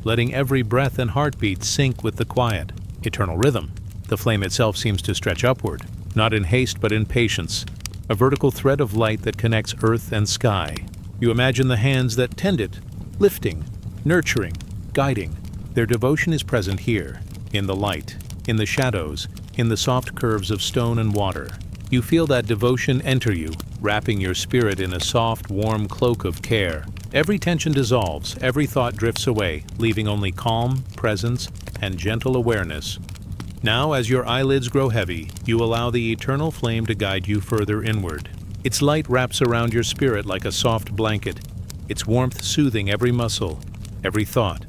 letting every breath and heartbeat sync with the quiet, eternal rhythm. The flame itself seems to stretch upward, not in haste but in patience, a vertical thread of light that connects earth and sky. You imagine the hands that tend it, lifting, nurturing, guiding. Their devotion is present here, in the light, in the shadows, in the soft curves of stone and water. You feel that devotion enter you, wrapping your spirit in a soft, warm cloak of care. Every tension dissolves, every thought drifts away, leaving only calm, presence, and gentle awareness. Now, as your eyelids grow heavy, you allow the eternal flame to guide you further inward. Its light wraps around your spirit like a soft blanket, its warmth soothing every muscle, every thought,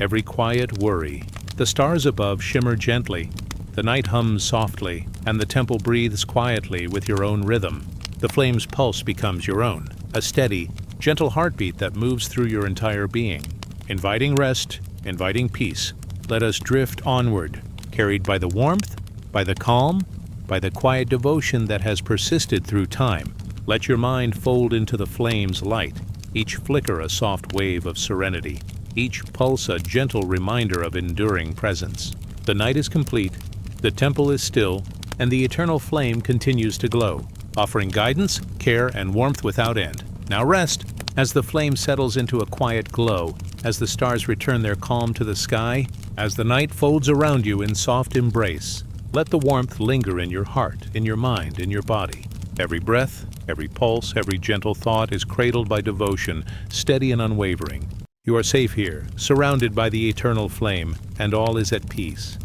every quiet worry. The stars above shimmer gently, the night hums softly, and the temple breathes quietly with your own rhythm. The flame's pulse becomes your own, a steady, gentle heartbeat that moves through your entire being, inviting rest, inviting peace. Let us drift onward, carried by the warmth, by the calm, by the quiet devotion that has persisted through time. Let your mind fold into the flame's light, each flicker a soft wave of serenity, each pulse a gentle reminder of enduring presence. The night is complete, the temple is still, and the eternal flame continues to glow, offering guidance, care, and warmth without end. Now rest, as the flame settles into a quiet glow, as the stars return their calm to the sky, as the night folds around you in soft embrace. Let the warmth linger in your heart, in your mind, in your body. Every breath, every pulse, every gentle thought is cradled by devotion, steady and unwavering. You are safe here, surrounded by the eternal flame, and all is at peace.